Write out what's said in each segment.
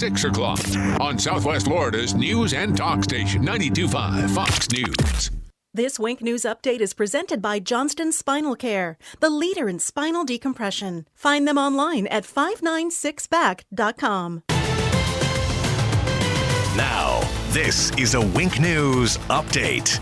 6 o'clock on Southwest Florida's news and talk station, 92.5 Fox News. This Wink News update is presented by Johnston Spinal Care, the leader in spinal decompression. Find them online at 596back.com. Now, this is a Wink News update.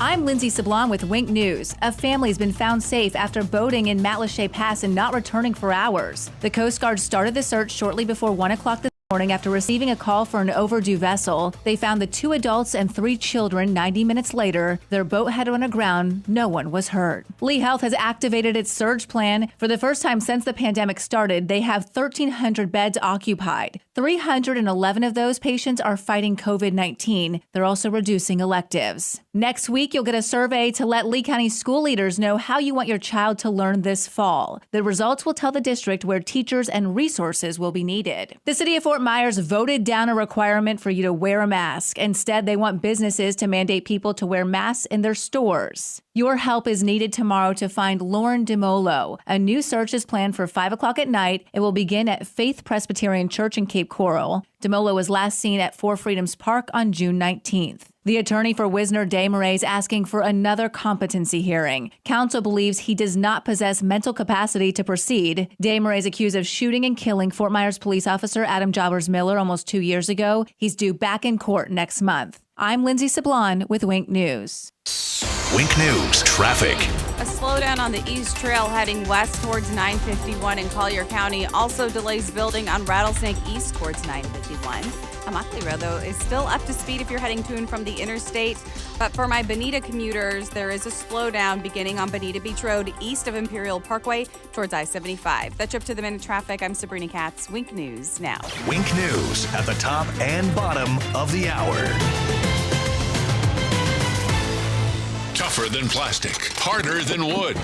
I'm Lindsay Sablon with Wink News. A family's been found safe after boating in Matlacha Pass and not returning for hours. The Coast Guard started the search shortly before 1 o'clock this morning after receiving a call for an overdue vessel. They found the 2 adults and 3 children 90 minutes later. Their boat had run aground. No one was hurt. Lee Health has activated its surge plan. For the first time since the pandemic started, they have 1,300 beds occupied. 311 of those patients are fighting COVID-19. They're also reducing electives. Next week, you'll get a survey to let Lee County school leaders know how you want your child to learn this fall. The results will tell the district where teachers and resources will be needed. The city of Fort Myers voted down a requirement for you to wear a mask. Instead, they want businesses to mandate people to wear masks in their stores. Your help is needed tomorrow to find Lauren DeMolo. A new search is planned for 5 o'clock at night. It will begin at Faith Presbyterian Church in Cape Coral. DeMolo was last seen at Four Freedoms Park on June 19th. The attorney for Wisner Desmarais is asking for another competency hearing. Counsel believes he does not possess mental capacity to proceed. Desmarais is accused of shooting and killing Fort Myers police officer Adam Jobbers Miller almost 2 years ago. He's due back in court next month. I'm Lindsay Sablon with Wink News. Wink News traffic. A slowdown on the East Trail heading west towards 951 in Collier County. Also delays building on Rattlesnake East towards 951. Immokalee Road, though, is still up to speed if you're heading to and from the interstate. But for my Bonita commuters, there is a slowdown beginning on Bonita Beach Road east of Imperial Parkway towards I-75. That's up to the minute traffic. I'm Sabrina Katz. Wink News now. Wink News at the top and bottom of the hour. Tougher than plastic, harder than wood.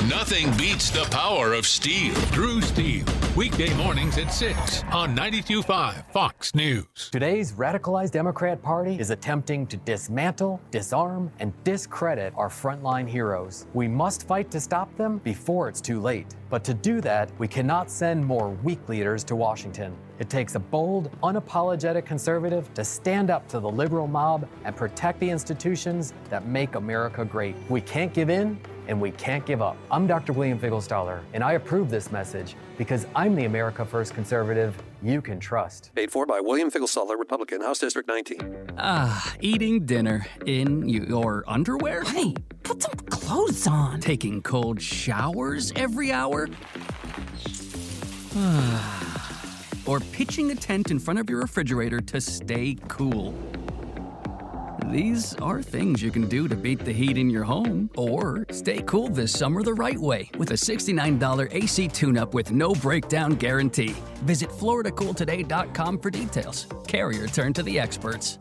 Nothing beats the power of steel. True Steel. Weekday mornings at 6 on 92.5 Fox News. Today's radicalized Democrat Party is attempting to dismantle, disarm, and discredit our frontline heroes. We must fight to stop them before it's too late. But to do that, we cannot send more weak leaders to Washington. It takes a bold, unapologetic conservative to stand up to the liberal mob and protect the institutions that make America great. We can't give in, and we can't give up. I'm Dr. William Figglestaller, and I approve this message because I'm the America First conservative you can trust. Paid for by William Figglestaller, Republican, House District 19. Eating dinner in your underwear? Hey, put some clothes on. Taking cold showers every hour? Or pitching a tent in front of your refrigerator to stay cool. These are things you can do to beat the heat in your home or stay cool this summer the right way with a $69 AC tune-up with no breakdown guarantee. Visit FloridaCoolToday.com for details. Carrier turn to the experts.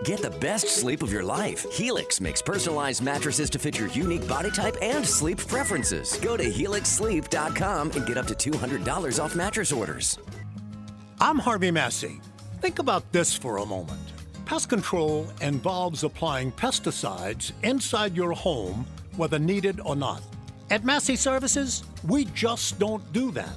Get the best sleep of your life. Helix makes personalized mattresses to fit your unique body type and sleep preferences. Go to HelixSleep.com and get up to $200 off mattress orders. I'm Harvey Massey. Think about this for a moment. Pest control involves applying pesticides inside your home, whether needed or not. At Massey Services, we just don't do that.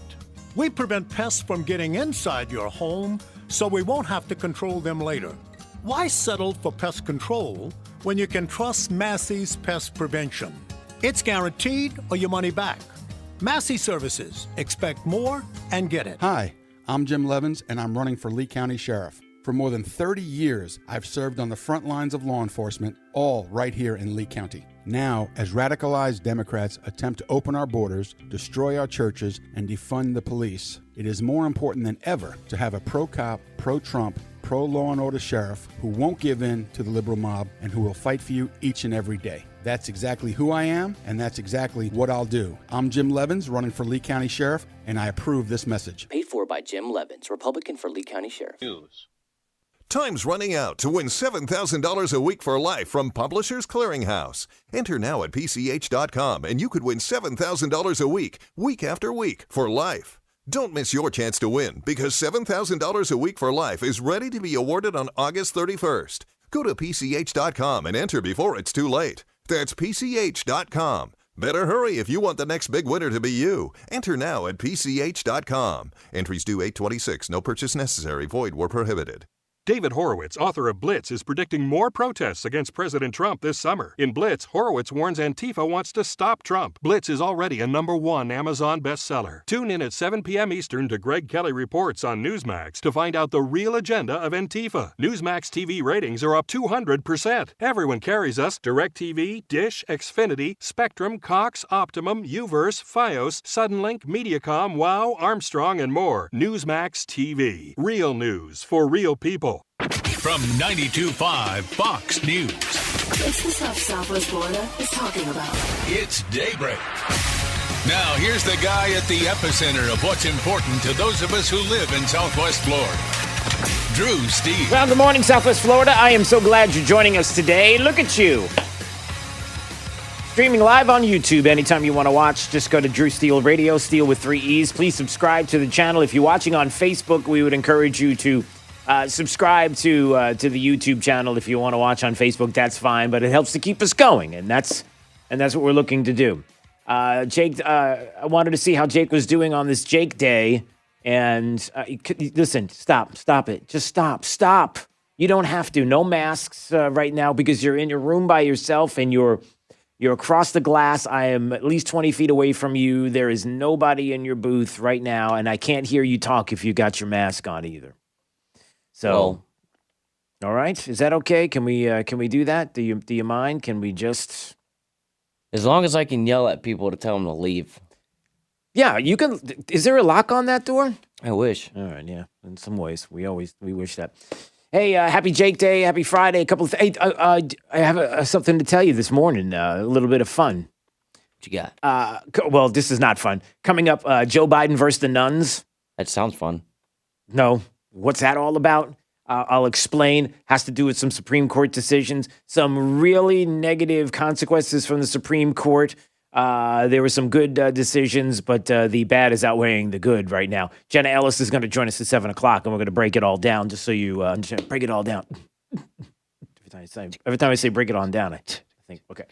We prevent pests from getting inside your home so we won't have to control them later. Why settle for pest control when you can trust Massey's pest prevention? It's guaranteed or your money back. Massey Services. Expect more and get it. Hi, I'm Jim Levins, and I'm running for Lee County Sheriff. For more than 30 years, I've served on the front lines of law enforcement, all right here in Lee County. Now, as radicalized Democrats attempt to open our borders, destroy our churches, and defund the police, it is more important than ever to have a pro-cop, pro-Trump, pro-law and order sheriff who won't give in to the liberal mob and who will fight for you each and every day. That's exactly who I am, and that's exactly what I'll do. I'm Jim Levins, running for Lee County Sheriff, and I approve this message. Paid for by Jim Levins, Republican for Lee County Sheriff. News. Time's running out to win $7,000 a week for life from Publishers Clearinghouse. Enter now at PCH.com and you could win $7,000 a week after week, for life. Don't miss your chance to win because $7,000 a week for life is ready to be awarded on August 31st. Go to PCH.com and enter before it's too late. That's PCH.com. Better hurry if you want the next big winner to be you. Enter now at PCH.com. Entries due 8/26. No purchase necessary. Void where prohibited. David Horowitz, author of Blitz, is predicting more protests against President Trump this summer. In Blitz, Horowitz warns Antifa wants to stop Trump. Blitz is already a #1 Amazon bestseller. Tune in at 7 p.m. Eastern to Greg Kelly Reports on Newsmax to find out the real agenda of Antifa. Newsmax TV ratings are up 200%. Everyone carries us: DirecTV, Dish, Xfinity, Spectrum, Cox, Optimum, Uverse, Fios, Suddenlink, Mediacom, Wow, Armstrong, and more. Newsmax TV. Real news for real people. From 92.5 Fox News. It's the stuff Southwest Florida is talking about. It's Daybreak. Now, here's the guy at the epicenter of what's important to those of us who live in Southwest Florida. Drew Steele. Well, good morning, Southwest Florida. I am so glad you're joining us today. Look at you. Streaming live on YouTube. Anytime you want to watch, just go to Drew Steele Radio, Steele with 3 E's. Please subscribe to the channel. If you're watching on Facebook, we would encourage you to subscribe to the YouTube channel. If you want to watch on Facebook, that's fine, but it helps to keep us going, and that's what we're looking to do. Jake, I wanted to see how Jake was doing on this Jake Day, and listen, stop it. Just stop. You don't have to. No masks right now because you're in your room by yourself, and you're across the glass. I am at least 20 feet away from you. There is nobody in your booth right now, and I can't hear you talk if you got your mask on either. So, all right, is that okay? Can we do that? Do you mind? Can we just? As long as I can yell at people to tell them to leave. Yeah, you can. Is there a lock on that door? I wish. All right, yeah. In some ways, we wish that. Hey, happy Jake Day, happy Friday. A couple of I have something to tell you this morning. A little bit of fun. What you got? Well, this is not fun. Coming up, Joe Biden versus the Nuns. That sounds fun. No. What's that all about? I'll explain. Has to do with some Supreme Court decisions, some really negative consequences from the Supreme Court. There were some good decisions, but the bad is outweighing the good right now. Jenna Ellis is going to join us at 7 o'clock, and we're going to break it all down, just so you understand. Break it all down. Every time I say break it on down, I think, okay.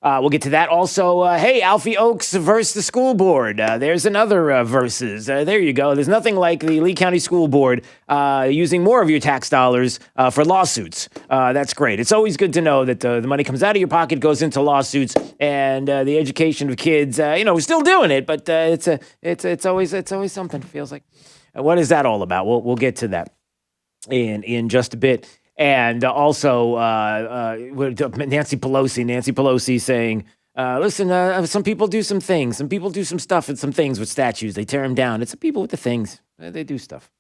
We'll get to that. Also, hey, Alfie Oakes versus the school board. There's another versus. There you go. There's nothing like the Lee County School Board using more of your tax dollars for lawsuits. That's great. It's always good to know that the money comes out of your pocket, goes into lawsuits, and the education of kids. We're still doing it, but it's always something. Feels like. What is that all about? We'll get to that in just a bit. And also, Nancy Pelosi saying, listen, some people do some things. Some people do some stuff and some things with statues. They tear them down. It's the people with the things. They do stuff.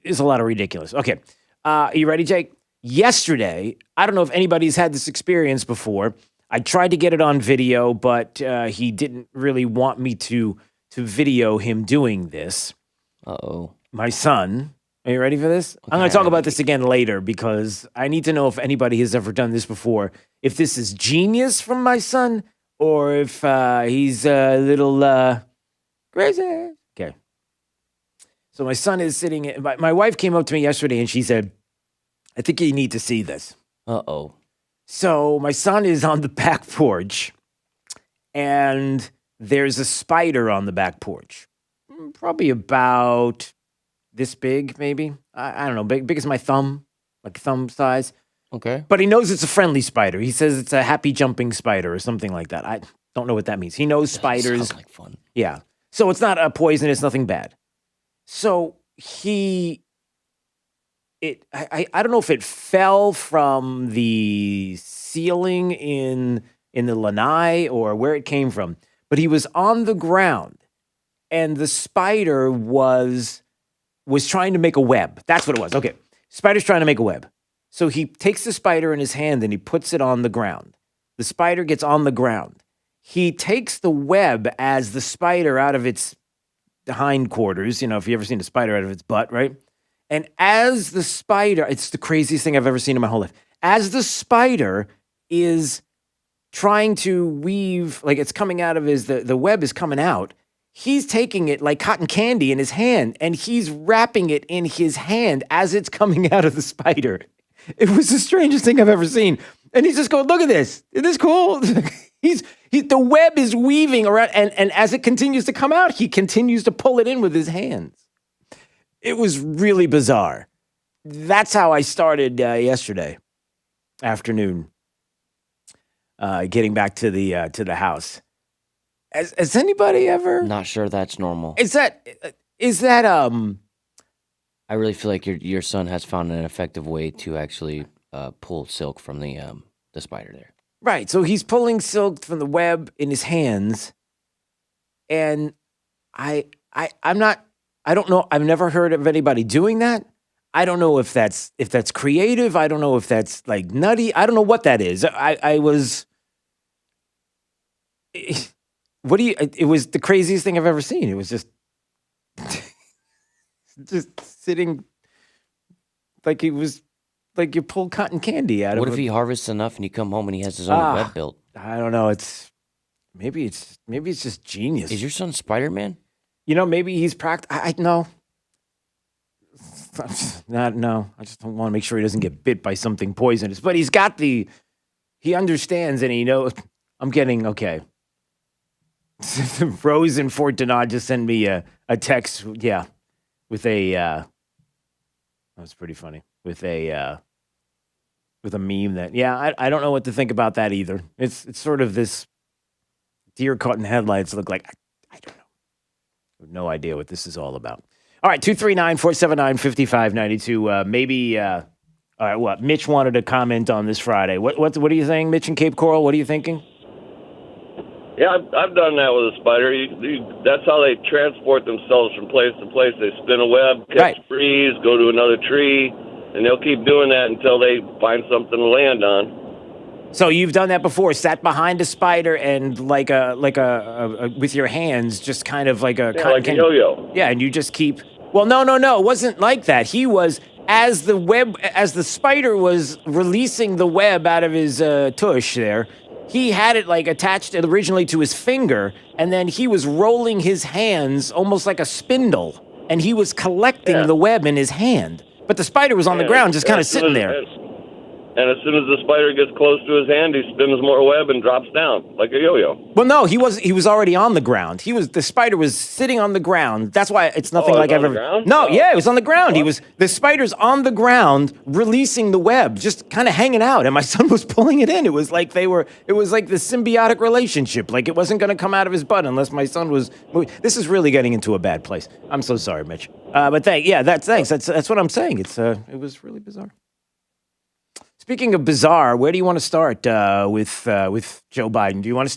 It's a lot of ridiculous. Okay. Are you ready, Jake? Yesterday, I don't know if anybody's had this experience before. I tried to get it on video, but he didn't really want me to video him doing this. Uh-oh. My son... Are you ready for this? Okay. I'm going to talk about this again later because I need to know if anybody has ever done this before. If this is genius from my son or if he's a little crazy. Okay. So my son is sitting. My wife came up to me yesterday and she said, I think you need to see this. Uh-oh. So my son is on the back porch and there's a spider on the back porch. Probably about... this big, maybe. I don't know, big as my thumb, like thumb size. Okay. But he knows it's a friendly spider. He says it's a happy jumping spider or something like that. I don't know what that means. He knows spiders. Sounds like fun. Yeah. So it's not a poison. It's nothing bad. So I don't know if it fell from the ceiling in the lanai or where it came from, but he was on the ground and the spider was trying to make a web. That's what it was. Okay. Spider's trying to make a web. So he takes the spider in his hand and he puts it on the ground. The spider gets on the ground. He takes the web as the spider out of its hindquarters. If you ever seen a spider out of its butt, right? And as the spider, it's the craziest thing I've ever seen in my whole life. As the spider is trying to weave, like it's coming out of the web is coming out, he's taking it like cotton candy in his hand, and he's wrapping it in his hand as it's coming out of the spider. It was the strangest thing I've ever seen. And he's just going, look at this. Isn't this cool? The web is weaving around, and as it continues to come out, he continues to pull it in with his hands. It was really bizarre. That's how I started yesterday afternoon, getting back to the house. Has anybody ever? Not sure that's normal. Is that? I really feel like your son has found an effective way to actually pull silk from the spider there. Right. So he's pulling silk from the web in his hands, and I'm not. I don't know. I've never heard of anybody doing that. I don't know if that's creative. I don't know if that's like nutty. I don't know what that is. I was. What do you? It was the craziest thing I've ever seen. It was just sitting like he was like you pulled cotton candy out of. What if he harvests enough and you come home and he has his own web built? I don't know. Maybe it's just genius. Is your son Spider-Man? Maybe he's I know. No. I just don't want to make sure he doesn't get bit by something poisonous. But he understands and he knows. I'm getting okay. Rose in Fort Denard just sent me a text. Yeah, with a. That was pretty funny. With a meme that. Yeah, I don't know what to think about that either. It's sort of this deer caught in headlights look like. I don't know. I have no idea what this is all about. All right, 239-479-5592. Maybe. All right, what? Mitch wanted to comment on this Friday. What are you saying, Mitch in Cape Coral? What are you thinking? Yeah, I've done that with a spider. That's how they transport themselves from place to place. They spin a web, catch a breeze, go to another tree, and they'll keep doing that until they find something to land on. So you've done that before, sat behind a spider and like a with your hands, just kind of like a like a yo-yo. Yeah, and you just keep. Well, no, it wasn't like that. He was as the spider was releasing the web out of his tush there. He had it like attached originally to his finger, and then he was rolling his hands almost like a spindle, and he was collecting the web in his hand. But the spider was on the ground, just kind of sitting there. And as soon as the spider gets close to his hand, he spins more web and drops down like a yo-yo. Well, no, he was already on the ground. The spider was sitting on the ground. That's why it's nothing like I've ever. No, yeah, it was on the ground. The spider's on the ground releasing the web, just kind of hanging out, and my son was pulling it in. It was like it was like this symbiotic relationship. Like it wasn't going to come out of his butt unless my son was. This is really getting into a bad place. I'm so sorry, Mitch. But thanks. That's what I'm saying. It was really bizarre. Speaking of bizarre, where do you want to start with Joe Biden? Do we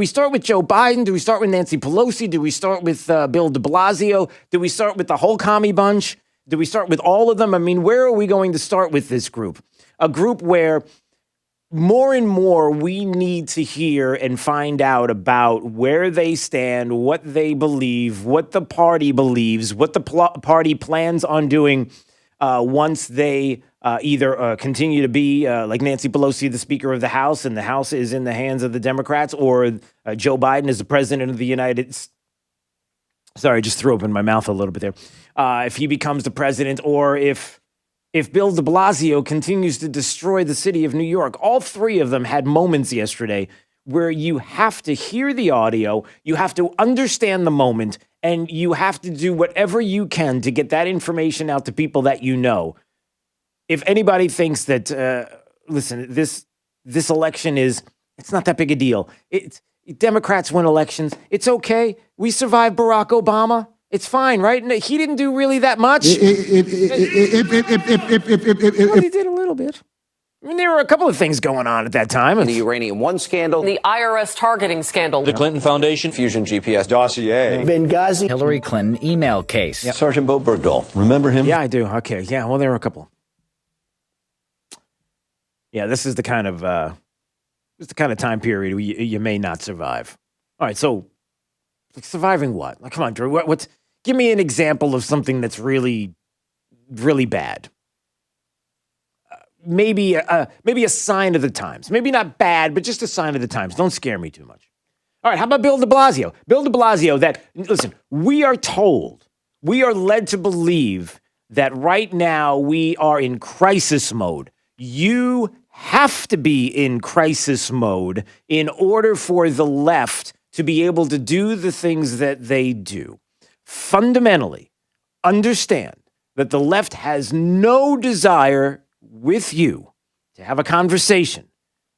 start with Joe Biden? Do we start with Nancy Pelosi? Do we start with Bill de Blasio? Do we start with the whole commie bunch? Do we start with all of them? I mean, where are we going to start with this group? A group where more and more we need to hear and find out about where they stand, what they believe, what the party believes, what the party plans on doing once they either continue to be like Nancy Pelosi, the Speaker of the House, and the House is in the hands of the Democrats, or Joe Biden is the President of the United States. Sorry, I just threw up in my mouth a little bit there. If he becomes the president, or if Bill de Blasio continues to destroy the city of New York. All three of them had moments yesterday where you have to hear the audio, you have to understand the moment, and you have to do whatever you can to get that information out to people that you know. If anybody thinks that, listen, this election it's not that big a deal. Democrats win elections. It's okay. We survived Barack Obama. It's fine, right? He didn't do really that much. Well, he did a little bit. I mean, there were a couple of things going on at that time. The Uranium One scandal. The IRS targeting scandal. The Clinton Foundation. Fusion GPS dossier. Benghazi. Hillary Clinton email case. Yep. Sergeant Bo Bergdahl. Remember him? Yeah, I do. Okay. Yeah, well, there were a couple. Yeah, this is the kind of time period you may not survive. All right, so surviving what? Like, come on, Drew. Give me an example of something that's really, really bad. Maybe a sign of the times. Maybe not bad, but just a sign of the times. Don't scare me too much. All right, how about Bill de Blasio? Bill de Blasio, listen, we are led to believe that right now we are in crisis mode. You have to be in crisis mode in order for the left to be able to do the things that they do. Fundamentally, understand that the left has no desire with you to have a conversation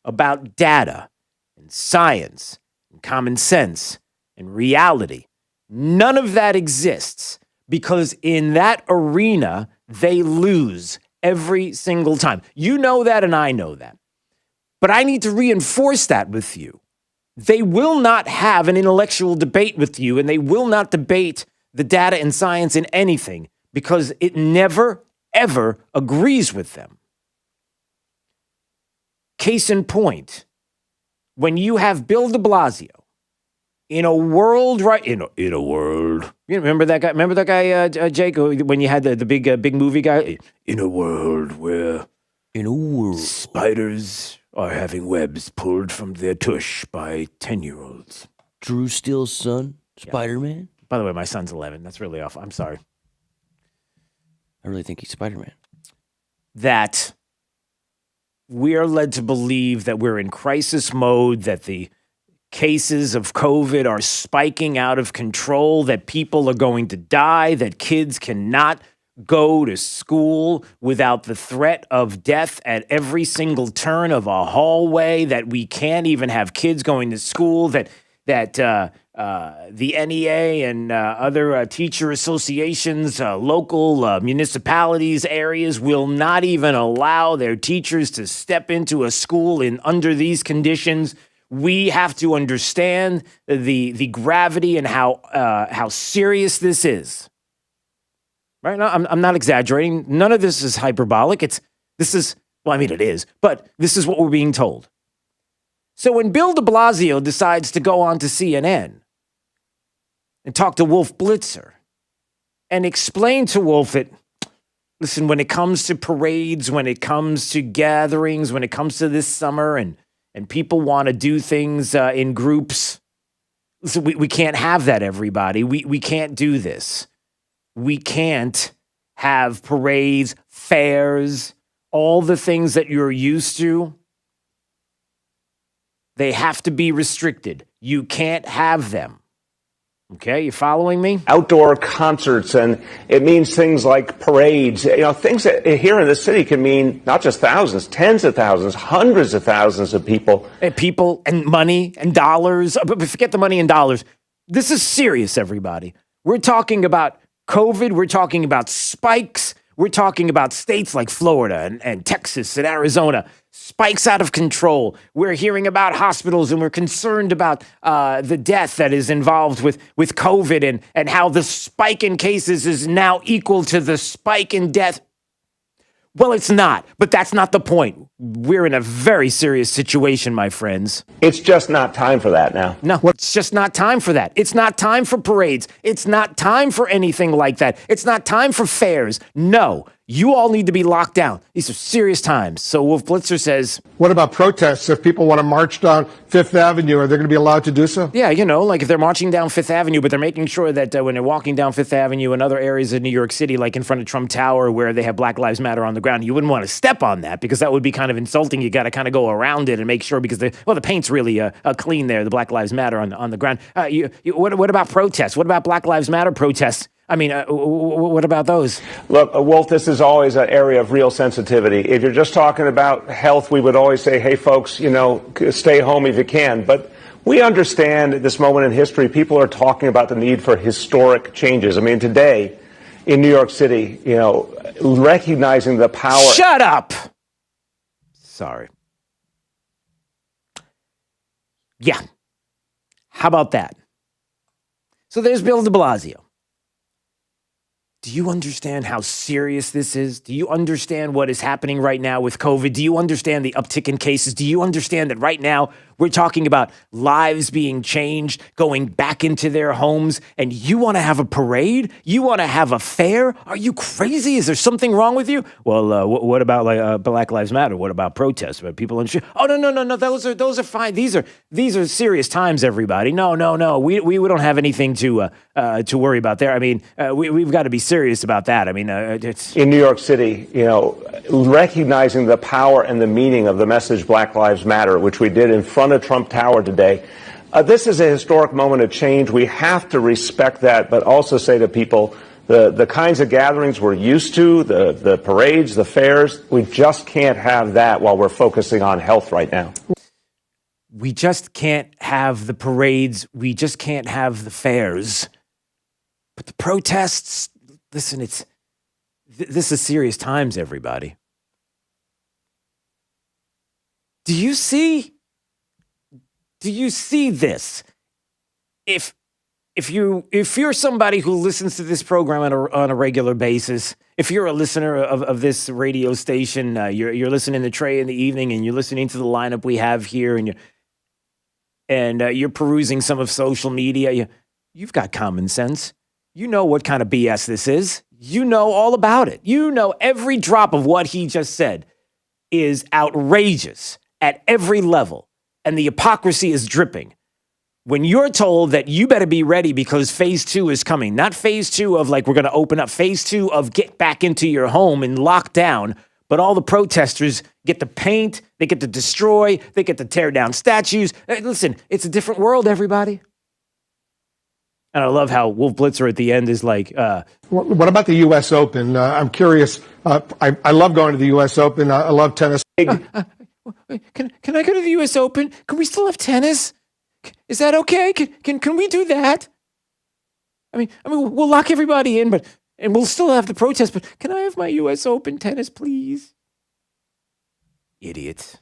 about data and science and common sense and reality. None of that exists because in that arena, they lose every single time. You know that and I know that. But I need to reinforce that with you. They will not have an intellectual debate with you, and they will not debate the data and science in anything because it never, ever agrees with them. Case in point, when you have Bill de Blasio in a world, right? In a world. You remember that guy? Remember that guy, Jake, when you had the big movie guy? In a world where spiders are having webs pulled from their tush by 10-year-olds. Drew Steele's son, Spider-Man? By the way, my son's 11. That's really awful. I'm sorry. I really think he's Spider-Man. That we are led to believe that we're in crisis mode, that the cases of COVID are spiking out of control, that people are going to die, that kids cannot go to school without the threat of death at every single turn of a hallway, that we can't even have kids going to school, that the NEA and other teacher associations, local municipalities, areas will not even allow their teachers to step into a school under these conditions. We have to understand the gravity and how serious this is. Right? No, I'm not exaggerating. None of this is hyperbolic. It is, but this is what we're being told. So when Bill de Blasio decides to go on to CNN and talk to Wolf Blitzer and explain to Wolf that, listen, when it comes to parades, when it comes to gatherings, when it comes to this summer and people want to do things in groups, listen, we can't have that, everybody. We can't do this. We can't have parades, fairs, all the things that you're used to. They have to be restricted. You can't have them. Okay, you following me? Outdoor concerts, and it means things like parades. Things that here in the city can mean not just thousands, tens of thousands, hundreds of thousands of people. And people and money and dollars. But forget the money and dollars. This is serious, everybody. We're talking about COVID. We're talking about spikes. We're talking about states like Florida and Texas and Arizona. Spikes out of control. We're hearing about hospitals, and we're concerned about the death that is involved with COVID and how the spike in cases is now equal to the spike in death. Well, it's not, but that's not the point. We're in a very serious situation, my friends. It's just not time for that now. No, it's just not time for that. It's not time for parades. It's not time for anything like that. It's not time for fairs. No, you all need to be locked down. These are serious times. So Wolf Blitzer says, what about protests? If people want to march down Fifth Avenue, are they going to be allowed to do so? Yeah, like if they're marching down Fifth Avenue, but they're making sure that when they're walking down Fifth Avenue and other areas of New York City, like in front of Trump Tower, where they have Black Lives Matter on the ground, you wouldn't want to step on that because that would be kind of insulting. You got to kind of go around it and make sure because the paint's really clean there, the Black Lives Matter on the ground. What about protests? What about Black Lives Matter protests? I mean, what about those? Look, Wolf, this is always an area of real sensitivity. If you're just talking about health, we would always say, hey, folks, stay home if you can. But we understand at this moment in history, people are talking about the need for historic changes. I mean, today in New York City, recognizing the power. Shut up! Sorry. Yeah. How about that? So there's Bill de Blasio. Do you understand how serious this is? Do you understand what is happening right now with COVID? Do you understand the uptick in cases? Do you understand that right now we're talking about lives being changed, going back into their homes, and you want to have a parade? You want to have a fair? Are you crazy? Is there something wrong with you? Well, what about Black Lives Matter? What about protests? About people in Oh, no. Those are fine. These are serious times, everybody. No. We don't have anything to worry about there. I mean, we've got to be serious about that. I mean, it's in New York City, recognizing the power and the meaning of the message Black Lives Matter, which we did in front of Trump Tower today. This is a historic moment of change. We have to respect that, but also say to people, the kinds of gatherings we're used to, the parades, the fairs, we just can't have that while we're focusing on health right now. We just can't have the parades. We just can't have the fairs. But the protests, listen, this is serious times, everybody. Do you see this? If you're somebody who listens to this program on a regular basis, if you're a listener of this radio station, you're listening to Trey in the evening, and you're listening to the lineup we have here, and you're perusing some of social media, you've got common sense. You know what kind of BS this is. You know all about it. You know every drop of what he just said is outrageous at every level, and the hypocrisy is dripping. When you're told that you better be ready because phase 2 is coming, not phase 2 of like we're going to open up, phase 2 of get back into your home and lock down, but all the protesters get to paint, they get to destroy, they get to tear down statues. Listen, it's a different world, everybody. And I love how Wolf Blitzer at the end is like... what about the U.S. Open? I'm curious. I love going to the U.S. Open. I love tennis. Can I go to the U.S. Open? Can we still have tennis? Is that okay? Can we do that? I mean, we'll lock everybody in, and we'll still have the protest. But can I have my U.S. Open tennis, please? Idiots.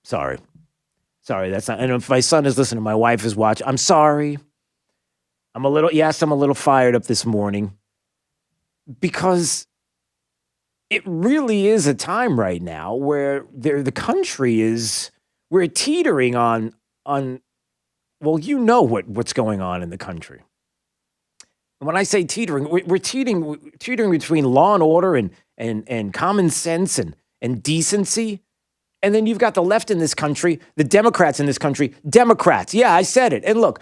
Sorry, that's not. And if my son is listening, my wife is watching. I'm sorry. I'm a little fired up this morning because it really is a time right now where the country is we're teetering on. Well, you know what's going on in the country. And when I say teetering, we're teetering between law and order and common sense and decency. And then you've got the left in this country, the Democrats in this country, Democrats. Yeah, I said it. And look,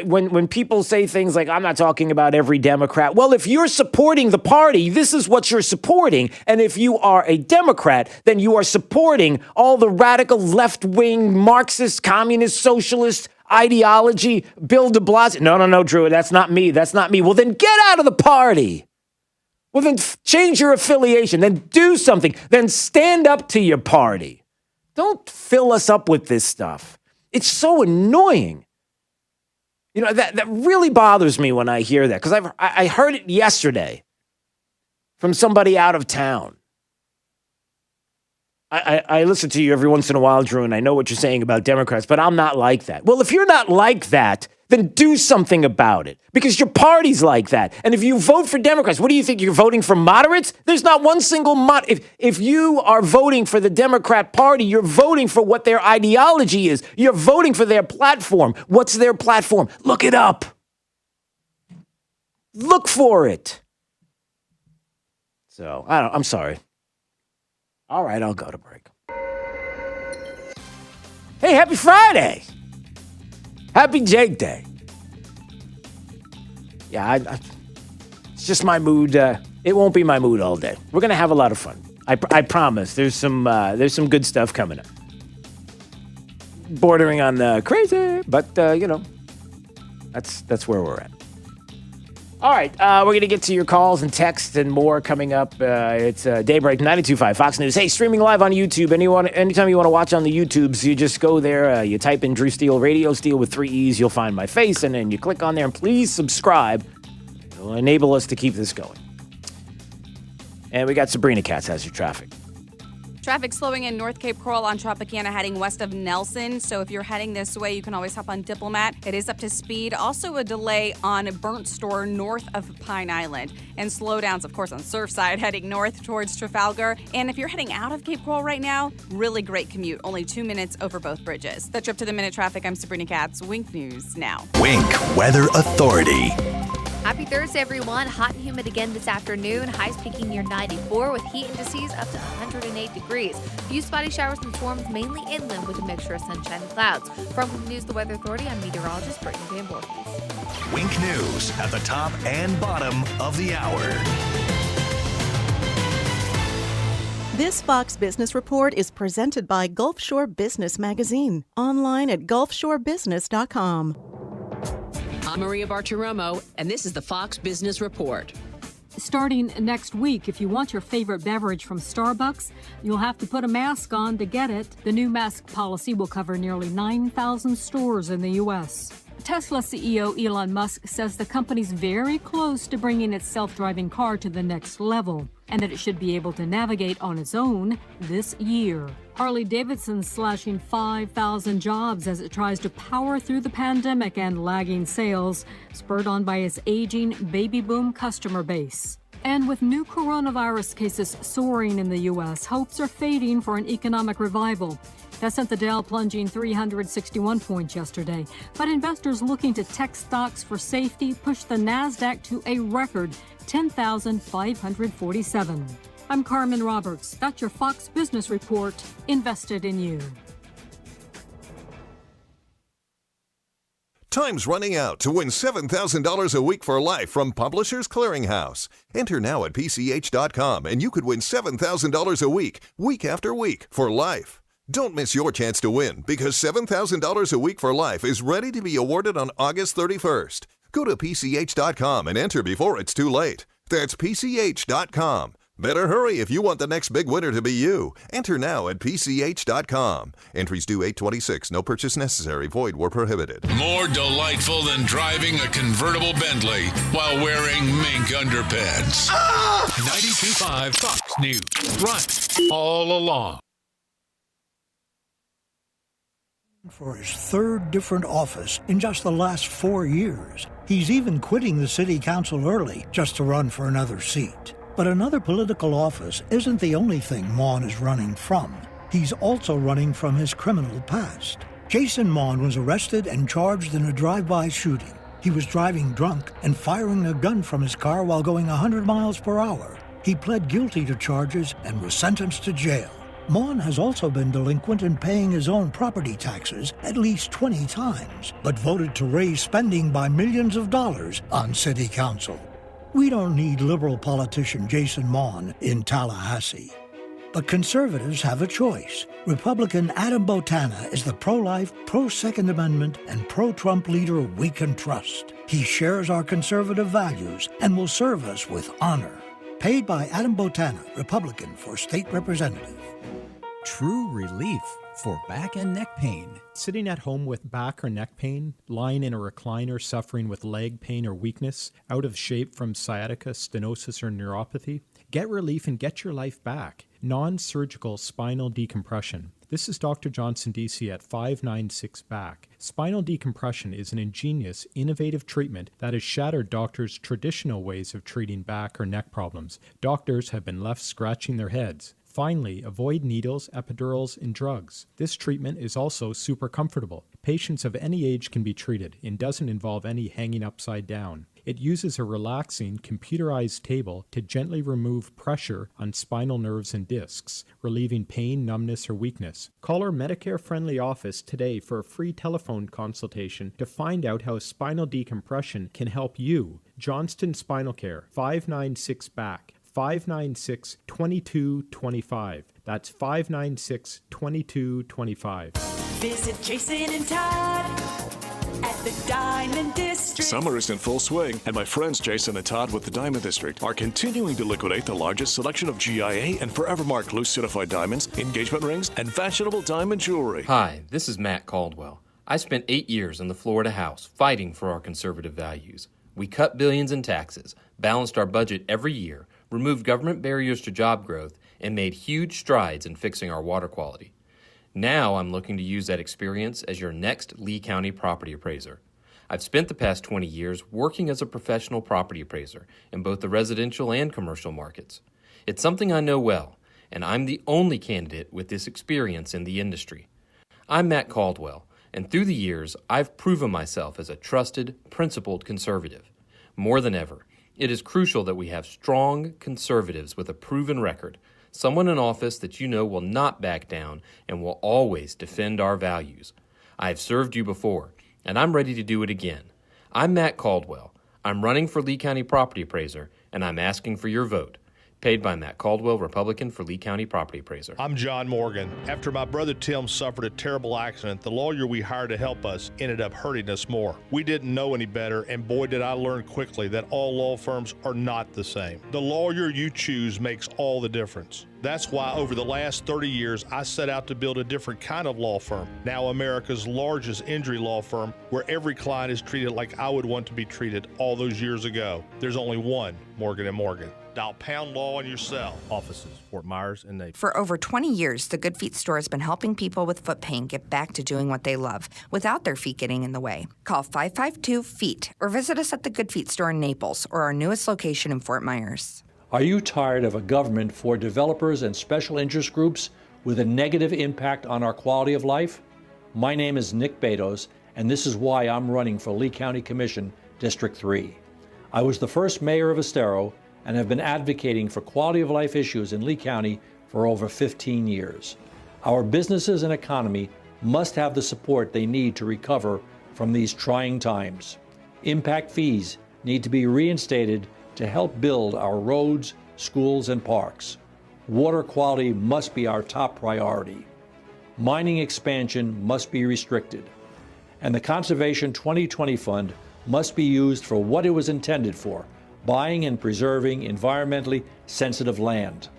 when people say things like, I'm not talking about every Democrat. Well, if you're supporting the party, this is what you're supporting. And if you are a Democrat, then you are supporting all the radical left-wing Marxist, communist, socialist ideology, Bill de Blasio. No, Drew, that's not me. Well, then get out of the party. Well, then change your affiliation. Then do something. Then stand up to your party. Don't fill us up with this stuff. It's so annoying. You know, that really bothers me when I hear that, because I heard it yesterday from somebody out of town. I listen to you every once in a while, Drew, and I know what you're saying about Democrats, but I'm not like that. Well, if you're not like that, then do something about it, because your party's like that. And if you vote for Democrats, what do you think? You're voting for moderates? There's not one single if you are voting for the Democrat Party, you're voting for what their ideology is. You're voting for their platform. What's their platform? Look it up. Look for it. So, I'm sorry. All right, I'll go to break. Hey, happy Friday. Happy Jake Day. Yeah, it's just my mood. It won't be my mood all day. We're going to have a lot of fun. I promise. There's some good stuff coming up. Bordering on crazy, but, that's where we're at. All right, we're going to get to your calls and texts and more coming up. It's Daybreak 92.5 Fox News. Hey, streaming live on YouTube. Anytime you want to watch on the YouTubes, you just go there. You type in Drew Steele, Radio Steele with 3 E's. You'll find my face, and then you click on there. And please subscribe. It'll enable us to keep this going. And we got Sabrina Katz has your traffic. Traffic slowing in North Cape Coral on Tropicana heading west of Nelson. So if you're heading this way, you can always hop on Diplomat. It is up to speed. Also a delay on Burnt Store north of Pine Island. And slowdowns, of course, on Surfside heading north towards Trafalgar. And if you're heading out of Cape Coral right now, really great commute. Only 2 minutes over both bridges. That's Trip to the Minute Traffic. I'm Sabrina Katz. Wink News now. Wink Weather Authority. Happy Thursday, everyone. Hot and humid again this afternoon. Highs peaking near 94 with heat indices up to 108 degrees. Few spotty showers and storms mainly inland with a mixture of sunshine and clouds. From Wink News, the Weather Authority, I'm meteorologist Brittany Van Voorhees. Wink News at the top and bottom of the hour. This Fox Business Report is presented by Gulf Shore Business Magazine, online at gulfshorebusiness.com. I'm Maria Bartiromo, and this is the Fox Business Report. Starting next week, if you want your favorite beverage from Starbucks, you'll have to put a mask on to get it. The new mask policy will cover nearly 9,000 stores in the U.S. Tesla CEO Elon Musk says the company's very close to bringing its self-driving car to the next level, and that it should be able to navigate on its own this year. Harley-Davidson slashing 5,000 jobs as it tries to power through the pandemic and lagging sales, spurred on by its aging baby boom customer base. And with new coronavirus cases soaring in the U.S., hopes are fading for an economic revival. That sent the Dow plunging 361 points yesterday. But investors looking to tech stocks for safety pushed the NASDAQ to a record 10,547. I'm Carmen Roberts. That's your Fox Business Report, invested in you. Time's running out to win $7,000 a week for life from Publishers Clearinghouse. Enter now at PCH.com and you could win $7,000 a week after week, for life. Don't miss your chance to win, because $7,000 a week for life is ready to be awarded on August 31st. Go to PCH.com and enter before it's too late. That's PCH.com. Better hurry if you want the next big winner to be you. Enter now at PCH.com. Entries due 8/26. No purchase necessary. Void where prohibited. More delightful than driving a convertible Bentley while wearing mink underpants. 92.5 Fox News. Right all along. For his third different office in just the last 4 years. He's even quitting the city council early just to run for another seat. But another political office isn't the only thing Mon is running from. He's also running from his criminal past. Jason Mon was arrested and charged in a drive-by shooting. He was driving drunk and firing a gun from his car while going 100 miles per hour. He pled guilty to charges and was sentenced to jail. Mon has also been delinquent in paying his own property taxes at least 20 times, but voted to raise spending by millions of dollars on city council. We don't need liberal politician Jason Mon in Tallahassee. But conservatives have a choice. Republican Adam Botana is the pro-life, pro-Second Amendment, and pro-Trump leader we can trust. He shares our conservative values and will serve us with honor. Paid by Adam Botana, Republican for State Representative. True relief for back and neck pain. Sitting at home with back or neck pain, lying in a recliner suffering with leg pain or weakness, out of shape from sciatica, stenosis, or neuropathy? Get relief and get your life back. Non-surgical spinal decompression. This is Dr. Johnson, D.C. at 596 Back. Spinal decompression is an ingenious, innovative treatment that has shattered doctors' traditional ways of treating back or neck problems. Doctors have been left scratching their heads. Finally, avoid needles, epidurals, and drugs. This treatment is also super comfortable. Patients of any age can be treated and doesn't involve any hanging upside down. It uses a relaxing, computerized table to gently remove pressure on spinal nerves and discs, relieving pain, numbness, or weakness. Call our Medicare-friendly office today for a free telephone consultation to find out how spinal decompression can help you. Johnston Spinal Care, 596 Back. 596-2225. That's 596-2225. Visit Jason and Todd at the Diamond District. Summer is in full swing, and my friends Jason and Todd with the Diamond District are continuing to liquidate the largest selection of GIA and Forever Mark loose certified diamonds, engagement rings, and fashionable diamond jewelry. Hi, this is Matt Caldwell. I spent 8 years in the Florida House fighting for our conservative values. We cut billions in taxes, balanced our budget every year, removed government barriers to job growth, and made huge strides in fixing our water quality. Now I'm looking to use that experience as your next Lee County property appraiser. I've spent the past 20 years working as a professional property appraiser in both the residential and commercial markets. It's something I know well, and I'm the only candidate with this experience in the industry. I'm Matt Caldwell, and through the years, I've proven myself as a trusted, principled conservative. More than ever, it is crucial that we have strong conservatives with a proven record, someone in office that you know will not back down and will always defend our values. I have served you before, and I'm ready to do it again. I'm Matt Caldwell. I'm running for Lee County Property Appraiser, and I'm asking for your vote. Paid by Matt Caldwell, Republican for Lee County Property Appraiser. I'm John Morgan. After my brother Tim suffered a terrible accident, the lawyer we hired to help us ended up hurting us more. We didn't know any better, and boy did I learn quickly that all law firms are not the same. The lawyer you choose makes all the difference. That's why over the last 30 years, I set out to build a different kind of law firm, now America's largest injury law firm, where every client is treated like I would want to be treated all those years ago. There's only one Morgan & Morgan. Dial pound law on your cell. Offices, Fort Myers and Naples. For over 20 years, the Good Feet store has been helping people with foot pain get back to doing what they love without their feet getting in the way. Call 552-FEET or visit us at the Good Feet store in Naples or our newest location in Fort Myers. Are you tired of a government for developers and special interest groups with a negative impact on our quality of life? My name is Nick Betos, and this is why I'm running for Lee County Commission, District 3. I was the first mayor of Estero and have been advocating for quality of life issues in Lee County for over 15 years. Our businesses and economy must have the support they need to recover from these trying times. Impact fees need to be reinstated to help build our roads, schools, and parks. Water quality must be our top priority. Mining expansion must be restricted. And the Conservation 2020 Fund must be used for what it was intended for, buying and preserving environmentally sensitive land.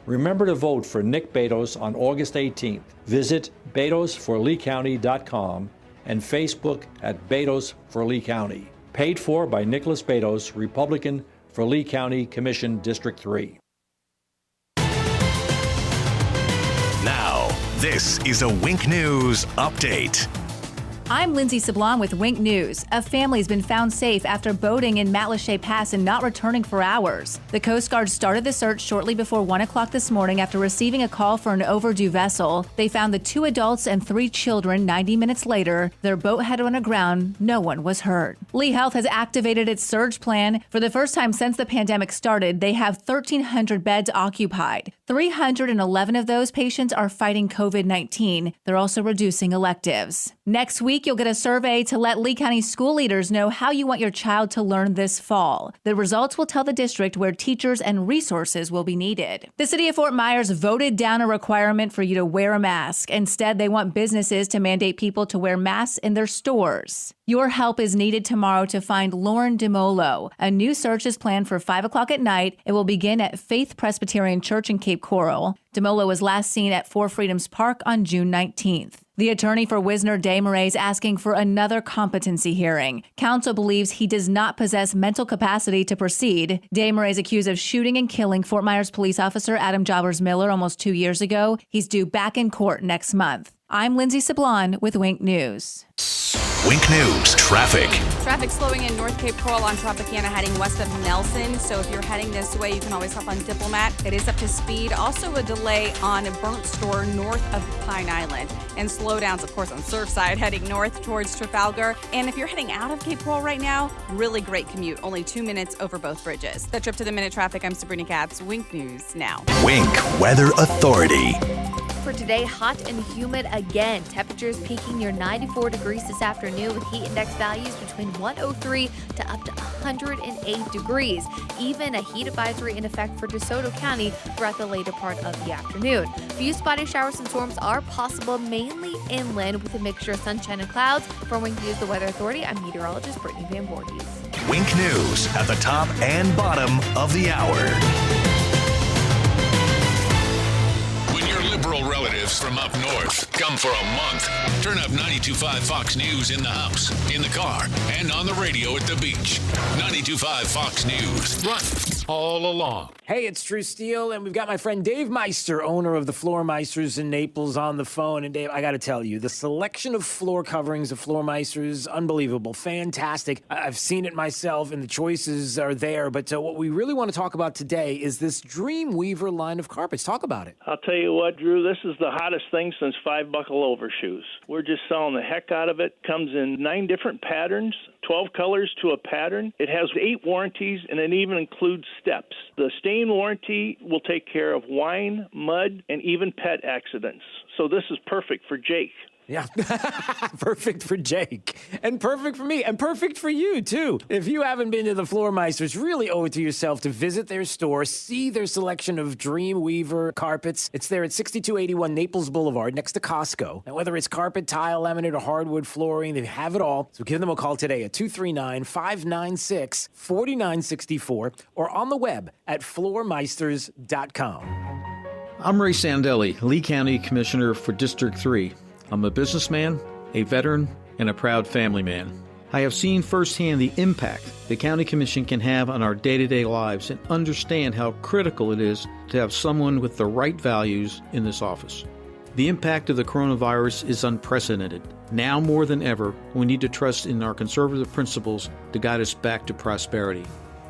Remember to vote for Nick Betos on August 18th. Visit BetosForLeeCounty.com and Facebook at Betos for Lee County. Paid for by Nicholas Betos, Republican for Lee County Commission, District 3. Now, this is a Wink News update. I'm Lindsay Sablon with Wink News. A family's been found safe after boating in Matlacha Pass and not returning for hours. The Coast Guard started the search shortly before 1 o'clock this morning after receiving a call for an overdue vessel. They found the 2 adults and 3 children 90 minutes later. Their boat had run aground. No one was hurt. Lee Health has activated its surge plan. For the first time since the pandemic started, they have 1,300 beds occupied. 311 of those patients are fighting COVID-19. They're also reducing electives. Next week, you'll get a survey to let Lee County school leaders know how you want your child to learn this fall. The results will tell the district where teachers and resources will be needed. The city of Fort Myers voted down a requirement for you to wear a mask. Instead, they want businesses to mandate people to wear masks in their stores. Your help is needed tomorrow to find Lauren DeMolo. A new search is planned for 5 o'clock at night. It will begin at Faith Presbyterian Church in Cape Coral. DeMolo was last seen at Four Freedoms Park on June 19th. The attorney for Wisner Desmarais is asking for another competency hearing. Counsel believes he does not possess mental capacity to proceed. Desmarais is accused of shooting and killing Fort Myers police officer Adam Jobbers Miller almost 2 years ago. He's due back in court next month. I'm Lindsay Sablon with Wink News. Wink News traffic. Traffic slowing in North Cape Coral on Tropicana heading west of Nelson. So if you're heading this way, you can always hop on Diplomat. It is up to speed. Also a delay on Burnt Store north of Pine Island. And slowdowns, of course, on Surfside heading north towards Trafalgar. And if you're heading out of Cape Coral right now, really great commute. Only 2 minutes over both bridges. The Trip to the Minute traffic, I'm Sabrina Katz. Wink News now. Wink Weather Authority. For today, hot and humid again. Temperatures peaking near 94 degrees this afternoon with heat index values between 103 to up to 108 degrees. Even a heat advisory in effect for DeSoto County throughout the later part of the afternoon. Few spotty showers and storms are possible, mainly inland with a mixture of sunshine and clouds. For Wink News, the Weather Authority, I'm meteorologist Brittany Van Voorhees. Wink News at the top and bottom of the hour. Liberal relatives from up north come for a month. Turn up 92.5 Fox News in the house, in the car, and on the radio at the beach. 92.5 Fox News. Run all along. Hey, it's True Steel, and we've got my friend Dave Meister, owner of the Floor Meisters in Naples, on the phone. And Dave, I got to tell you, the selection of floor coverings of Floor Meisters, unbelievable, fantastic. I've seen it myself, and the choices are there. But what we really want to talk about today is this Dreamweaver line of carpets. Talk about it. I'll tell you what, Drew, this is the hottest thing since 5-buckle overshoes. We're just selling the heck out of it. Comes in 9 different patterns, 12 colors to a pattern. It has 8 warranties, and it even includes steps. The stain warranty will take care of wine, mud, and even pet accidents. So this is perfect for Jake, Yeah, perfect for Jake, and perfect for me, and perfect for you, too. If you haven't been to the Floormeisters, really owe it to yourself to visit their store, see their selection of Dreamweaver carpets. It's there at 6281 Naples Boulevard, next to Costco. And whether it's carpet, tile, laminate, or hardwood flooring, they have it all. So give them a call today at 239-596-4964 or on the web at floormeisters.com. I'm Ray Sandelli, Lee County Commissioner for District 3. I'm a businessman, a veteran, and a proud family man. I have seen firsthand the impact the County Commission can have on our day-to-day lives and understand how critical it is to have someone with the right values in this office. The impact of the coronavirus is unprecedented. Now more than ever, we need to trust in our conservative principles to guide us back to prosperity.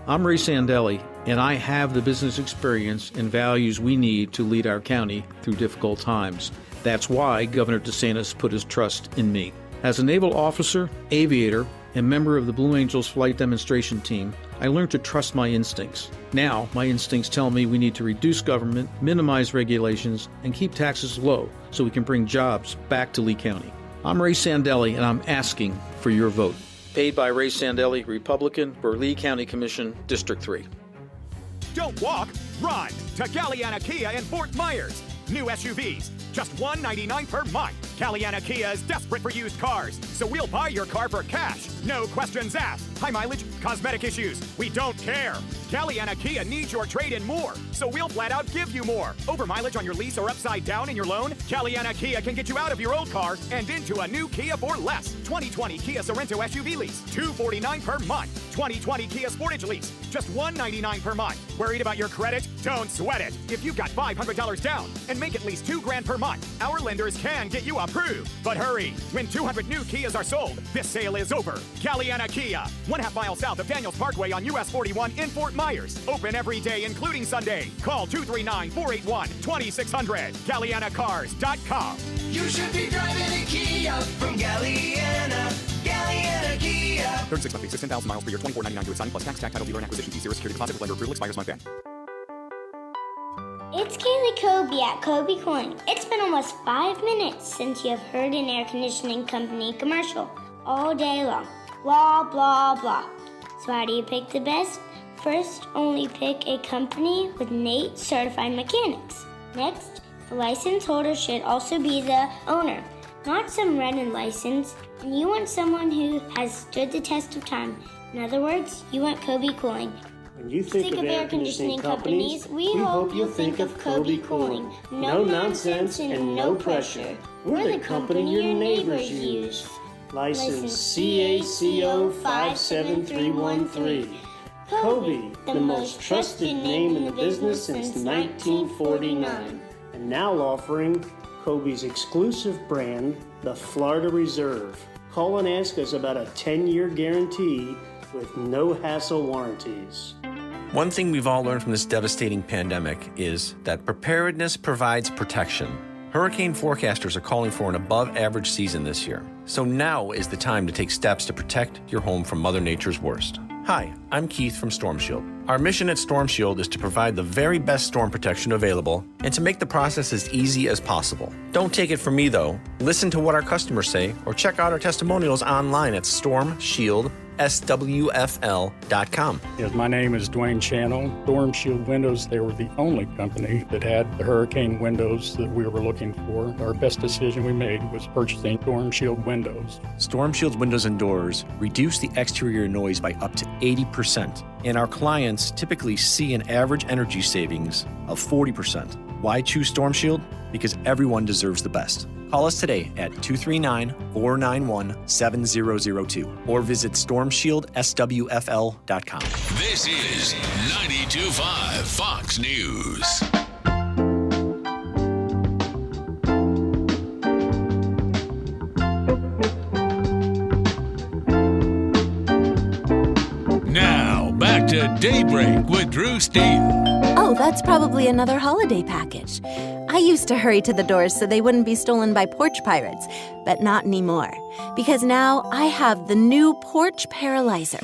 I'm Ray Sandelli, and I have the business experience and values we need to lead our county through difficult times. That's why Governor DeSantis put his trust in me. As a naval officer, aviator, and member of the Blue Angels flight demonstration team, I learned to trust my instincts. Now, my instincts tell me we need to reduce government, minimize regulations, and keep taxes low so we can bring jobs back to Lee County. I'm Ray Sandelli, and I'm asking for your vote. Paid by Ray Sandelli, Republican, for Lee County Commission, District 3. Don't walk, run to Galliana Kia in Fort Myers. New SUVs, just $199 per month. Galliana Kia is desperate for used cars, so we'll buy your car for cash. No questions asked. High mileage, cosmetic issues, we don't care. Galliana Kia needs your trade-in more, so we'll flat out give you more. Over mileage on your lease or upside down in your loan, Galliana Kia can get you out of your old car and into a new Kia for less. 2020 Kia Sorento SUV lease, $249 per month. 2020 Kia Sportage lease, just $199 per month. Worried about your credit? Don't sweat it. If you've got $500 down and make at least $2,000 per month, our lenders can get you approved. But hurry, when 200 new Kias are sold, this sale is over. Galliana Kia, 1/2 mile south of Daniels Parkway on US 41 in Fort Myers. Open every day, including Sunday. Call 239-481-2600. GallianaCars.com. You should be driving a Kia from Galliana. Galliana Kia. 36 monthly, 16,000 miles per year, $24.99 to its sign plus tax, title, dealer, and acquisition fee. Zero security deposit with lender approval expires month end. It's Kaylee Kobe at Kobe Cooling. It's been almost 5 minutes since you have heard an air conditioning company commercial all day long. Blah, blah, blah. So how do you pick the best? First, only pick a company with NATE certified mechanics. Next, the license holder should also be the owner, not some random license. And you want someone who has stood the test of time. In other words, you want Kobe Cooling. When you think of air conditioning companies, we hope you'll think of Kobe Cooling. No nonsense and no pressure. We're the company your neighbors use. License CACO 57313. Kobe, the most trusted name in the business since 1949. And now offering Kobe's exclusive brand, the Florida Reserve. Call and ask us about a 10-year guarantee with no hassle warranties. One thing we've all learned from this devastating pandemic is that preparedness provides protection. Hurricane forecasters are calling for an above-average season this year. So now is the time to take steps to protect your home from Mother Nature's worst. Hi, I'm Keith from Storm Shield. Our mission at Storm Shield is to provide the very best storm protection available and to make the process as easy as possible. Don't take it from me, though. Listen to what our customers say or check out our testimonials online at stormshieldSWFL.com. Yes, my name is Dwayne Channel. Storm Shield Windows, they were the only company that had the hurricane windows that we were looking for. Our best decision we made was purchasing Storm Shield Windows. Storm Shield's windows and doors reduce the exterior noise by up to 80%, and our clients typically see an average energy savings of 40%. Why choose Storm Shield? Because everyone deserves the best. Call us today at 239-491-7002 or visit stormshieldswfl.com. This is 92.5 Fox News. Now, back to Daybreak with Drew Steele. Oh, that's probably another holiday package. I used to hurry to the doors so they wouldn't be stolen by porch pirates, but not anymore. Because now I have the new Porch Paralyzer.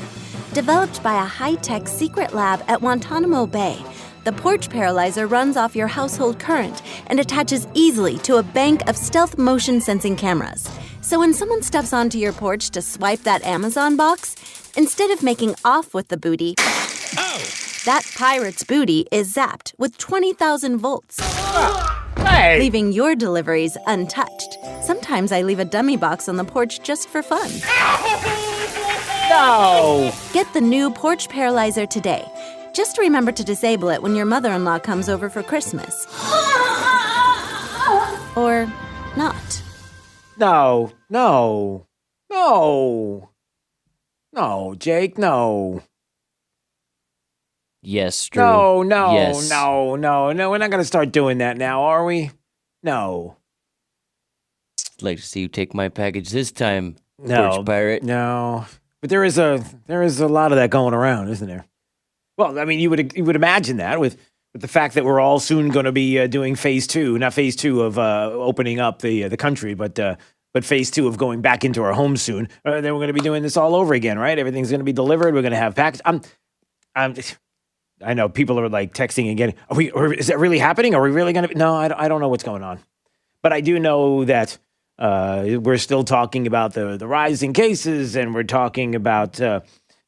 Developed by a high-tech secret lab at Guantanamo Bay, The porch paralyzer runs off your household current and attaches easily to a bank of stealth motion sensing cameras. So when someone steps onto your porch to swipe that Amazon box, instead of making off with the booty, that pirate's booty is zapped with 20,000 volts, leaving your deliveries untouched. Sometimes I leave a dummy box on the porch just for fun. No! Get the new porch paralyzer today. Just remember to disable it when your mother-in-law comes over for Christmas. Or not. No, no, no. No, Jake, no. Yes, Drew. No, no, yes. no. We're not going to start doing that now, are we? No. I'd like to see you take my package this time, No, Porch Pirate. No. But there is a lot of that going around, isn't there? Well, I mean, you would imagine that with the fact that we're all soon going to be doing phase 2, not phase 2 of opening up the country, but phase 2 of going back into our homes soon. Then we're going to be doing this all over again, right? Everything's going to be delivered. We're going to have packs. I know people are like texting again. Is that really happening? Are we really going to? No, I don't know what's going on, but I do know that we're still talking about the rising cases, and we're talking about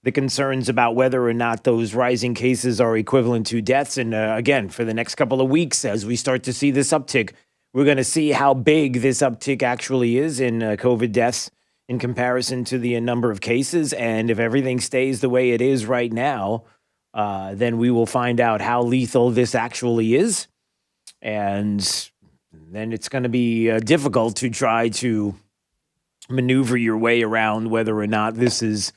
the concerns about whether or not those rising cases are equivalent to deaths. And again, for the next couple of weeks, as we start to see this uptick, we're going to see how big this uptick actually is in COVID deaths in comparison to the number of cases. And if everything stays the way it is right now, then we will find out how lethal this actually is. And then it's going to be difficult to try to maneuver your way around whether or not this is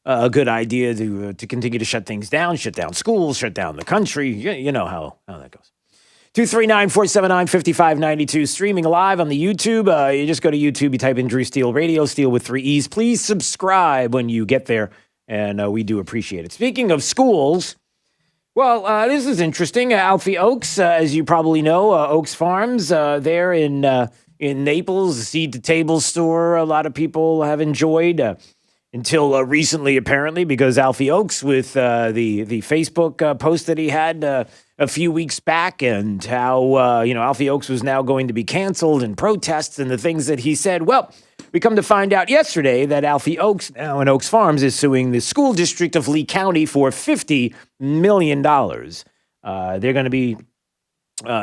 a good idea to continue to shut things down, shut down schools, shut down the country. You know how that goes. 239-479-5592, streaming live on the YouTube. You just go to YouTube, you type in Drew Steele Radio, Steele with 3 E's. Please subscribe when you get there, and we do appreciate it. Speaking of schools, well, this is interesting. Alfie Oaks, as you probably know, Oaks Farms, there in Naples, the seed-to-table store a lot of people have enjoyed until recently, apparently, because Alfie Oaks, with the Facebook post that he had a few weeks back, and how Alfie Oaks was now going to be canceled, and protests and the things that he said. Well, we come to find out yesterday that Alfie Oaks, now in Oaks Farms, is suing the school district of Lee County for $50 million. They're going to be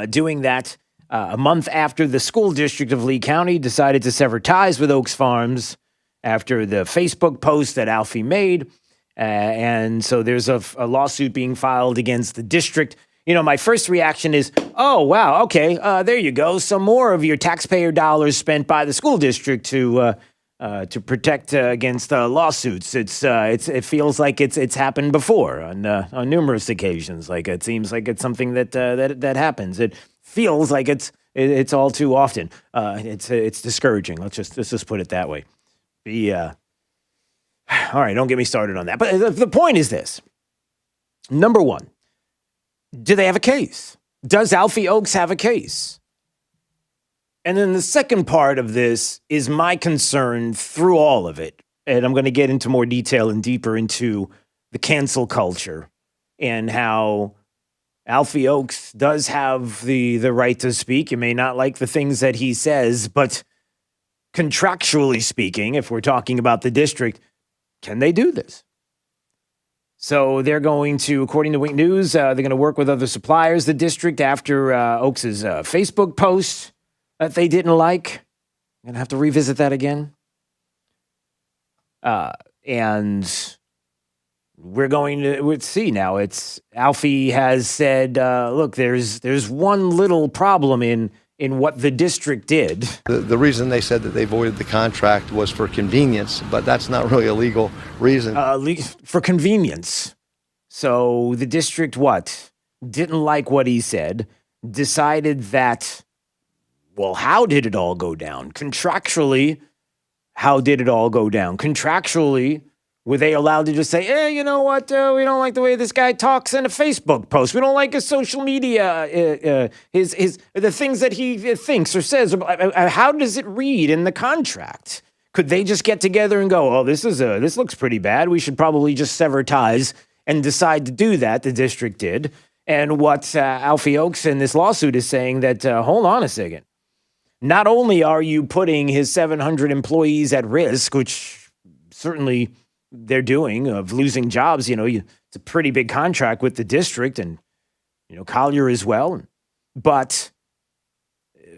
doing that a month after the school district of Lee County decided to sever ties with Oaks Farms after the Facebook post that Alfie made. And so there's a lawsuit being filed against the district. You know, my first reaction is, oh, wow, okay, there you go. Some more of your taxpayer dollars spent by the school district to protect against lawsuits. It feels like it's happened before on numerous occasions. Like, it seems like it's something that happens. It feels like it's all too often. It's discouraging. Let's just put it that way. All right, don't get me started on that. But the point is this. Number one, do they have a case? Does Alfie Oaks have a case? And then the second part of this is my concern through all of it. And I'm going to get into more detail and deeper into the cancel culture and how Alfie Oaks does have the right to speak. You may not like the things that he says, but contractually speaking, if we're talking about the district, can they do this? So they're going to, according to Wink News, they're going to work with other suppliers, the district, after Oaks's Facebook post that they didn't like. I'm going to have to revisit that again. And we're going to see now. Alfie has said, look, there's one little problem in what the district did. The reason they said that they voided the contract was for convenience, but that's not really a legal reason. For convenience. So the district, didn't like what he said, decided that, well, how did it all go down? Contractually, how did it all go down? Contractually, were they allowed to just say, you know what, we don't like the way this guy talks in a Facebook post. We don't like his social media, the things that he thinks or says. How does it read in the contract? Could they just get together and go, oh, this looks pretty bad. We should probably just sever ties and decide to do that. The district did. And what Alfie Oakes in this lawsuit is saying that, hold on a second. Not only are you putting his 700 employees at risk, which certainly they're doing, of losing jobs, it's a pretty big contract with the district and, Collier as well. But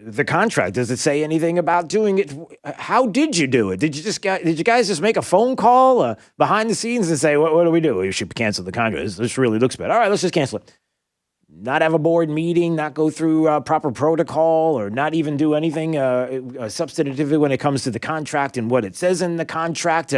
the contract, does it say anything about doing it? How did you do it? Did you guys just make a phone call behind the scenes and say, what do we do? We should cancel the contract. This really looks bad. All right, let's just cancel it. Not have a board meeting, not go through proper protocol, or not even do anything substantively when it comes to the contract and what it says in the contract.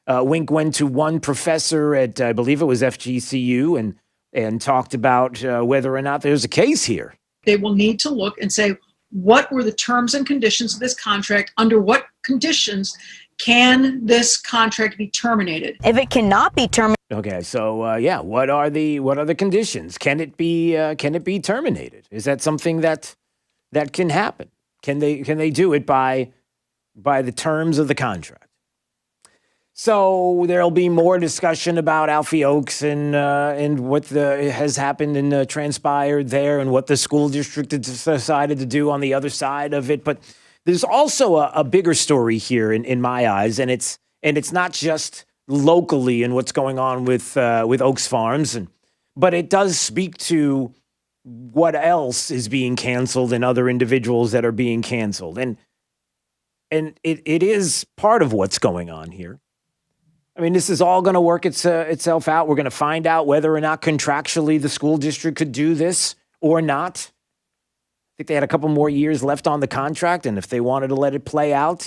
Wink went to one professor at, I believe it was FGCU, and talked about whether or not there's a case here. They will need to look and say, what were the terms and conditions of this contract? Under what conditions can this contract be terminated? If it cannot be terminated. Okay, so what are the conditions? Can it be terminated? Is that something that can happen? Can they do it by the terms of the contract? So there'll be more discussion about Alfie Oakes and what has happened and transpired there, and what the school district has decided to do on the other side of it. But there's also a bigger story here in my eyes, and it's not just locally and what's going on with Oaks Farms, but it does speak to what else is being canceled and other individuals that are being canceled, and it is part of what's going on here. I mean, this is all going to work itself out. We're going to find out whether or not contractually the school district could do this or not. I think they had a couple more years left on the contract, and if they wanted to let it play out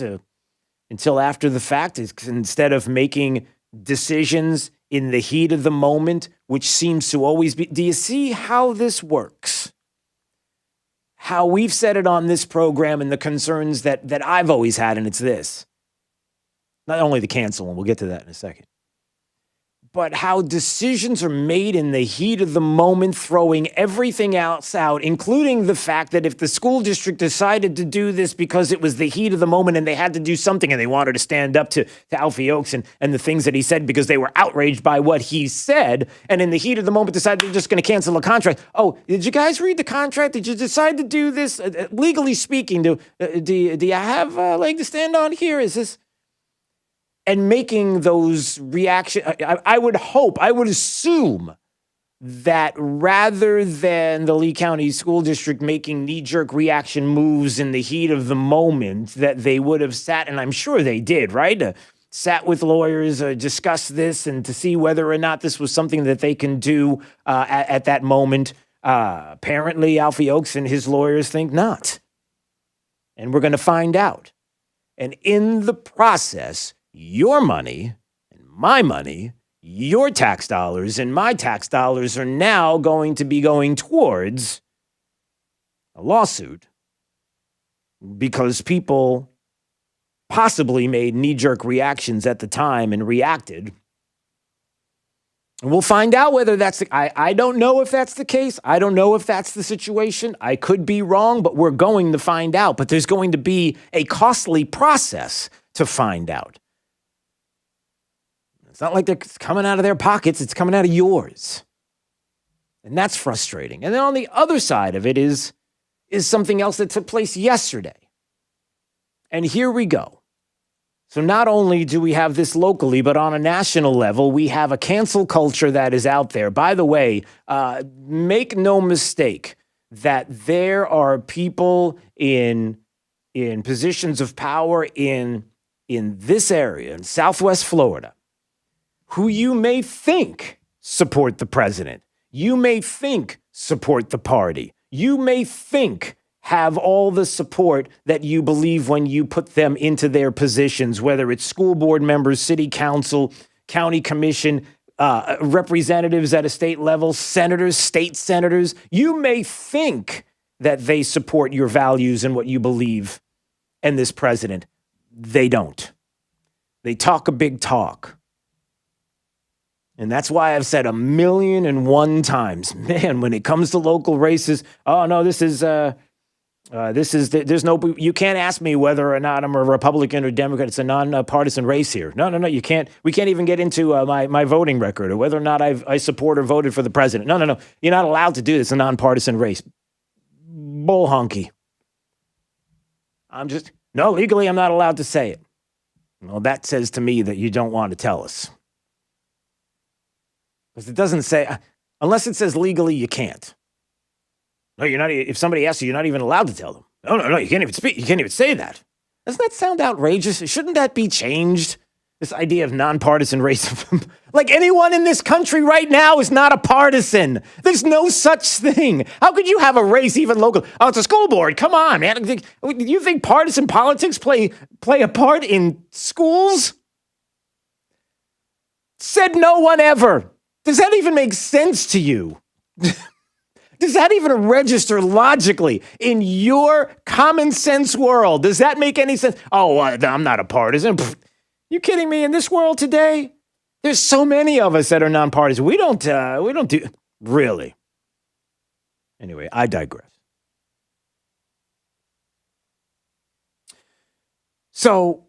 until after the fact, instead of making decisions in the heat of the moment, which seems to always be. Do you see how this works? How we've said it on this program, and the concerns that I've always had, and it's this. Not only the cancel, and we'll get to that in a second, but how decisions are made in the heat of the moment, throwing everything else out, including the fact that if the school district decided to do this because it was the heat of the moment and they had to do something and they wanted to stand up to Alfie Oakes and the things that he said because they were outraged by what he said, and in the heat of the moment decided they're just going to cancel a contract. Oh, did you guys read the contract? Did you decide to do this? Legally speaking, do you have a leg to stand on here? Is this... And making those reactions, I would assume that rather than the Lee County School District making knee-jerk reaction moves in the heat of the moment, that they would have sat, and I'm sure they did, right? Sat with lawyers, discussed this, and to see whether or not this was something that they can do at that moment. Apparently, Alfie Oakes and his lawyers think not. And we're going to find out. And in the process, your money and my money, your tax dollars and my tax dollars are now going to be going towards a lawsuit because people possibly made knee-jerk reactions at the time and reacted. And we'll find out whether that's I don't know if that's the case. I don't know if that's the situation. I could be wrong, but we're going to find out. But there's going to be a costly process to find out. It's not like they're coming out of their pockets. It's coming out of yours. And that's frustrating. And then on the other side of it is something else that took place yesterday. And here we go. So not only do we have this locally, but on a national level, we have a cancel culture that is out there. By the way, make no mistake that there are people in positions of power in this area, in Southwest Florida, who you may think support the president. You may think support the party. You may think have all the support that you believe when you put them into their positions, whether it's school board members, city council, county commission, representatives at a state level, senators, state senators. You may think that they support your values and what you believe and this president. They don't. They talk a big talk. And that's why I've said 1,000,001 times, man, when it comes to local races, oh, no, this is You can't ask me whether or not I'm a Republican or Democrat. It's a non-partisan race here. No, you can't. We can't even get into my voting record or whether or not I support or voted for the president. No. You're not allowed to do this. It's a non-partisan race. Bull honky. Legally I'm not allowed to say it. Well, that says to me that you don't want to tell us. Because it doesn't say, unless it says legally, you can't. No, you're not. If somebody asks you, you're not even allowed to tell them. No, you can't even speak. You can't even say that. Doesn't that sound outrageous? Shouldn't that be changed? This idea of nonpartisan racism. Like anyone in this country right now is not a partisan. There's no such thing. How could you have a race even local? Oh, it's a school board. Come on, man. You think partisan politics play a part in schools? Said no one ever. Does that even make sense to you? Does that even register logically in your common sense world? Does that make any sense? Oh, I'm not a partisan. Pfft. You kidding me? In this world today, there's so many of us that are nonpartisan. We don't do really. Anyway, I digress. So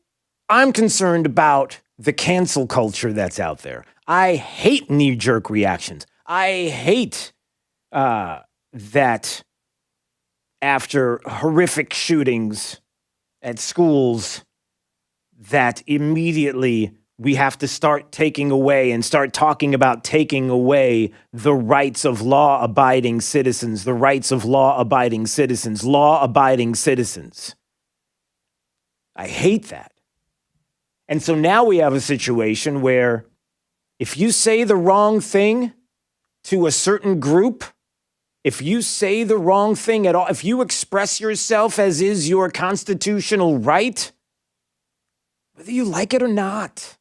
I'm concerned about the cancel culture that's out there. I hate knee-jerk reactions. I hate that after horrific shootings at schools, that immediately we have to start taking away and start talking about taking away the rights of law-abiding citizens, the rights of law-abiding citizens, law-abiding citizens. I hate that. And so now we have a situation where if you say the wrong thing to a certain group, if you say the wrong thing at all, if you express yourself as is your constitutional right, whether you like it or not,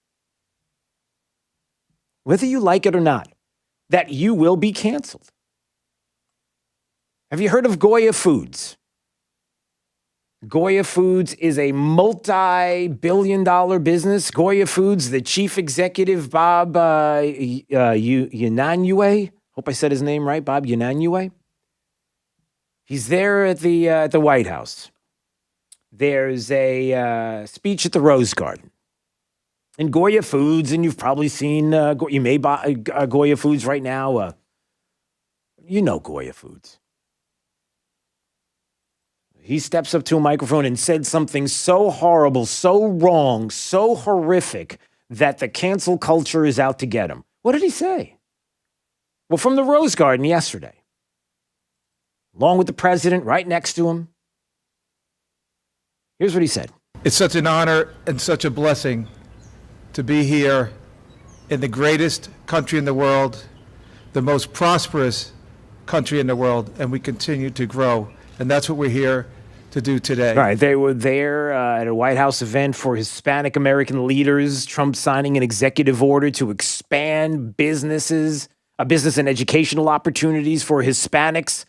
that you will be canceled. Have you heard of Goya Foods? Goya Foods is a multi-billion-dollar business. Goya Foods, the chief executive, Bob Unanue. Hope I said his name right, Bob Unanue. He's there at the White House. There's a speech at the Rose Garden. And Goya Foods, and you've probably seen, you may buy Goya Foods right now. You know Goya Foods. He steps up to a microphone and said something so horrible, so wrong, so horrific that the cancel culture is out to get him. What did he say? Well, from the Rose Garden yesterday, along with the president right next to him, here's what he said. It's such an honor and such a blessing to be here in the greatest country in the world, the most prosperous country in the world, and we continue to grow. And that's what we're here to do today. All right, they were there at a White House event for Hispanic American leaders, Trump signing an executive order to expand business and educational opportunities for Hispanics,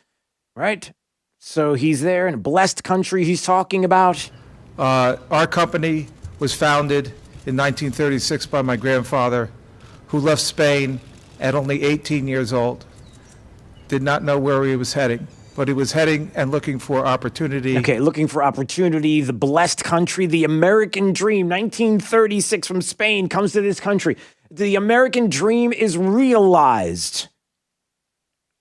right? So he's there in a blessed country he's talking about. Our company was founded in 1936 by my grandfather, who left Spain at only 18 years old, did not know where he was heading. But he was heading and looking for opportunity. Okay, looking for opportunity, the blessed country, the American dream. 1936 from Spain comes to this country. The American dream is realized.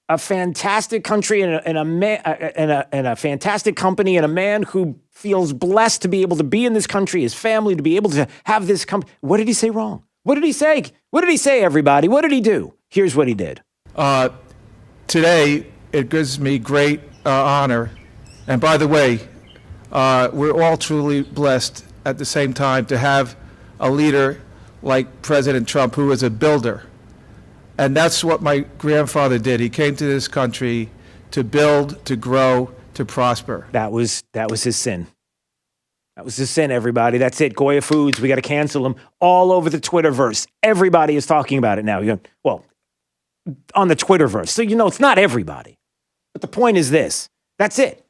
A fantastic country and a fantastic company and a man who feels blessed to be able to be in this country, his family, to be able to have this company. What did he say wrong? What did he say? What did he say, everybody? What did he do? Here's what he did. Today, it gives me great honor. And by the way, we're all truly blessed at the same time to have a leader like President Trump, who is a builder. And that's what my grandfather did. He came to this country to build, to grow, to prosper. That was his sin. That was his sin, everybody. That's it. Goya Foods, we got to cancel him. All over the Twitterverse. Everybody is talking about it now. Well, on the Twitterverse. So, it's not everybody. But the point is this. That's it.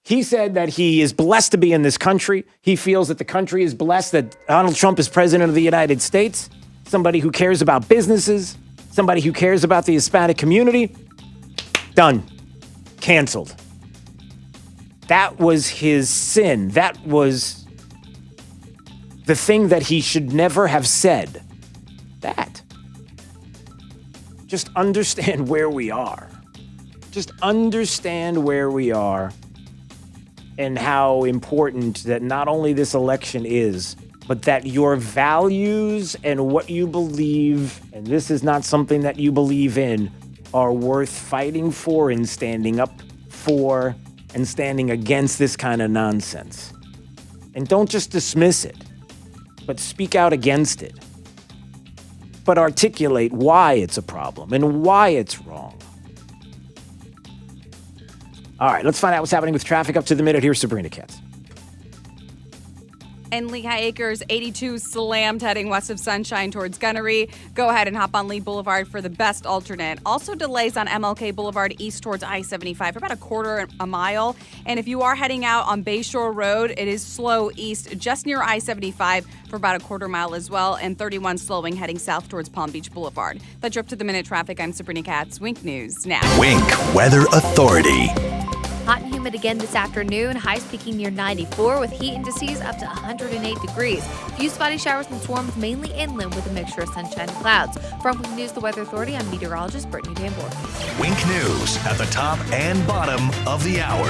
He said that he is blessed to be in this country. He feels that the country is blessed that Donald Trump is president of the United States. Somebody who cares about businesses. Somebody who cares about the Hispanic community. Done. Canceled. That was his sin. That was the thing that he should never have said. That. Just understand where we are. Just understand where we are and how important that not only this election is, but that your values and what you believe, and this is not something that you believe in, are worth fighting for and standing up for and standing against this kind of nonsense. And don't just dismiss it, but speak out against it. But articulate why it's a problem and why it's wrong. All right, let's find out what's happening with traffic up to the minute. Here's Sabrina Katz. And Lehigh Acres 82 slammed heading west of Sunshine towards Gunnery. Go ahead and hop on Lee Boulevard for the best alternate. Also delays on MLK Boulevard east towards I-75 for about a quarter a mile. And if you are heading out on Bayshore Road, it is slow east just near I-75 for about a quarter mile as well. And 31 slowing heading south towards Palm Beach Boulevard. That's your up to the minute traffic. I'm Sabrina Katz. Wink News now. Wink Weather Authority. Hot and humid again this afternoon. Highs peaking near 94 with heat indices up to 108 degrees. Few spotty showers and swarms mainly inland with a mixture of sunshine and clouds. From Wink News, the Weather Authority, I'm meteorologist Brittany Van Bork. Wink News at the top and bottom of the hour.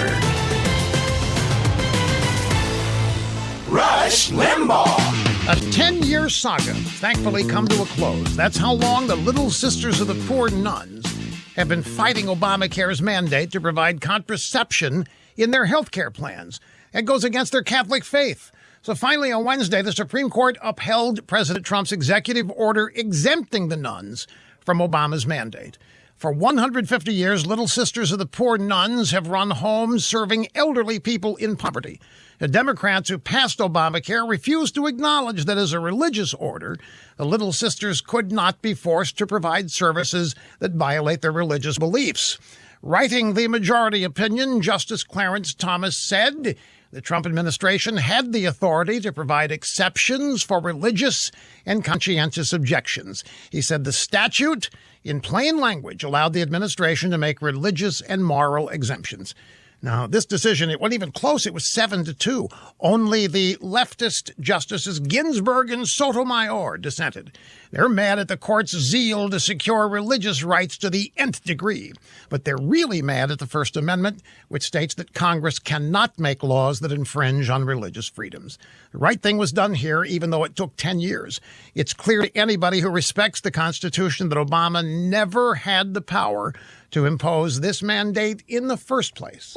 Rush Limbaugh. A 10-year saga thankfully come to a close. That's how long the Little Sisters of the Poor Nuns have been fighting Obamacare's mandate to provide contraception in their health care plans. It goes against their Catholic faith. So finally on Wednesday, the Supreme Court upheld President Trump's executive order exempting the nuns from Obama's mandate. For 150 years, Little Sisters of the Poor Nuns have run homes serving elderly people in poverty. The Democrats who passed Obamacare refused to acknowledge that as a religious order, the Little Sisters could not be forced to provide services that violate their religious beliefs. Writing the majority opinion, Justice Clarence Thomas said the Trump administration had the authority to provide exceptions for religious and conscientious objections. He said the statute, in plain language, allowed the administration to make religious and moral exemptions. Now, this decision, it wasn't even close. It was 7-2. Only the leftist justices Ginsburg and Sotomayor dissented. They're mad at the court's zeal to secure religious rights to the nth degree. But they're really mad at the First Amendment, which states that Congress cannot make laws that infringe on religious freedoms. The right thing was done here, even though it took 10 years. It's clear to anybody who respects the Constitution that Obama never had the power to impose this mandate in the first place.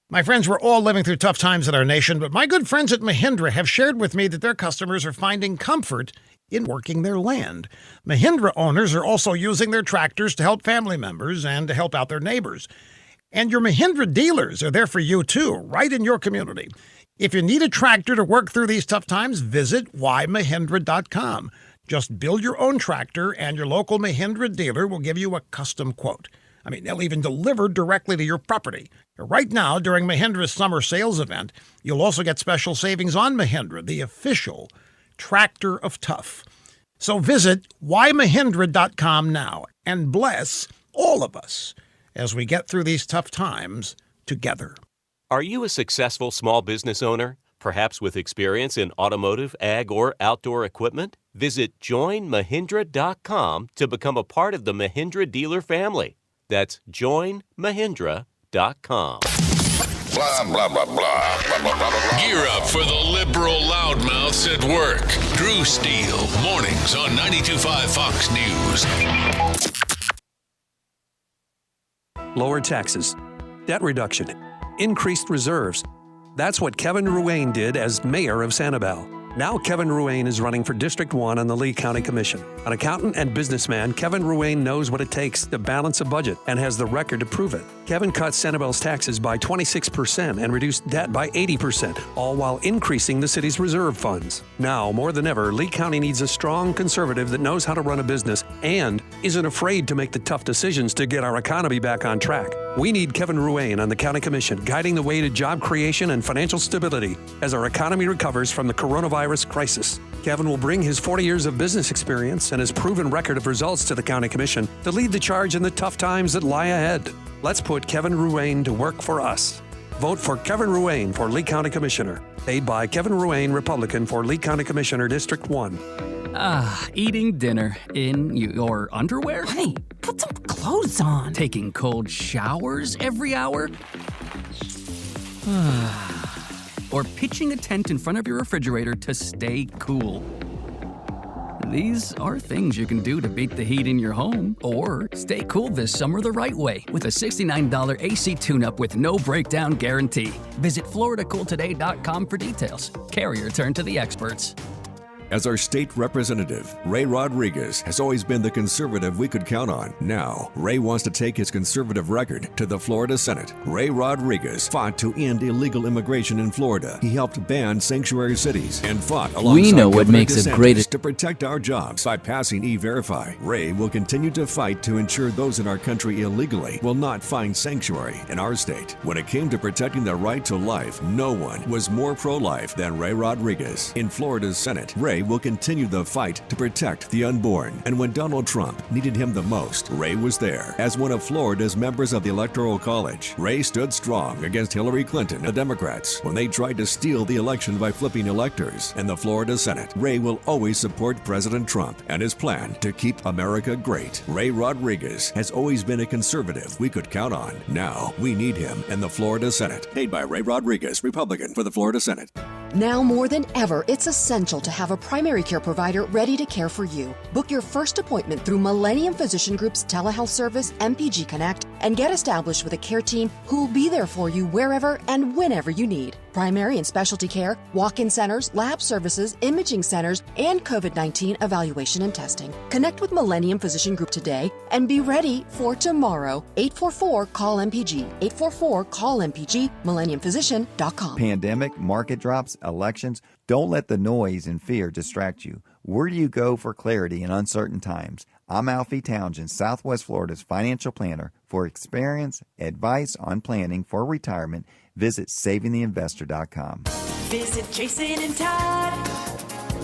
My friends, we're all living through tough times in our nation, but my good friends at Mahindra have shared with me that their customers are finding comfort in working their land. Mahindra owners are also using their tractors to help family members and to help out their neighbors. And your Mahindra dealers are there for you too, right in your community. If you need a tractor to work through these tough times, visit whymahindra.com. Just build your own tractor and your local Mahindra dealer will give you a custom quote. I mean, they'll even deliver directly to your property. Right now, during Mahindra's summer sales event, you'll also get special savings on Mahindra, the official tractor of tough. So visit whymahindra.com now and bless all of us as we get through these tough times together. Are you a successful small business owner, perhaps with experience in automotive, ag, or outdoor equipment? Visit joinmahindra.com to become a part of the Mahindra dealer family. That's joinmahindra.com. Blah, blah, blah, blah, blah, blah, blah, blah. Gear up for the liberal loudmouths at work. Drew Steele, mornings on 92.5 Fox News. Lower taxes, debt reduction, increased reserves. That's what Kevin Ruane did as mayor of Sanibel. Now Kevin Ruane is running for District 1 on the Lee County Commission. An accountant and businessman, Kevin Ruane knows what it takes to balance a budget and has the record to prove it. Kevin cut Sanibel's taxes by 26% and reduced debt by 80%, all while increasing the city's reserve funds. Now, more than ever, Lee County needs a strong conservative that knows how to run a business and isn't afraid to make the tough decisions to get our economy back on track. We need Kevin Ruane on the County Commission, guiding the way to job creation and financial stability as our economy recovers from the coronavirus coronavirus crisis. Kevin will bring his 40 years of business experience and his proven record of results to the County Commission to lead the charge in the tough times that lie ahead. Let's put Kevin Ruane to work for us. Vote for Kevin Ruane for Lee County Commissioner. Paid by Kevin Ruane, Republican, for Lee County Commissioner, District 1. Eating dinner in your underwear? Hey, put some clothes on. Taking cold showers every hour? Or pitching a tent in front of your refrigerator to stay cool. These are things you can do to beat the heat in your home or stay cool this summer the right way with a $69 AC tune-up with no breakdown guarantee. Visit FloridaCoolToday.com for details. Carrier turn to the experts. As our state representative, Ray Rodriguez has always been the conservative we could count on. Now, Ray wants to take his conservative record to the Florida Senate. Ray Rodriguez fought to end illegal immigration in Florida. He helped ban sanctuary cities and fought alongside Governor DeSantis to protect our jobs by passing E-Verify. Ray will continue to fight to ensure those in our country illegally will not find sanctuary in our state. When it came to protecting the right to life, no one was more pro-life than Ray Rodriguez. In Florida's Senate, Ray will continue the fight to protect the unborn. And when Donald Trump needed him the most, Ray was there. As one of Florida's members of the Electoral College, Ray stood strong against Hillary Clinton and the Democrats when they tried to steal the election by flipping electors. In the Florida Senate, Ray will always support President Trump and his plan to keep America great. Ray Rodriguez has always been a conservative we could count on. Now we need him in the Florida Senate. Paid by Ray Rodriguez, Republican, for the Florida Senate. Now more than ever, it's essential to have a primary care provider ready to care for you. Book your first appointment through Millennium Physician Group's telehealth service, MPG Connect, and get established with a care team who will be there for you wherever and whenever you need. Primary and specialty care, walk-in centers, lab services, imaging centers, and COVID-19 evaluation and testing. Connect with Millennium Physician Group today and be ready for tomorrow. 844-CALL-MPG. 844-CALL-MPG, millenniumphysician.com. Pandemic, market drops, elections. Don't let the noise and fear distract you. Where do you go for clarity in uncertain times? I'm Alfie Townsend, Southwest Florida's financial planner. For experience, advice on planning for retirement, visit savingtheinvestor.com. Visit Jason and Todd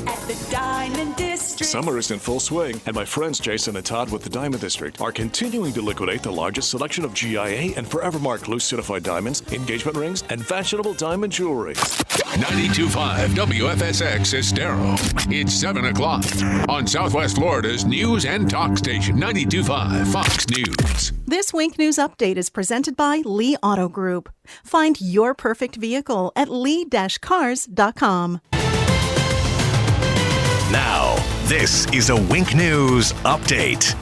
at the Diamond District. Summer is in full swing, and my friends Jason and Todd with the Diamond District are continuing to liquidate the largest selection of GIA and Forevermark loose certified diamonds, engagement rings, and fashionable diamond jewelry. 92.5 WFSX Estero. It's 7 o'clock on Southwest Florida's news and talk station, 92.5 Fox News. This Wink News Update is presented by Lee Auto Group. Find your perfect vehicle at lee-cars.com. Now, this is a Wink News Update.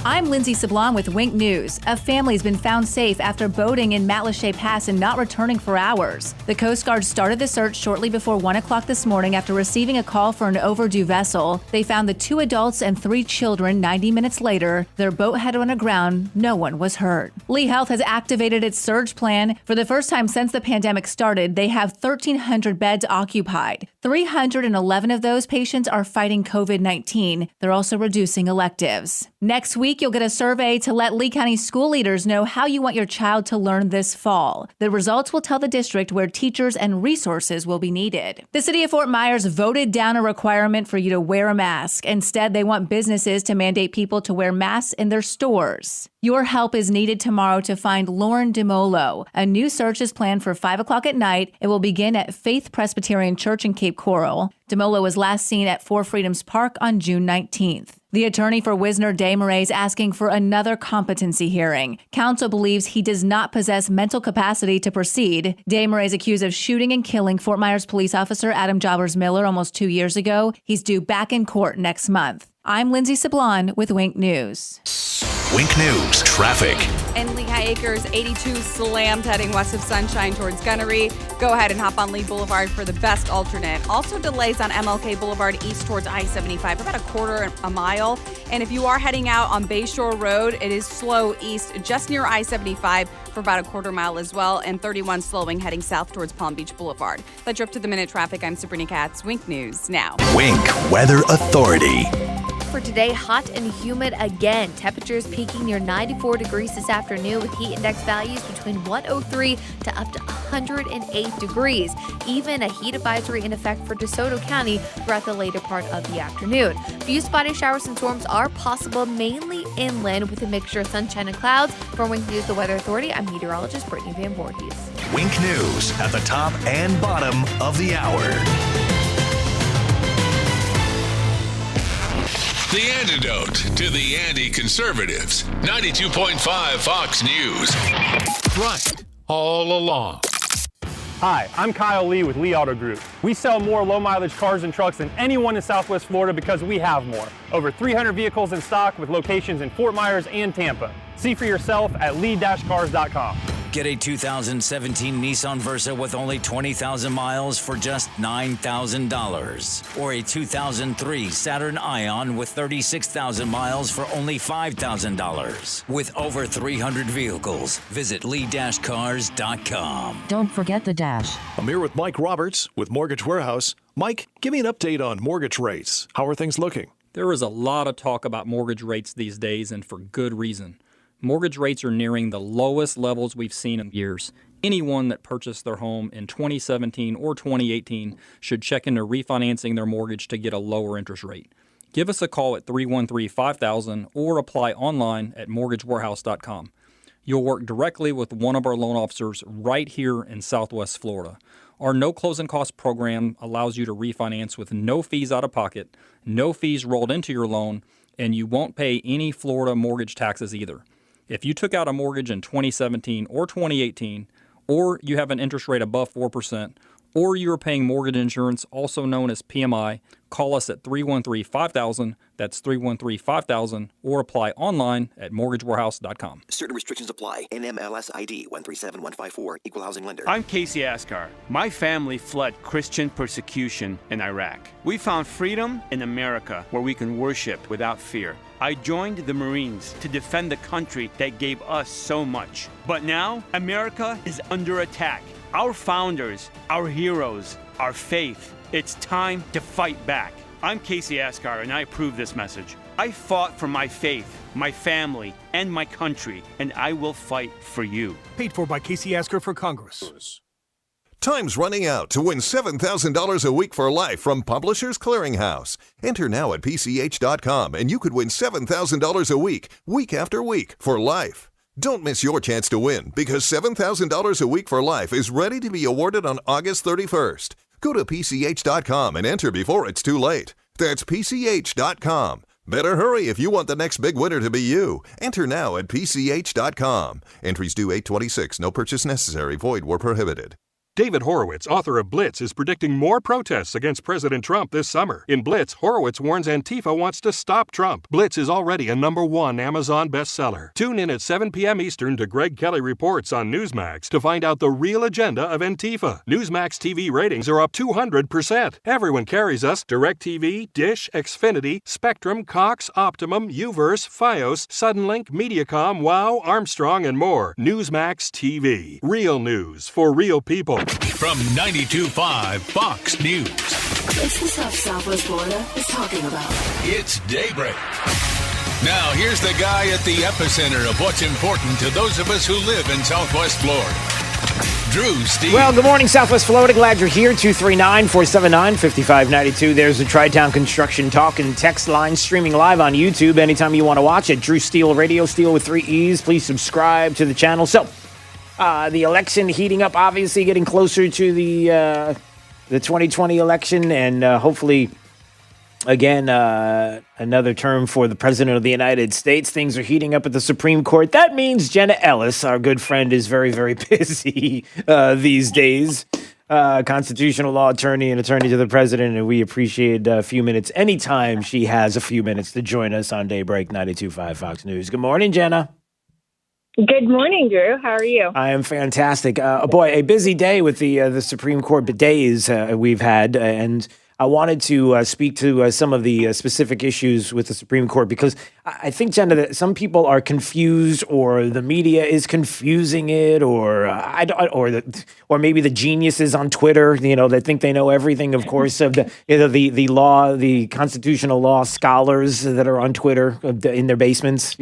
I'm Lindsay Sablon with Wink News. A family's been found safe after boating in Matlacha Pass and not returning for hours. The Coast Guard started the search shortly before 1 o'clock this morning after receiving a call for an overdue vessel. They found the 2 adults and 3 children 90 minutes later. Their boat had run aground. No one was hurt. Lee Health has activated its surge plan. For the first time since the pandemic started, they have 1,300 beds occupied. 311 of those patients are fighting COVID-19. They're also reducing electives. Next week, you'll get a survey to let Lee County school leaders know how you want your child to learn this fall. The results will tell the district where teachers and resources will be needed. The city of Fort Myers voted down a requirement for you to wear a mask. Instead, they want businesses to mandate people to wear masks in their stores. Your help is needed tomorrow to find Lauren DeMolo. A new search is planned for 5 o'clock at night. It will begin at Faith Presbyterian Church in Cape Coral. DeMolo was last seen at Four Freedoms Park on June 19th. The attorney for Wisner Desmarais is asking for another competency hearing. Counsel believes he does not possess mental capacity to proceed. Desmarais is accused of shooting and killing Fort Myers police officer Adam Jobbers Miller almost 2 years ago. He's due back in court next month. I'm Lindsay Sablon with Wink News. Wink News Traffic. In Lehigh Acres, 82 slammed heading west of Sunshine towards Gunnery. Go ahead and hop on Lee Boulevard for the best alternate. Also delays on MLK Boulevard east towards I-75 for about a quarter a mile. And if you are heading out on Bayshore Road, it is slow east just near I-75 for about a quarter mile as well. And 31 slowing heading south towards Palm Beach Boulevard. That's your up to the minute traffic. I'm Sabrina Katz. Wink News now. Wink Weather Authority. for today, hot and humid again. Temperatures peaking near 94 degrees this afternoon with heat index values between 103 to up to 108 degrees. Even a heat advisory in effect for DeSoto County throughout the later part of the afternoon. Few spotty showers and storms are possible, mainly inland with a mixture of sunshine and clouds. For Wink News, the Weather Authority, I'm meteorologist Brittany Van Voorhees. Wink News at the top and bottom of the hour. The antidote to the anti-conservatives. 92.5 Fox News. Right all along. Hi, I'm Kyle Lee with Lee Auto Group. We sell more low-mileage cars and trucks than anyone in Southwest Florida because we have more. Over 300 vehicles in stock with locations in Fort Myers and Tampa. See for yourself at lee-cars.com. Get a 2017 Nissan Versa with only 20,000 miles for just $9,000. Or a 2003 Saturn Ion with 36,000 miles for only $5,000. With over 300 vehicles, visit lee-cars.com. Don't forget the dash. I'm here with Mike Roberts with Mortgage Warehouse. Mike, give me an update on mortgage rates. How are things looking? There is a lot of talk about mortgage rates these days, and for good reason. Mortgage rates are nearing the lowest levels we've seen in years. Anyone that purchased their home in 2017 or 2018 should check into refinancing their mortgage to get a lower interest rate. Give us a call at 313-5000 or apply online at mortgagewarehouse.com. You'll work directly with one of our loan officers right here in Southwest Florida. Our no closing costs program allows you to refinance with no fees out of pocket, no fees rolled into your loan, and you won't pay any Florida mortgage taxes either. If you took out a mortgage in 2017 or 2018, or you have an interest rate above 4%, or you are paying mortgage insurance, also known as PMI, call us at 313-5000, that's 313-5000, or apply online at mortgagewarehouse.com. Certain restrictions apply. NMLS ID 137154, Equal Housing Lender. I'm Casey Askar. My family fled Christian persecution in Iraq. We found freedom in America where we can worship without fear. I joined the Marines to defend the country that gave us so much. But now, America is under attack. Our founders, our heroes, our faith. It's time to fight back. I'm Casey Askar, and I approve this message. I fought for my faith, my family, and my country, and I will fight for you. Paid for by Casey Askar for Congress. Time's running out to win $7,000 a week for life from Publishers Clearinghouse. Enter now at PCH.com, and you could win $7,000 a week after week, for life. Don't miss your chance to win, because $7,000 a week for life is ready to be awarded on August 31st. Go to PCH.com and enter before it's too late. That's PCH.com. Better hurry if you want the next big winner to be you. Enter now at PCH.com. Entries due 8/26. No purchase necessary. Void where prohibited. David Horowitz, author of Blitz, is predicting more protests against President Trump this summer. In Blitz, Horowitz warns Antifa wants to stop Trump. Blitz is already a #1 Amazon bestseller. Tune in at 7 p.m. Eastern to Greg Kelly Reports on Newsmax to find out the real agenda of Antifa. Newsmax TV ratings are up 200%. Everyone carries us: DirecTV, Dish, Xfinity, Spectrum, Cox, Optimum, Uverse, Fios, Suddenlink, Mediacom, Wow, Armstrong, and more. Newsmax TV. Real news for real people. From 92.5 Fox News. It's the stuff Southwest Florida is talking about. It's Daybreak. Now, here's the guy at the epicenter of what's important to those of us who live in Southwest Florida. Drew Steve. Well, good morning, Southwest Florida. Glad you're here. 239-479-5592. There's the Tri-Town Construction Talk and Text line streaming live on YouTube anytime you want to watch it. Drew Steele Radio, Steele with 3 E's. Please subscribe to the channel. So, the election heating up, obviously getting closer to the 2020 election, and hopefully, again, another term for the President of the United States. Things are heating up at the Supreme Court. That means Jenna Ellis, our good friend, is very, very busy these days. Constitutional law attorney and attorney to the president, and we appreciate a few minutes anytime she has a few minutes to join us on Daybreak 92.5 Fox News. Good morning, Jenna. Good morning, Drew. How are you? I am fantastic. Boy, a busy day with the Supreme Court days we've had, and I wanted to speak to some of the specific issues with the Supreme Court, because I think, Jenna, that some people are confused, or the media is confusing it, or or maybe the geniuses on Twitter, that think they know everything. Of course, of the law, the constitutional law scholars that are on Twitter in their basements,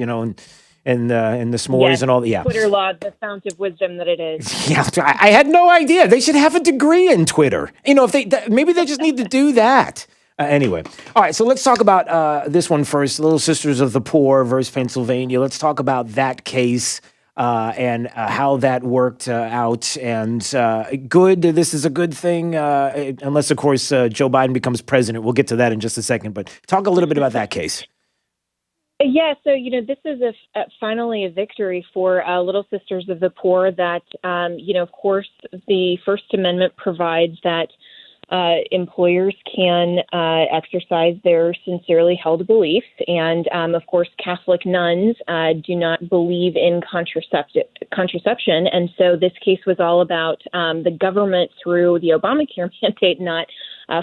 and the s'mores and all that. Yeah. Twitter law, the fount of wisdom that it is. Yeah, I had no idea. They should have a degree in Twitter. If maybe they just need to do that. Anyway, all right. So let's talk about this one first. Little Sisters of the Poor versus Pennsylvania. Let's talk about that case and how that worked out. And good. This is a good thing, unless, of course, Joe Biden becomes president. We'll get to that in just a second. But talk a little bit about that case. Yeah, so, this is finally a victory for Little Sisters of the Poor that, of course, the First Amendment provides that employers can exercise their sincerely held beliefs. And, of course, Catholic nuns do not believe in contraception. And so this case was all about the government, through the Obamacare mandate, not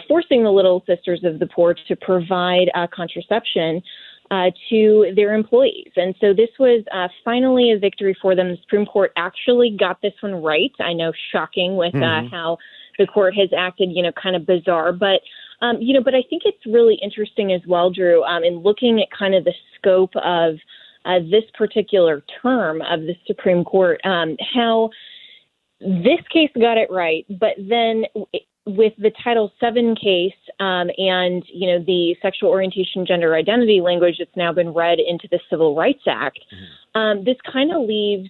forcing the Little Sisters of the Poor to provide contraception to their employees. And so this was finally a victory for them. The Supreme Court actually got this one right. I know, shocking with how the court has acted, kind of bizarre. But I think it's really interesting as well, Drew, in looking at kind of the scope of this particular term of the Supreme Court, how this case got it right, but then with the Title VII case and, the sexual orientation, gender identity language that's now been read into the Civil Rights Act, this kind of leaves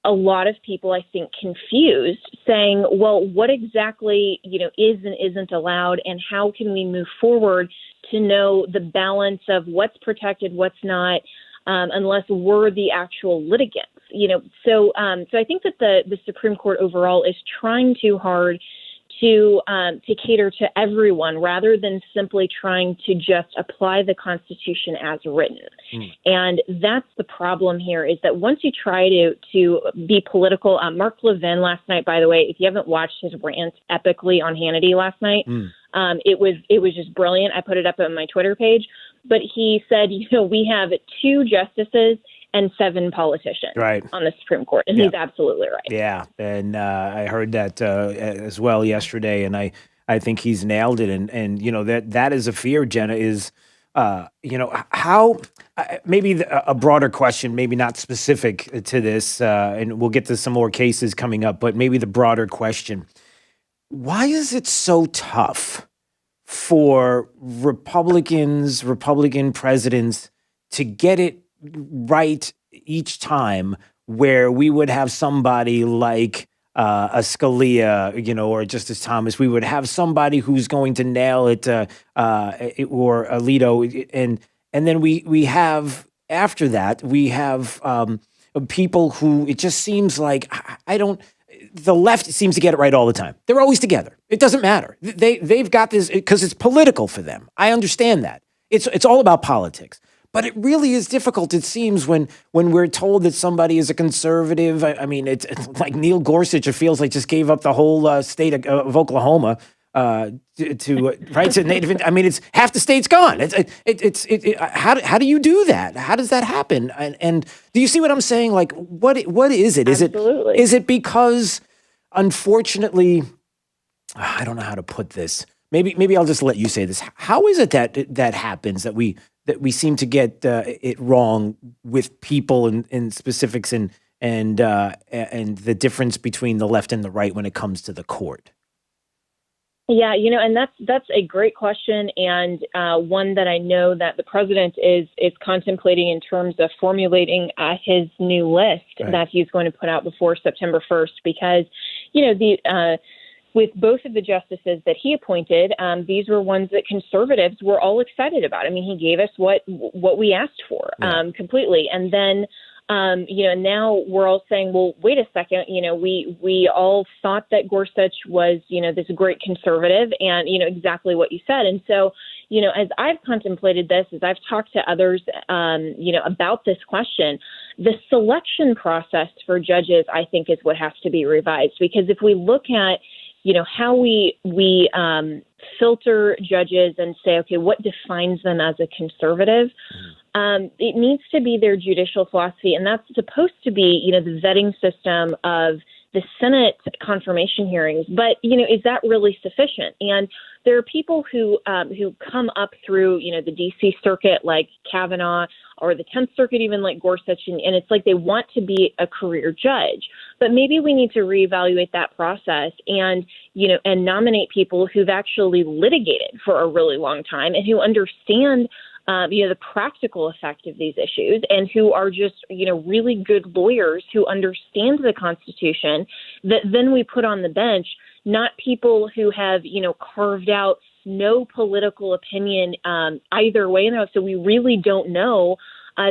a lot of people, I think, confused, saying, well, what exactly, is and isn't allowed, and how can we move forward to know the balance of what's protected, what's not, unless we're the actual litigants, So I think that the Supreme Court overall is trying too hard to cater to everyone, rather than simply trying to just apply the Constitution as written. And that's the problem here, is that once you try to be political, Mark Levin last night, by the way, if you haven't watched his rant epically on Hannity last night, it was just brilliant. I put it up on my Twitter page. But he said, we have 2 justices and 7 politicians on the Supreme Court. And he's absolutely right. Yeah. And I heard that as well yesterday. And I think he's nailed it. And that is a fear, Jenna, is, how maybe a broader question, maybe not specific to this, and we'll get to some more cases coming up, but maybe the broader question: why is it so tough for Republican presidents to get it right each time, where we would have somebody like a Scalia, or Justice Thomas? We would have somebody who's going to nail it, or Alito, and then we have, after that, we have people who, it just seems like, the left seems to get it right all the time. They're always together. It doesn't matter. They've got this because it's political for them. I understand that. It's all about politics. But it really is difficult, it seems, when we're told that somebody is a conservative. I mean, it's like Neil Gorsuch, it feels like, just gave up the whole state of Oklahoma to Native. I mean, it's half the state's gone. How do you do that? How does that happen? And do you see what I'm saying? Like, what is it? Absolutely. Is it because, unfortunately, I don't know how to put this. Maybe I'll just let you say this. How is it that happens, that we seem to get it wrong with people and specifics and the difference between the left and the right when it comes to the court? Yeah, and that's a great question, and one that I know that the president is contemplating in terms of formulating his new list that he's going to put out before September 1st, because with both of the justices that he appointed, these were ones that conservatives were all excited about. I mean, he gave us what we asked for completely. And then, now we're all saying, well, wait a second, we all thought that Gorsuch was, this great conservative, and, exactly what you said. And so, as I've contemplated this, as I've talked to others, about this question, the selection process for judges, I think, is what has to be revised. Because if we look at how we filter judges and say, okay, what defines them as a conservative? It needs to be their judicial philosophy, and that's supposed to be, the vetting system of the Senate confirmation hearings. But, is that really sufficient? And there are people who come up through, the D.C. circuit like Kavanaugh, or the 10th Circuit even like Gorsuch, and it's like they want to be a career judge. But maybe we need to reevaluate that process and, and nominate people who've actually litigated for a really long time and who understand the practical effect of these issues, and who are just, really good lawyers who understand the Constitution, that then we put on the bench, not people who have, carved out no political opinion either way. So we really don't know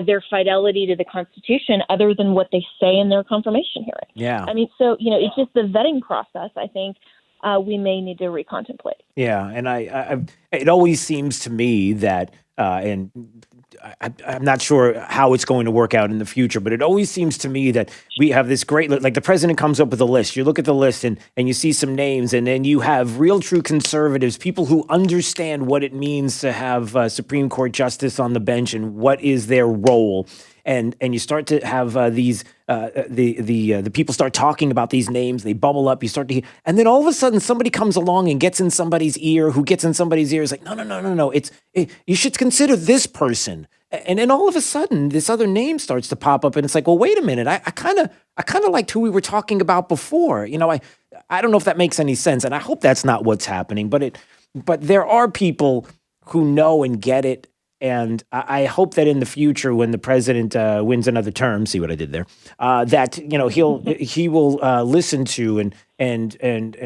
their fidelity to the Constitution other than what they say in their confirmation hearing. Yeah. I mean, so, it's just the vetting process, I think, we may need to recontemplate. Yeah, and I it always seems to me that, and I'm not sure how it's going to work out in the future, but it always seems to me that we have this great, like the president comes up with a list. You look at the list and you see some names, and then you have real true conservatives, people who understand what it means to have Supreme Court justice on the bench and what is their role. And you start to have these the people start talking about these names. They bubble up. You start to hear, and then all of a sudden somebody comes along and gets in somebody's ear. Who gets in somebody's ear is like, no. You should consider this person. And then all of a sudden this other name starts to pop up, and it's like, well, wait a minute. I kind of liked who we were talking about before. I don't know if that makes any sense, and I hope that's not what's happening. But there are people who know and get it. And I hope that in the future, when the president wins another term, see what I did there, that he will listen to and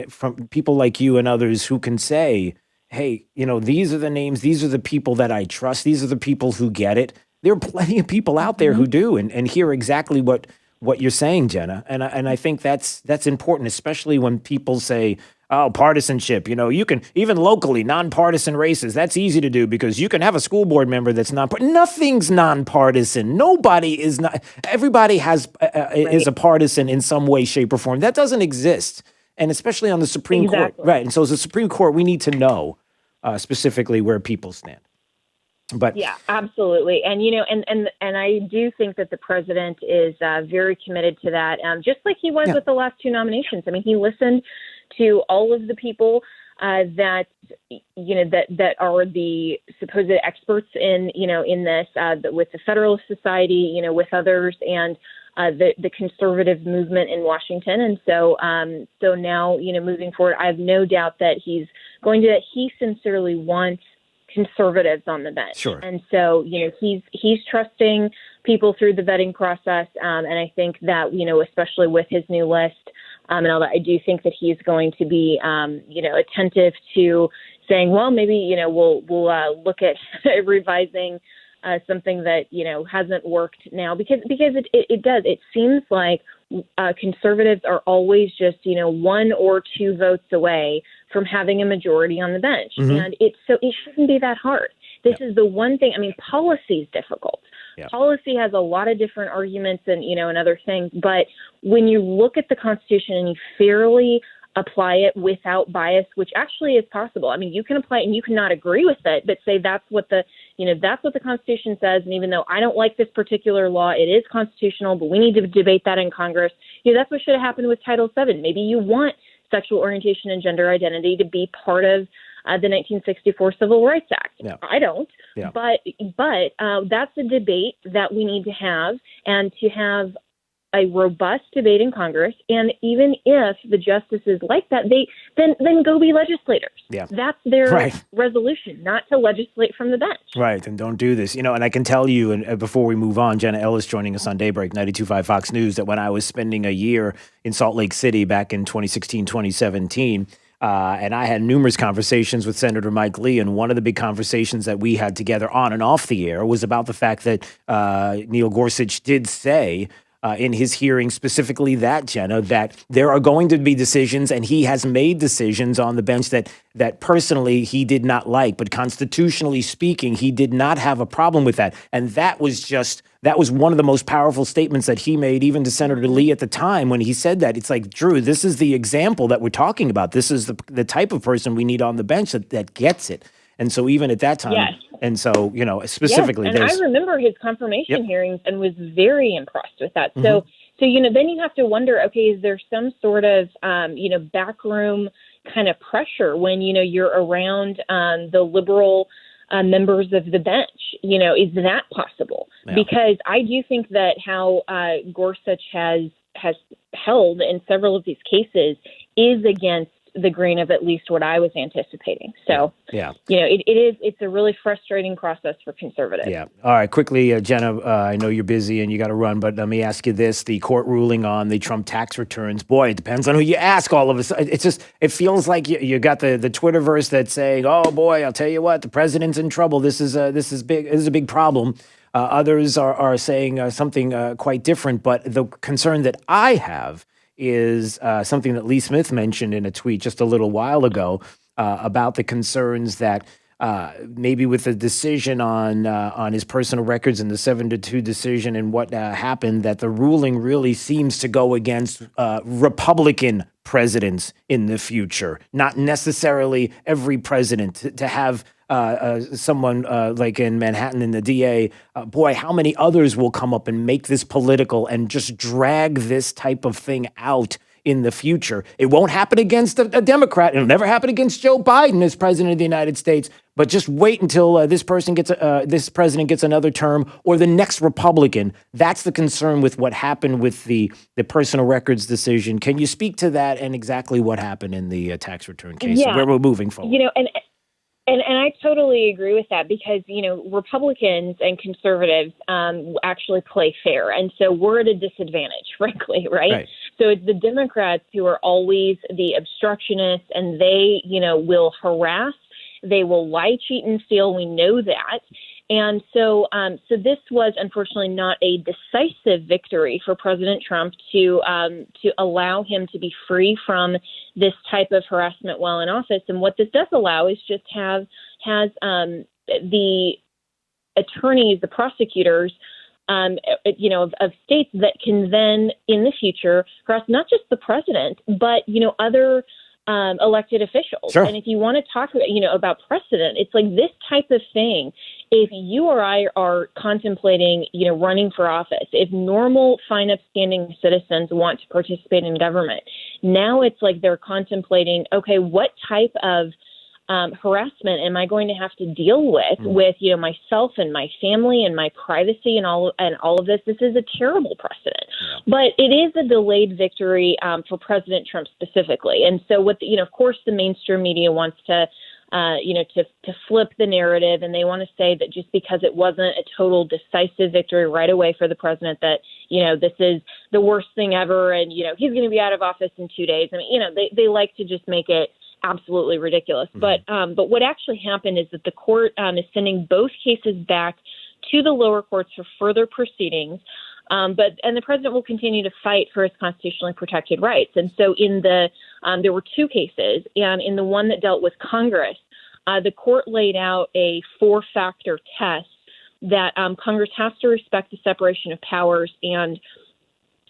from people like you and others who can say, hey, these are the names, these are the people that I trust, these are the people who get it. There are plenty of people out there who do and hear exactly what you're saying, Jenna, and I think that's important, especially when people say, oh, partisanship. You can, even locally, nonpartisan races, that's easy to do because you can have a school board member that's nothing's nonpartisan. Nobody is not, everybody is a partisan in some way, shape, or form. That doesn't exist. And especially on the Supreme Court. Right. And so as the Supreme Court, we need to know specifically where people stand. But yeah, absolutely. And, and I do think that the president is very committed to that, just like he was with the last two nominations. I mean, he listened to all of the people that are the supposed experts in this, with the Federalist Society, with others, and the conservative movement in Washington. And so now, moving forward, I have no doubt that he sincerely wants conservatives on the bench. Sure. And so, he's trusting people through the vetting process. And I think that, especially with his new list, and all that, I do think that he's going to be, attentive to saying, well, maybe, we'll look at revising something that, hasn't worked now, because it does. It seems like conservatives are always just, one or two votes away from having a majority on the bench. And it shouldn't be that hard. This is the one thing. I mean, policy is difficult. Yeah. Policy has a lot of different arguments and, and other things. But when you look at the Constitution and you fairly apply it without bias, which actually is possible. I mean, you can apply it and you cannot agree with it, but say that's what the Constitution says. And even though I don't like this particular law, it is constitutional, but we need to debate that in Congress. That's what should have happened with Title VII. Maybe you want sexual orientation and gender identity to be part of the 1964 Civil Rights Act. Yeah. I don't, but that's a debate that we need to have, and to have a robust debate in Congress. And even if the justices like that, then go be legislators. Yeah. That's their resolution, not to legislate from the bench. Right, and don't do this. And I can tell you, and before we move on, Jenna Ellis joining us on Daybreak 92.5 Fox News, that when I was spending a year in Salt Lake City back in 2016, 2017, and I had numerous conversations with Senator Mike Lee, and one of the big conversations that we had together on and off the air was about the fact that Neil Gorsuch did say in his hearing, specifically that, Jenna, that there are going to be decisions, and he has made decisions on the bench that personally he did not like, but constitutionally speaking, he did not have a problem with that. And that was one of the most powerful statements that he made, even to Senator Lee at the time when he said that. It's like, Drew, this is the example that we're talking about. This is the type of person we need on the bench that gets it. And so even at that time, yes. And so, specifically. Yes, and I remember his confirmation hearings and was very impressed with that. So, then you have to wonder, okay, is there some sort of, backroom kind of pressure when, you're around the liberal members of the bench? Is that possible? Yeah. Because I do think that how Gorsuch has held in several of these cases is against the grain of at least what I was anticipating. So, it's a really frustrating process for conservatives. Yeah. All right. Quickly, Jenna, I know you're busy and you got to run, but let me ask you this. The court ruling on the Trump tax returns, boy, it depends on who you ask all of us. It feels like you got the Twitterverse that's saying, oh boy, I'll tell you what, the president's in trouble. This is big. This is a big problem. Others are saying something quite different. But the concern that I have is something that Lee Smith mentioned in a tweet just a little while ago about the concerns that maybe with the decision on his personal records and the 7-2 decision and what happened, that the ruling really seems to go against Republican presidents in the future, not necessarily every president. To have someone like in Manhattan in the DA, boy, how many others will come up and make this political and just drag this type of thing out in the future? It won't happen against a Democrat. It'll never happen against Joe Biden as president of the United States. But just wait until this president gets another term, or the next Republican. That's the concern with what happened with the personal records decision. Can you speak to that and exactly what happened in the tax return case, where we're moving forward? And I totally agree with that because, Republicans and conservatives actually play fair. And so we're at a disadvantage, frankly, right? So it's the Democrats who are always the obstructionists, and they, will harass. They will lie, cheat, and steal. We know that. And so this was unfortunately not a decisive victory for President Trump to allow him to be free from this type of harassment while in office. And what this does allow is just has the attorneys, the prosecutors, of states that can then in the future harass not just the president, but other elected officials. Sure. And if you want to talk about precedent, it's like this type of thing. If you or I are contemplating, running for office, if normal, fine, upstanding citizens want to participate in government, now it's like they're contemplating, okay, what type of harassment am I going to have to deal with myself and my family and my privacy and all of this? This is a terrible precedent. Yeah. But it is a delayed victory for President Trump specifically. And so of course, the mainstream media wants to flip the narrative, and they want to say that just because it wasn't a total decisive victory right away for the president, that, this is the worst thing ever, and, he's going to be out of office in 2 days. I mean, they like to just make it absolutely ridiculous. Mm-hmm. But what actually happened is that the court is sending both cases back to the lower courts for further proceedings. And the president will continue to fight for his constitutionally protected rights. And so there were two cases, and in the one that dealt with Congress, the court laid out a 4-factor test that Congress has to respect the separation of powers and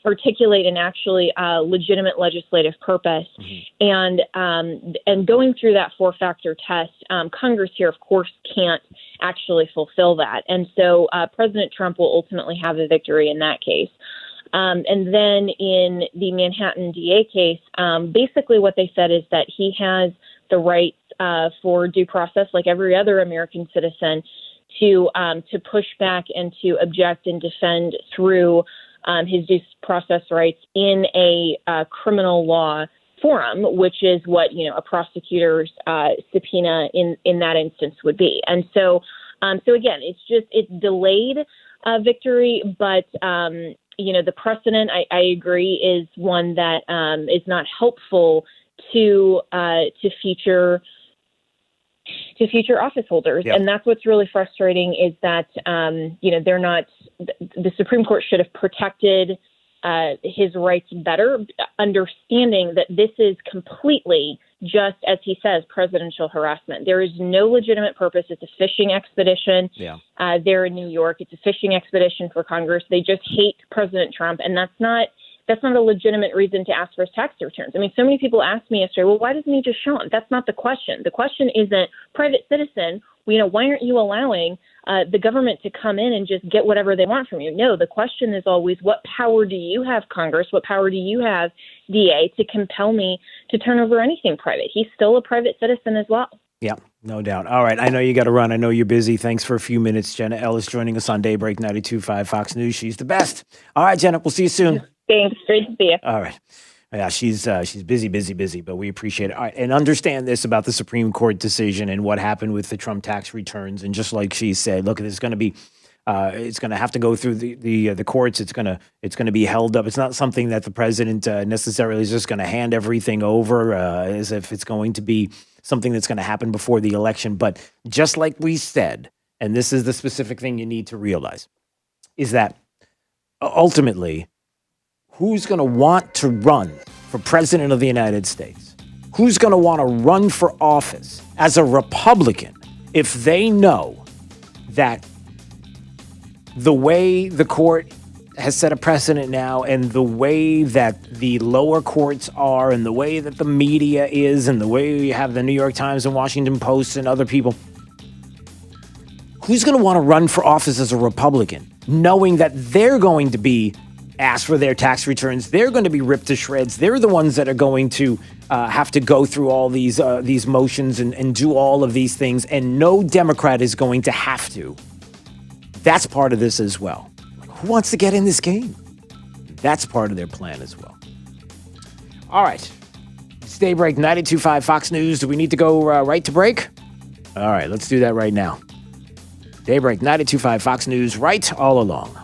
articulate an actually legitimate legislative purpose. Mm-hmm. And going through that 4-factor test, Congress here, of course, can't actually fulfill that. And so President Trump will ultimately have a victory in that case. And then in the Manhattan DA case, basically what they said is that he has the rights for due process, like every other American citizen, to push back and to object and defend through his due process rights in a criminal law forum, which is what a prosecutor's subpoena in that instance would be. And so again, it's delayed victory, but the precedent, I agree, is one that is not helpful to future office holders. Yep. And that's what's really frustrating is that, they're not, the Supreme Court should have protected his rights better, understanding that this is completely, just as he says, presidential harassment. There is no legitimate purpose. It's a fishing expedition. Yeah. There in New York. It's a fishing expedition for Congress. They just hate President Trump, and that's not a legitimate reason to ask for his tax returns. I mean, so many people ask me yesterday, well, why doesn't he just show them? That's not the question. The question isn't private citizen. Why aren't you allowing the government to come in and just get whatever they want from you? No, the question is always, what power do you have, Congress? What power do you have, DA, to compel me to turn over anything private? He's still a private citizen as well. Yeah, no doubt. All right, I know you got to run. I know you're busy. Thanks for a few minutes. Jenna Ellis joining us on Daybreak 92.5 Fox News. She's the best. All right, Jenna, we'll see you soon. Thanks. Great to see you. All right. Yeah, she's busy, but we appreciate it. All right, and understand this about the Supreme Court decision and what happened with the Trump tax returns. And just like she said, look, it's going to be, it's going to have to go through the courts. It's going to be held up. It's not something that the president necessarily is just going to hand everything over as if it's going to be something that's going to happen before the election. But just like we said, and this is the specific thing you need to realize, is that ultimately, who's going to want to run for president of the United States? Who's going to want to run for office as a Republican if they know that the way the court has set a precedent now and the way that the lower courts are and the way that the media is and the way you have the New York Times and Washington Post and other people, who's going to want to run for office as a Republican knowing that they're going to be ask for their tax returns? They're going to be ripped to shreds. They're the ones that are going to have to go through all these motions and do all of these things, and no Democrat is going to have to. That's part of this as well. Who wants to get in this game? That's part of their plan as well. All right. It's Daybreak 92.5 Fox News. Do we need to go right to break? All right, let's do that right now. Daybreak 92.5 Fox News, right all along.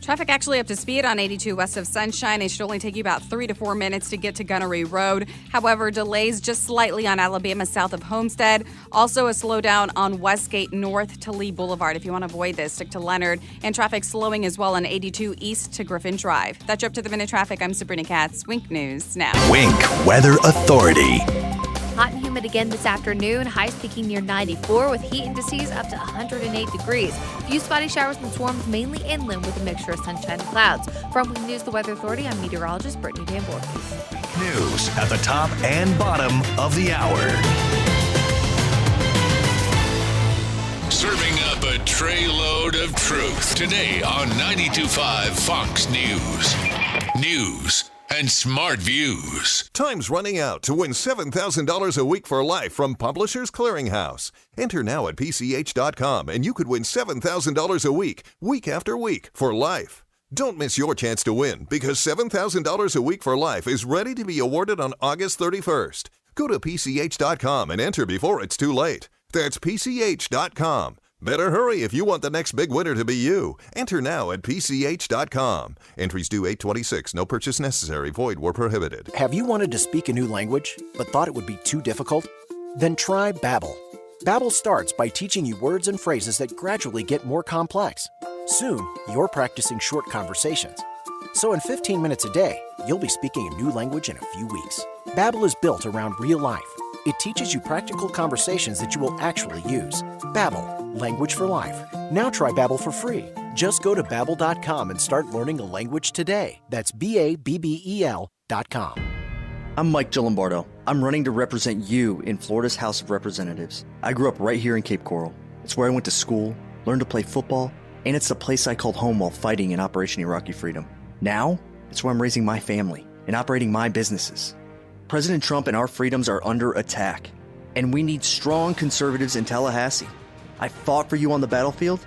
Traffic actually up to speed on 82 west of Sunshine. It should only take you about 3 to 4 minutes to get to Gunnery Road. However, delays just slightly on Alabama south of Homestead. Also a slowdown on Westgate north to Lee Boulevard. If you want to avoid this, stick to Leonard. And traffic slowing as well on 82 east to Griffin Drive. That's your up to the minute traffic. I'm Sabrina Katz. Wink News now. Wink Weather Authority. Hot and humid again this afternoon. Highs peaking near 94 with heat indices up to 108 degrees. Few spotty showers and storms mainly inland with a mixture of sunshine and clouds. From Wing News, the Weather Authority, I'm meteorologist Brittany Van Bork. News at the top and bottom of the hour. Serving up a tray load of truth today on 92.5 Fox News. News and smart views. Time's running out to win $7,000 a week for life from Publishers Clearinghouse. Enter now at PCH.com and you could win $7,000 a week after week, for life. Don't miss your chance to win, because $7,000 a week for life is ready to be awarded on August 31st. Go to PCH.com and enter before it's too late. That's PCH.com. Better hurry if you want the next big winner to be you. Enter now at PCH.com. Entries due 8/26. No purchase necessary. Void where prohibited. Have you wanted to speak a new language, but thought it would be too difficult? Then try Babbel. Babbel starts by teaching you words and phrases that gradually get more complex. Soon, you're practicing short conversations. So in 15 minutes a day, you'll be speaking a new language in a few weeks. Babbel is built around real life. It teaches you practical conversations that you will actually use. Babbel, language for life. Now try Babbel for free. Just go to Babbel.com and start learning a language today. That's BABBEL.com. I'm Mike Gillimbardo. I'm running to represent you in Florida's House of Representatives. I grew up right here in Cape Coral. It's where I went to school, learned to play football, and it's the place I called home while fighting in Operation Iraqi Freedom. Now, it's where I'm raising my family and operating my businesses. President Trump and our freedoms are under attack, and we need strong conservatives in Tallahassee. I fought for you on the battlefield.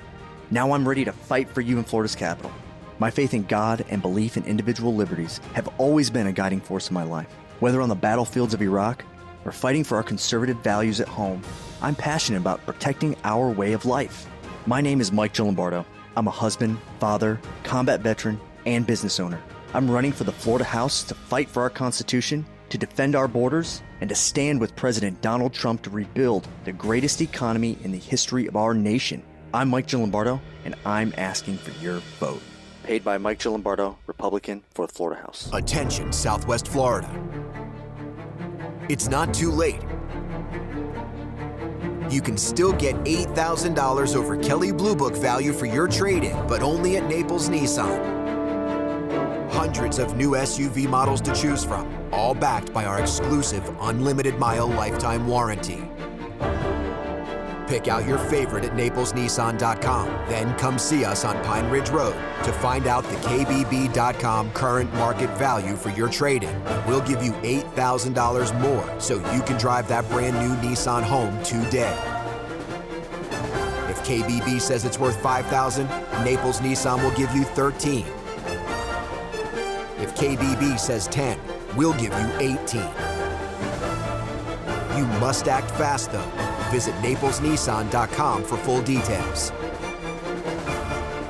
Now I'm ready to fight for you in Florida's capital. My faith in God and belief in individual liberties have always been a guiding force in my life. Whether on the battlefields of Iraq or fighting for our conservative values at home, I'm passionate about protecting our way of life. My name is Mike Gillimbardo. I'm a husband, father, combat veteran, and business owner. I'm running for the Florida House to fight for our Constitution, to defend our borders, and to stand with President Donald Trump to rebuild the greatest economy in the history of our nation. I'm Mike Gillimbardo, and I'm asking for your vote. Paid by Mike Gillimbardo, Republican, for the Florida House. Attention, Southwest Florida. It's not too late. You can still get $8,000 over Kelley Blue Book value for your trade-in, but only at Naples Nissan. Hundreds of new SUV models to choose from, all backed by our exclusive unlimited mile lifetime warranty. Pick out your favorite at naplesnissan.com. Then come see us on Pine Ridge Road to find out the KBB.com current market value for your trade-in. We'll give you $8,000 more so you can drive that brand new Nissan home today. If KBB says it's worth $5,000, Naples Nissan will give you $13,000. If KBB says 10, we'll give you 18. You must act fast though. Visit naplesnissan.com for full details.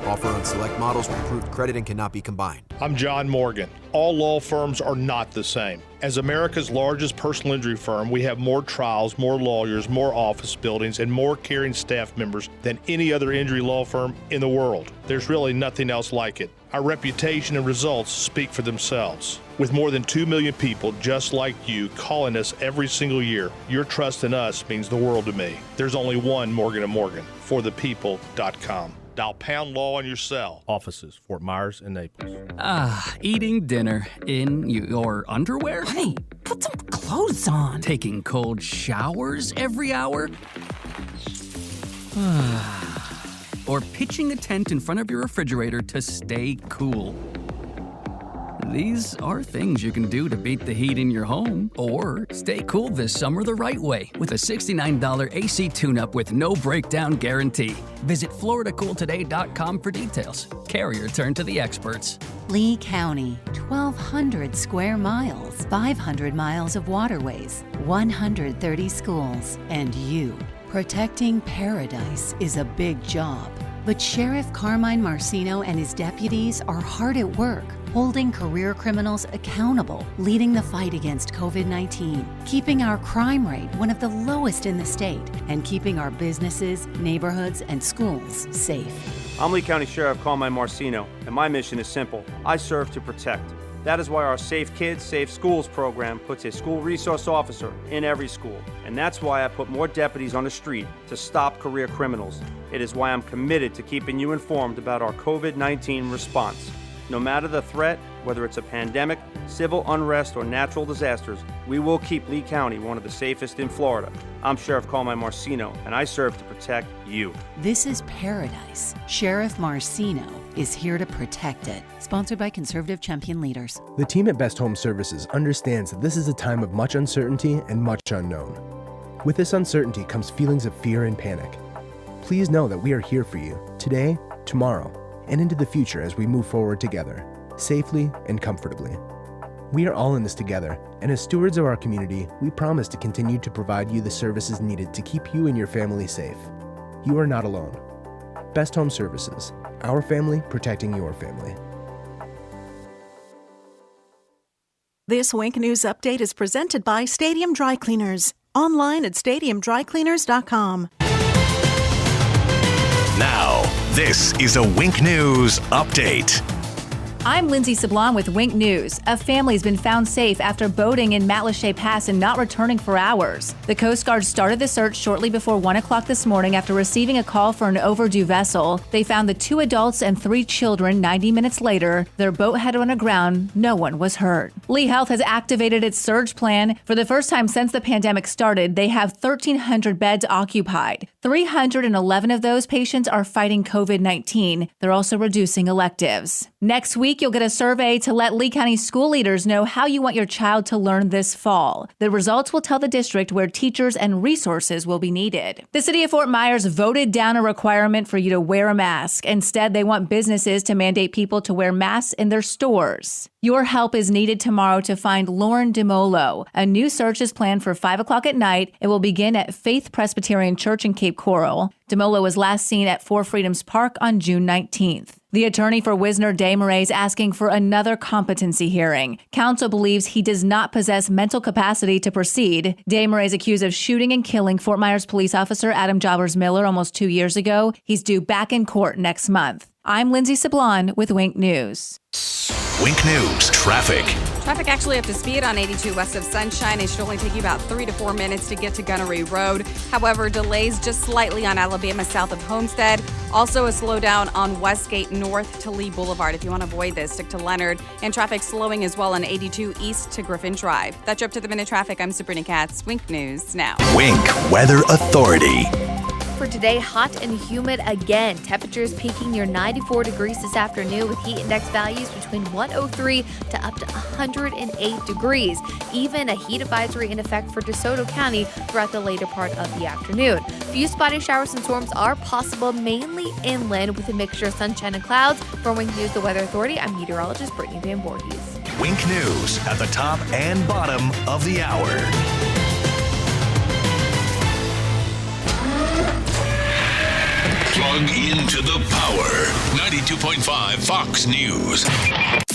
Offer on select models with approved credit and cannot be combined. I'm John Morgan. All law firms are not the same. As America's largest personal injury firm, we have more trials, more lawyers, more office buildings, and more caring staff members than any other injury law firm in the world. There's really nothing else like it. Our reputation and results speak for themselves. With more than 2 million people just like you calling us every single year, your trust in us means the world to me. There's only one Morgan & Morgan, forthepeople.com. Dial pound law on your cell. Offices, Fort Myers and Naples. Eating dinner in your underwear? Hey, put some clothes on. Taking cold showers every hour? Or pitching a tent in front of your refrigerator to stay cool. These are things you can do to beat the heat in your home or stay cool this summer the right way with a $69 AC tune-up with no breakdown guarantee. Visit FloridaCoolToday.com for details. Carrier turn to the experts. Lee County, 1,200 square miles, 500 miles of waterways, 130 schools, and you. Protecting paradise is a big job, but Sheriff Carmine Marcino and his deputies are hard at work, holding career criminals accountable, leading the fight against COVID-19, keeping our crime rate one of the lowest in the state, and keeping our businesses, neighborhoods, and schools safe. I'm Lee County Sheriff Carmine Marcino, and my mission is simple. I serve to protect. That is why our Safe Kids, Safe Schools program puts a school resource officer in every school. And that's why I put more deputies on the street to stop career criminals. It is why I'm committed to keeping you informed about our COVID-19 response. No matter the threat, whether it's a pandemic, civil unrest, or natural disasters, we will keep Lee County one of the safest in Florida. I'm Sheriff Carmine Marcino, and I serve to protect you. This is paradise. Sheriff Marcino is here to protect it. Sponsored by Conservative Champion Leaders. The team at Best Home Services understands that this is a time of much uncertainty and much unknown. With this uncertainty comes feelings of fear and panic. Please know that we are here for you today, tomorrow, and into the future as we move forward together, safely and comfortably. We are all in this together, and as stewards of our community, we promise to continue to provide you the services needed to keep you and your family safe. You are not alone. Best Home Services, our family protecting your family. This Wink News Update is presented by Stadium Dry Cleaners. Online at stadiumdrycleaners.com. Now, this is a Wink News Update. I'm Lindsay Sablon with Wink News. A family's been found safe after boating in Matlacha Pass and not returning for hours. The Coast Guard started the search shortly before 1 o'clock this morning after receiving a call for an overdue vessel. They found the 2 adults and 3 children 90 minutes later. Their boat had run aground. No one was hurt. Lee Health has activated its surge plan. For the first time since the pandemic started, they have 1,300 beds occupied. 311 of those patients are fighting COVID-19. They're also reducing electives. Next week, you'll get a survey to let Lee County school leaders know how you want your child to learn this fall. The results will tell the district where teachers and resources will be needed. The city of Fort Myers voted down a requirement for you to wear a mask. Instead, they want businesses to mandate people to wear masks in their stores. Your help is needed tomorrow to find Lauren DeMolo. A new search is planned for 5 o'clock at night. It will begin at Faith Presbyterian Church in Cape Coral. DeMolo was last seen at Four Freedoms Park on June 19th. The attorney for Wisner Desmarais is asking for another competency hearing. Counsel believes he does not possess mental capacity to proceed. Desmarais is accused of shooting and killing Fort Myers police officer Adam Jobbers Miller almost 2 years ago. He's due back in court next month. I'm Lindsay Sablon with Wink News. Wink News traffic. Traffic actually up to speed on 82 west of Sunshine. It should only take you about 3 to 4 minutes to get to Gunnery Road. However, delays just slightly on Alabama south of Homestead. Also a slowdown on Westgate north to Lee Boulevard. If you want to avoid this, stick to Leonard. And traffic slowing as well on 82 east to Griffin Drive. That's your up to the minute traffic. I'm Sabrina Katz. Wink News now. Wink Weather Authority. For today, hot and humid again. Temperatures peaking near 94 degrees this afternoon with heat index values between 103 to up to 108 degrees. Even a heat advisory in effect for DeSoto County throughout the later part of the afternoon. Few spotty showers and storms are possible, mainly inland with a mixture of sunshine and clouds. For Wink News, the Weather Authority, I'm meteorologist Brittany Van Voorhees. Wink News at the top and bottom of the hour. Plug into the power. 92.5 Fox News.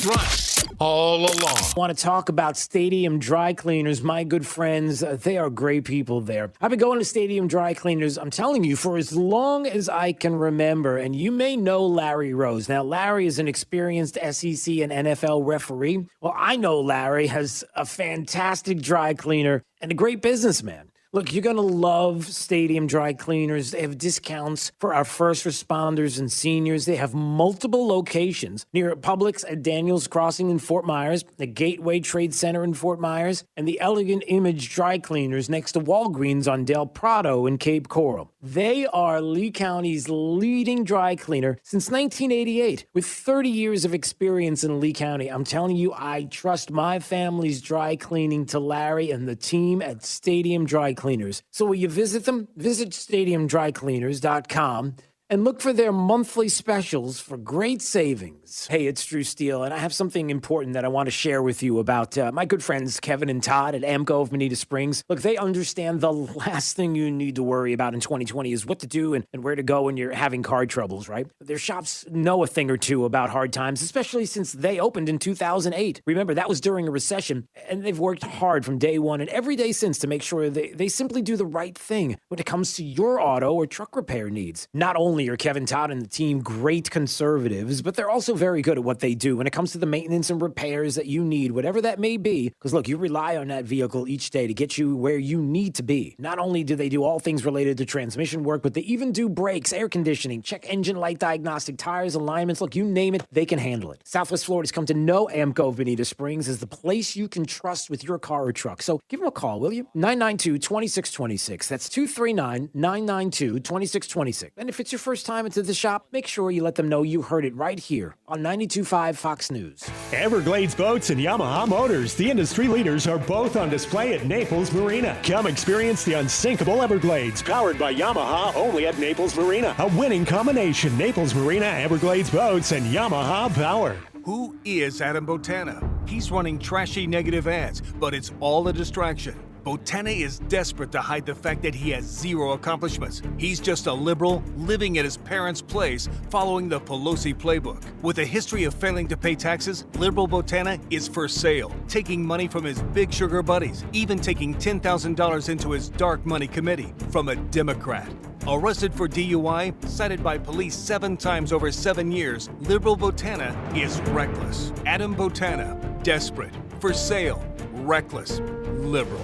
Right. All along. I want to talk about Stadium Dry Cleaners. My good friends, they are great people there. I've been going to Stadium Dry Cleaners, I'm telling you, for as long as I can remember. And you may know Larry Rose. Now, Larry is an experienced SEC and NFL referee. Well, I know Larry has a fantastic dry cleaner and a great businessman. Look, you're going to love Stadium Dry Cleaners. They have discounts for our first responders and seniors. They have multiple locations near Publix at Daniels Crossing in Fort Myers, the Gateway Trade Center in Fort Myers, and the Elegant Image Dry Cleaners next to Walgreens on Del Prado in Cape Coral. They are Lee County's leading dry cleaner since 1988. With 30 years of experience in Lee County, I'm telling you, I trust my family's dry cleaning to Larry and the team at Stadium Dry Cleaners. So will you visit them? Visit stadiumdrycleaners.com and look for their monthly specials for great savings. Hey, it's Drew Steele, and I have something important that I want to share with you about my good friends Kevin and Todd at AMCO of Bonita Springs. Look, they understand the last thing you need to worry about in 2020 is what to do and where to go when you're having car troubles, right? Their shops know a thing or two about hard times, especially since they opened in 2008. Remember, that was during a recession, and they've worked hard from day one and every day since to make sure they simply do the right thing when it comes to your auto or truck repair needs. Not only are Kevin Todd and the team great conservatives, but they're also very good at what they do when it comes to the maintenance and repairs that you need, whatever that may be. Because look, you rely on that vehicle each day to get you where you need to be. Not only do they do all things related to transmission work, but they even do brakes, air conditioning, check engine light diagnostic, tires, alignments. Look, you name it, they can handle it. Southwest Florida's come to know AMCO of Bonita Springs as the place you can trust with your car or truck. So give them a call, will you? 992-2626. That's 239-992-2626. And if it's your first time into the shop, make sure you let them know you heard it right here on 92.5 Fox News. Everglades Boats and Yamaha Motors, the industry leaders, are both on display at Naples Marina. Come experience the unsinkable Everglades, powered by Yamaha, only at Naples Marina. A winning combination: Naples Marina, Everglades Boats, and Yamaha Power. Who is Adam Botana? He's running trashy negative ads, but it's all a distraction. Botana is desperate to hide the fact that he has zero accomplishments. He's just a liberal living at his parents' place following the Pelosi playbook. With a history of failing to pay taxes, liberal Botana is for sale, taking money from his big sugar buddies, even taking $10,000 into his dark money committee from a Democrat. Arrested for DUI, cited by police 7 times over 7 years, liberal Botana is reckless. Adam Botana, desperate, for sale, reckless, liberal.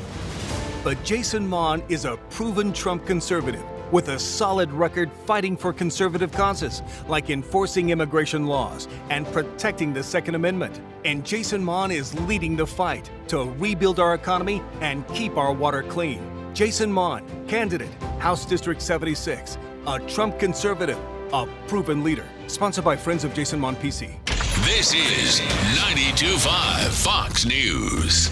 But Jason Mon is a proven Trump conservative with a solid record fighting for conservative causes, like enforcing immigration laws and protecting the Second Amendment. And Jason Mon is leading the fight to rebuild our economy and keep our water clean. Jason Mon, candidate, House District 76, a Trump conservative, a proven leader. Sponsored by Friends of Jason Mon PC. This is 92.5 Fox News.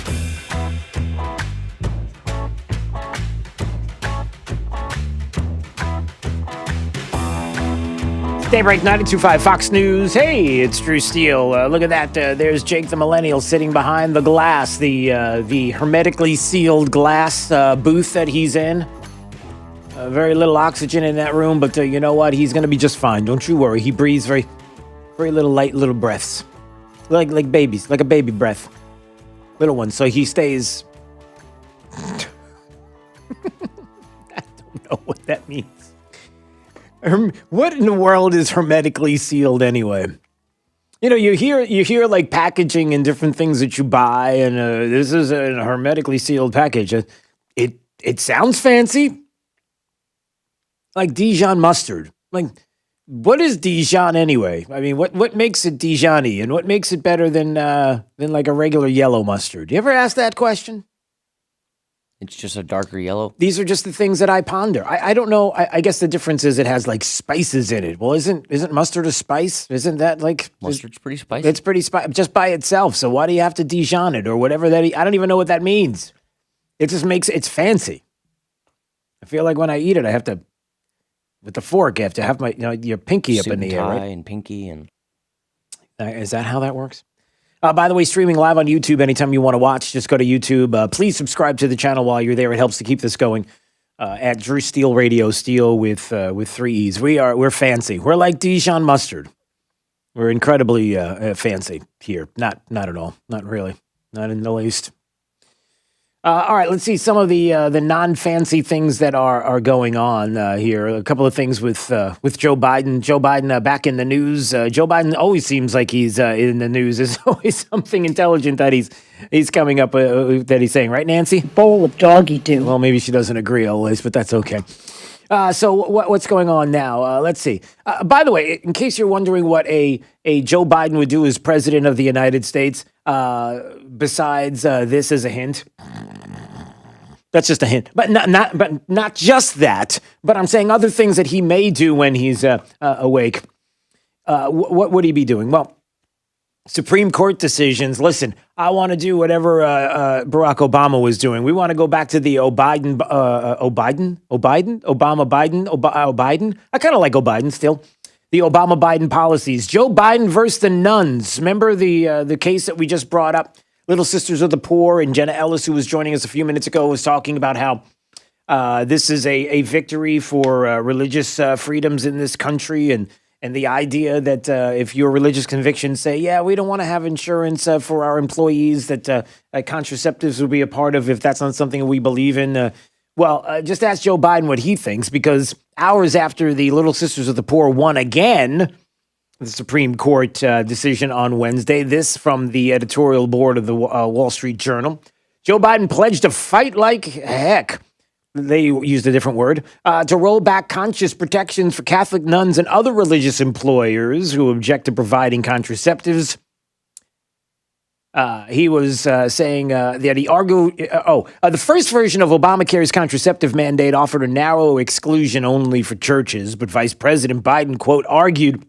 Daybreak 92.5 Fox News. Hey, it's Drew Steele. Look at that. There's Jake the Millennial sitting behind the glass, the hermetically sealed glass booth that he's in. Very little oxygen in that room, but you know what? He's going to be just fine. Don't you worry. He breathes very... Very little light little breaths. Like babies, like a baby breath. Little ones. So he stays. I don't know what that means. What in the world is hermetically sealed anyway? You know, you hear like packaging and different things that you buy, and this is a hermetically sealed package. It sounds fancy, like Dijon mustard. Like, what is Dijon anyway? I mean, what makes it Dijon-y, and what makes it better than like a regular yellow mustard? You ever ask that question? It's just a darker yellow. These are just the things that I ponder. I don't know. I guess the difference is it has like spices in it. Well, isn't mustard a spice? Isn't that like mustard's pretty spicy? It's pretty spicy just by itself. So why do you have to Dijon it or whatever that? I don't even know what that means. It just makes it's fancy. I feel like when I eat it, I have to with the fork. You have to have your pinky up in the air, right? And pinky and. Is that how that works? By the way, streaming live on YouTube anytime you want to watch, just go to YouTube. Please subscribe to the channel while you're there. It helps to keep this going. At Drew Steele Radio, Steele with 3 E's. We're fancy. We're like Dijon mustard. We're incredibly fancy here. Not at all. Not really. Not in the least. All right, let's see some of the non-fancy things that are going on here. A couple of things with Joe Biden. Joe Biden back in the news. Joe Biden always seems like he's in the news. There's always something intelligent that he's coming up that he's saying, right, Nancy? Bowl of doggy do. Well, maybe she doesn't agree always, but that's okay. So what's going on now? Let's see. By the way, in case you're wondering what a Joe Biden would do as president of the United States, besides this as a hint. That's just a hint, but not just that. But I'm saying other things that he may do when he's awake. What would he be doing? Well, Supreme Court decisions. Listen, I want to do whatever Barack Obama was doing. We want to go back to the Obama Biden. I kind of like O'Biden still. The Obama Biden policies. Joe Biden versus the Nuns. Remember the case that we just brought up? Little Sisters of the Poor, and Jenna Ellis, who was joining us a few minutes ago, was talking about how this is a victory for religious freedoms in this country, and the idea that if your religious convictions say, yeah, we don't want to have insurance for our employees, that contraceptives will be a part of if that's not something we believe in. Just ask Joe Biden what he thinks, because hours after the Little Sisters of the Poor won again, the Supreme Court decision on Wednesday. This from the editorial board of the Wall Street Journal. Joe Biden pledged to fight like heck. They used a different word. To roll back conscious protections for Catholic nuns and other religious employers who object to providing contraceptives. He was saying that he argued, the first version of Obamacare's contraceptive mandate offered a narrow exclusion only for churches, but Vice President Biden, quote, argued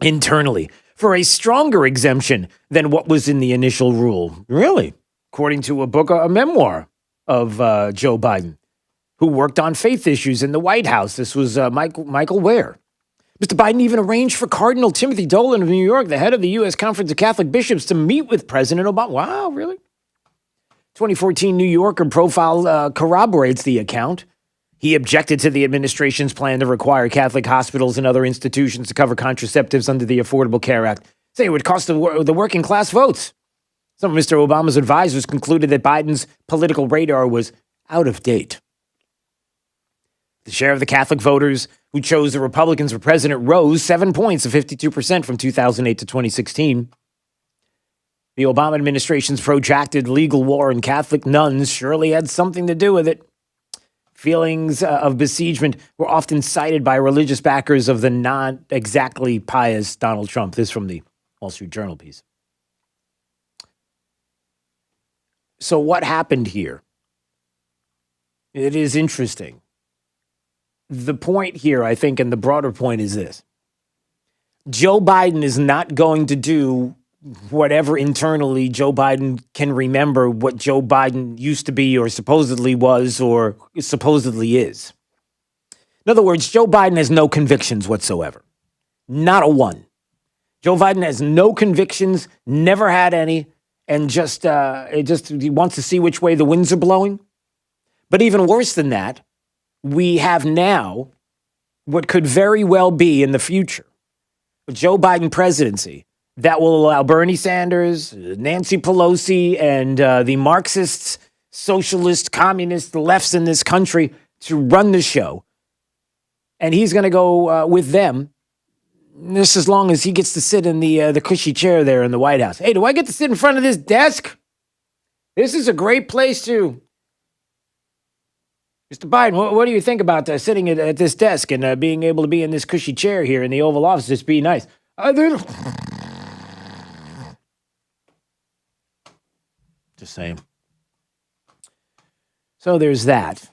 internally for a stronger exemption than what was in the initial rule. Really? According to a memoir of Joe Biden, who worked on faith issues in the White House. This was Michael Ware. Mr. Biden even arranged for Cardinal Timothy Dolan of New York, the head of the U.S. Conference of Catholic Bishops, to meet with President Obama. Wow, really? 2014 New Yorker profile corroborates the account. He objected to the administration's plan to require Catholic hospitals and other institutions to cover contraceptives under the Affordable Care Act, saying it would cost the working class votes. Some of Mr. Obama's advisors concluded that Biden's political radar was out of date. The share of the Catholic voters who chose the Republicans for president rose 7 points to 52% from 2008 to 2016. The Obama administration's protracted legal war on Catholic nuns surely had something to do with it. Feelings of besiegement were often cited by religious backers of the not exactly pious Donald Trump. This from the Wall Street Journal piece. So what happened here? It is interesting. The point here, I think, and the broader point is this. Joe Biden is not going to do whatever internally Joe Biden can remember what Joe Biden used to be or supposedly was or supposedly is. In other words, Joe Biden has no convictions whatsoever. Not a one. Joe Biden has no convictions, never had any, and he wants to see which way the winds are blowing. But even worse than that, we have now what could very well be in the future Joe Biden presidency that will allow Bernie Sanders, Nancy Pelosi, and the Marxists, socialist, communist lefts in this country to run the show. And he's going to go with them, just as long as he gets to sit in the cushy chair there in the White House. Hey, do I get to sit in front of this desk? This is a great place to... Mr. Biden, what do you think about sitting at this desk and being able to be in this cushy chair here in the Oval Office? Just be nice. Just saying. So there's that.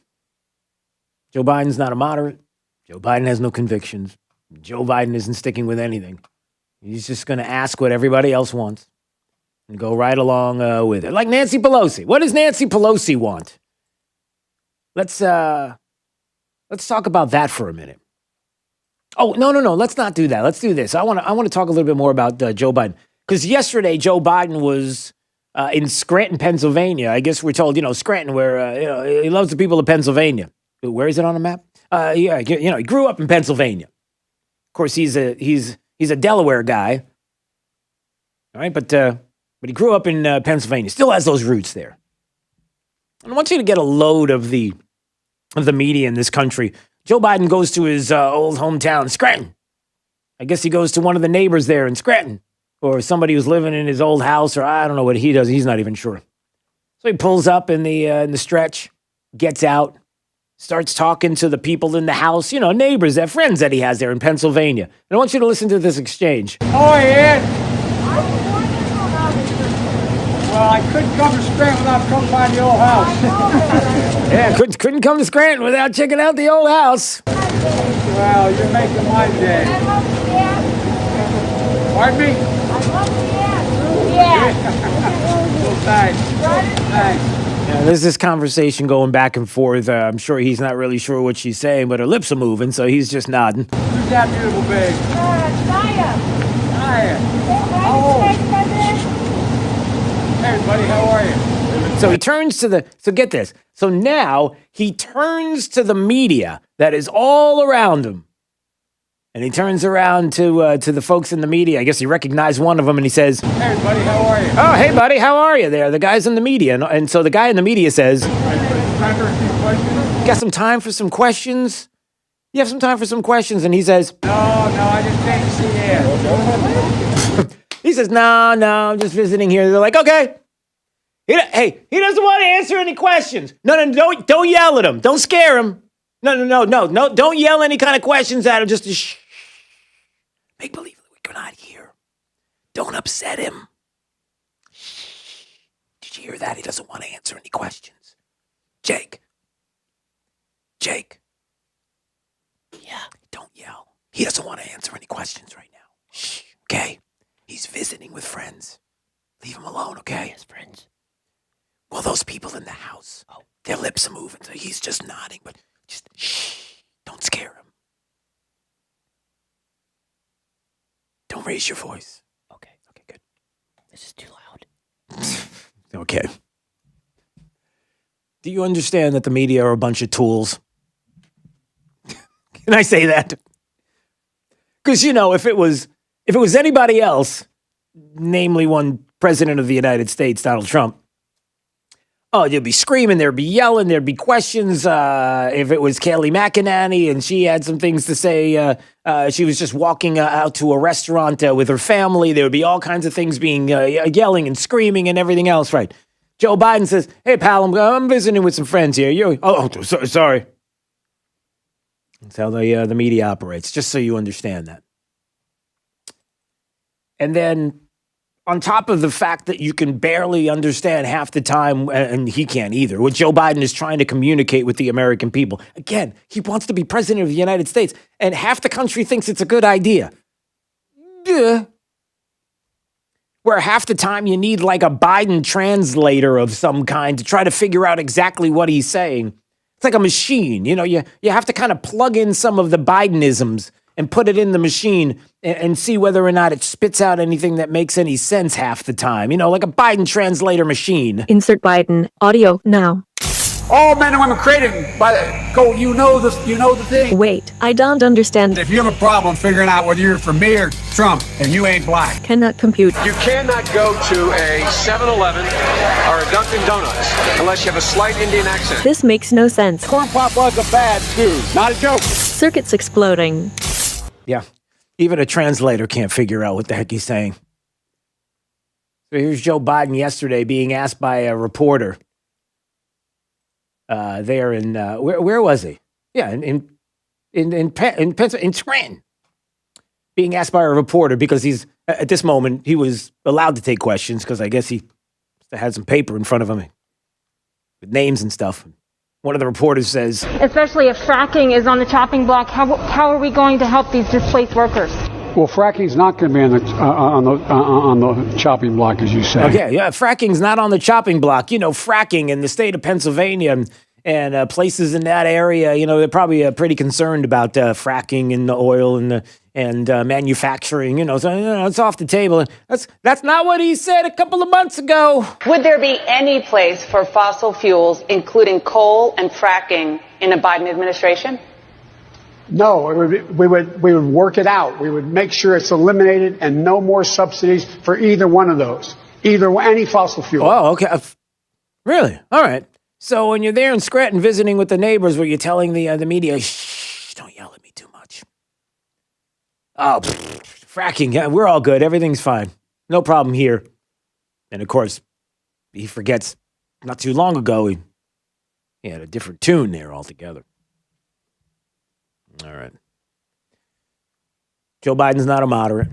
Joe Biden's not a moderate. Joe Biden has no convictions. Joe Biden isn't sticking with anything. He's just going to ask what everybody else wants and go right along with it. Like Nancy Pelosi. What does Nancy Pelosi want? Let's talk about that for a minute. Oh, no. Let's not do that. Let's do this. I want to talk a little bit more about Joe Biden. Because yesterday, Joe Biden was in Scranton, Pennsylvania. I guess we're told, Scranton, where he loves the people of Pennsylvania. Where is it on the map? Yeah, he grew up in Pennsylvania. Of course, he's a Delaware guy. All right, but he grew up in Pennsylvania. Still has those roots there. And I want you to get a load of the media in this country. Joe Biden goes to his old hometown, Scranton. I guess he goes to one of the neighbors there in Scranton, or somebody who's living in his old house, or I don't know what he does. He's not even sure. So he pulls up in the stretch, gets out, starts talking to the people in the house, neighbors, friends that he has there in Pennsylvania. And I want you to listen to this exchange. How are you, Ed? Well, I couldn't come to Scranton without coming by the old house. Yeah, couldn't come to Scranton without checking out the old house. Well, you're making my day. Pardon me? Well, thanks. Yeah, there's this conversation going back and forth. I'm sure he's not really sure what she's saying, but her lips are moving, so he's just nodding. Who's that beautiful babe? Naya. How old? Hey, buddy, how are you? So he turns to so get this. So now he turns to the media that is all around him. And he turns around to the folks in the media. I guess he recognized one of them and he says, Hey, buddy, how are you? Oh, hey, buddy, how are you there? The guy's in the media. And so the guy in the media says, Got some time for some questions? You have some time for some questions? And he says, No, I just came to see Ed. He says, no, I'm just visiting here. They're like, okay. Hey, he doesn't want to answer any questions. No, don't yell at him. Don't scare him. No, don't yell any kind of questions at him. Just shh. Make believe that we're not here. Don't upset him. Shh. Did you hear that? He doesn't want to answer any questions. Jake. Yeah, don't yell. He doesn't want to answer any questions right now. Shh, okay? He's visiting with friends. Leave him alone, okay? His friends. Well, those people in the house, their lips are moving, so he's just nodding, but just shh, don't scare him. Don't raise your voice. Okay, good. This is too loud. Okay. Do you understand that the media are a bunch of tools? Can I say that? Because, if it was anybody else, namely one president of the United States, Donald Trump, there'd be screaming, there'd be yelling, there'd be questions. If it was Kayleigh McEnany and she had some things to say, she was just walking out to a restaurant with her family, there would be all kinds of things being yelling and screaming and everything else, right? Joe Biden says, hey, pal, I'm visiting with some friends here. Sorry. That's how the media operates, just so you understand that. And then on top of the fact that you can barely understand half the time, and he can't either, what Joe Biden is trying to communicate with the American people. Again, he wants to be president of the United States, and half the country thinks it's a good idea. Yeah. Where half the time you need like a Biden translator of some kind to try to figure out exactly what he's saying. It's like a machine, you have to kind of plug in some of the Bidenisms and put it in the machine and see whether or not it spits out anything that makes any sense half the time. Like a Biden translator machine. Insert Biden audio now. All men and women created by you know the thing. Wait, I don't understand. If you have a problem figuring out whether you're for me or Trump and you ain't black. Cannot compute. You cannot go to a 7-Eleven or a Dunkin' Donuts unless you have a slight Indian accent. This makes no sense. Corn Pop was a bad dude, not a joke. Circuits exploding. Yeah. Even a translator can't figure out what the heck he's saying. So here's Joe Biden yesterday being asked by a reporter there in, where was he? Yeah, in Scranton. Being asked by a reporter because he's, at this moment, he was allowed to take questions because I guess he had some paper in front of him with names and stuff. One of the reporters says, especially if fracking is on the chopping block, how are we going to help these displaced workers? Well, fracking's not going to be on the chopping block, as you say. Okay, yeah, fracking's not on the chopping block. You know, fracking in the state of Pennsylvania and places in that area, you know, they're probably pretty concerned about fracking and the oil and manufacturing. You know, so it's off the table. That's not what he said a couple of months ago. Would there be any place for fossil fuels, including coal and fracking, in a Biden administration? No, we would work it out. We would make sure it's eliminated and no more subsidies for either one of those, any fossil fuel. Oh, okay. Really? All right. So when you're there in Scranton visiting with the neighbors, where you're telling the media, shh, don't yell at me too much. Oh, fracking. Yeah, we're all good. Everything's fine. No problem here. And of course, he forgets not too long ago, he had a different tune there altogether. All right. Joe Biden's not a moderate.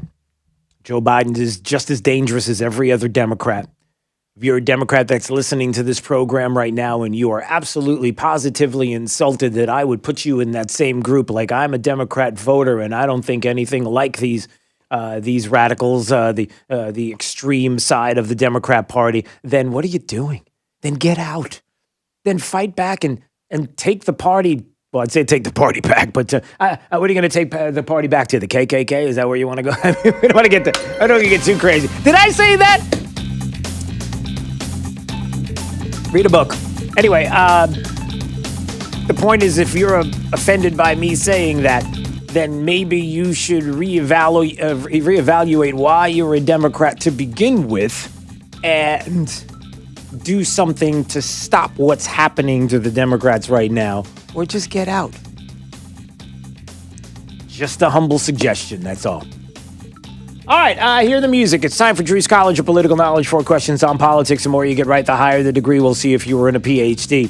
Joe Biden is just as dangerous as every other Democrat. If you're a Democrat that's listening to this program right now and you are absolutely positively insulted that I would put you in that same group, like I'm a Democrat voter and I don't think anything like these radicals, the extreme side of the Democrat Party, then what are you doing? Then get out. Then fight back and take the party. Well, I'd say take the party back, but what are you going to take the party back to? The KKK? Is that where you want to go? We don't want to get I don't want to get too crazy. Did I say that? Read a book. Anyway, the point is, if you're offended by me saying that, then maybe you should reevaluate why you're a Democrat to begin with and do something to stop what's happening to the Democrats right now, or just get out. Just a humble suggestion, that's all. All right, hear the music. It's time for Drew's College of Political Knowledge. 4 questions on politics. The more you get right, the higher the degree. We'll see if you were in a PhD.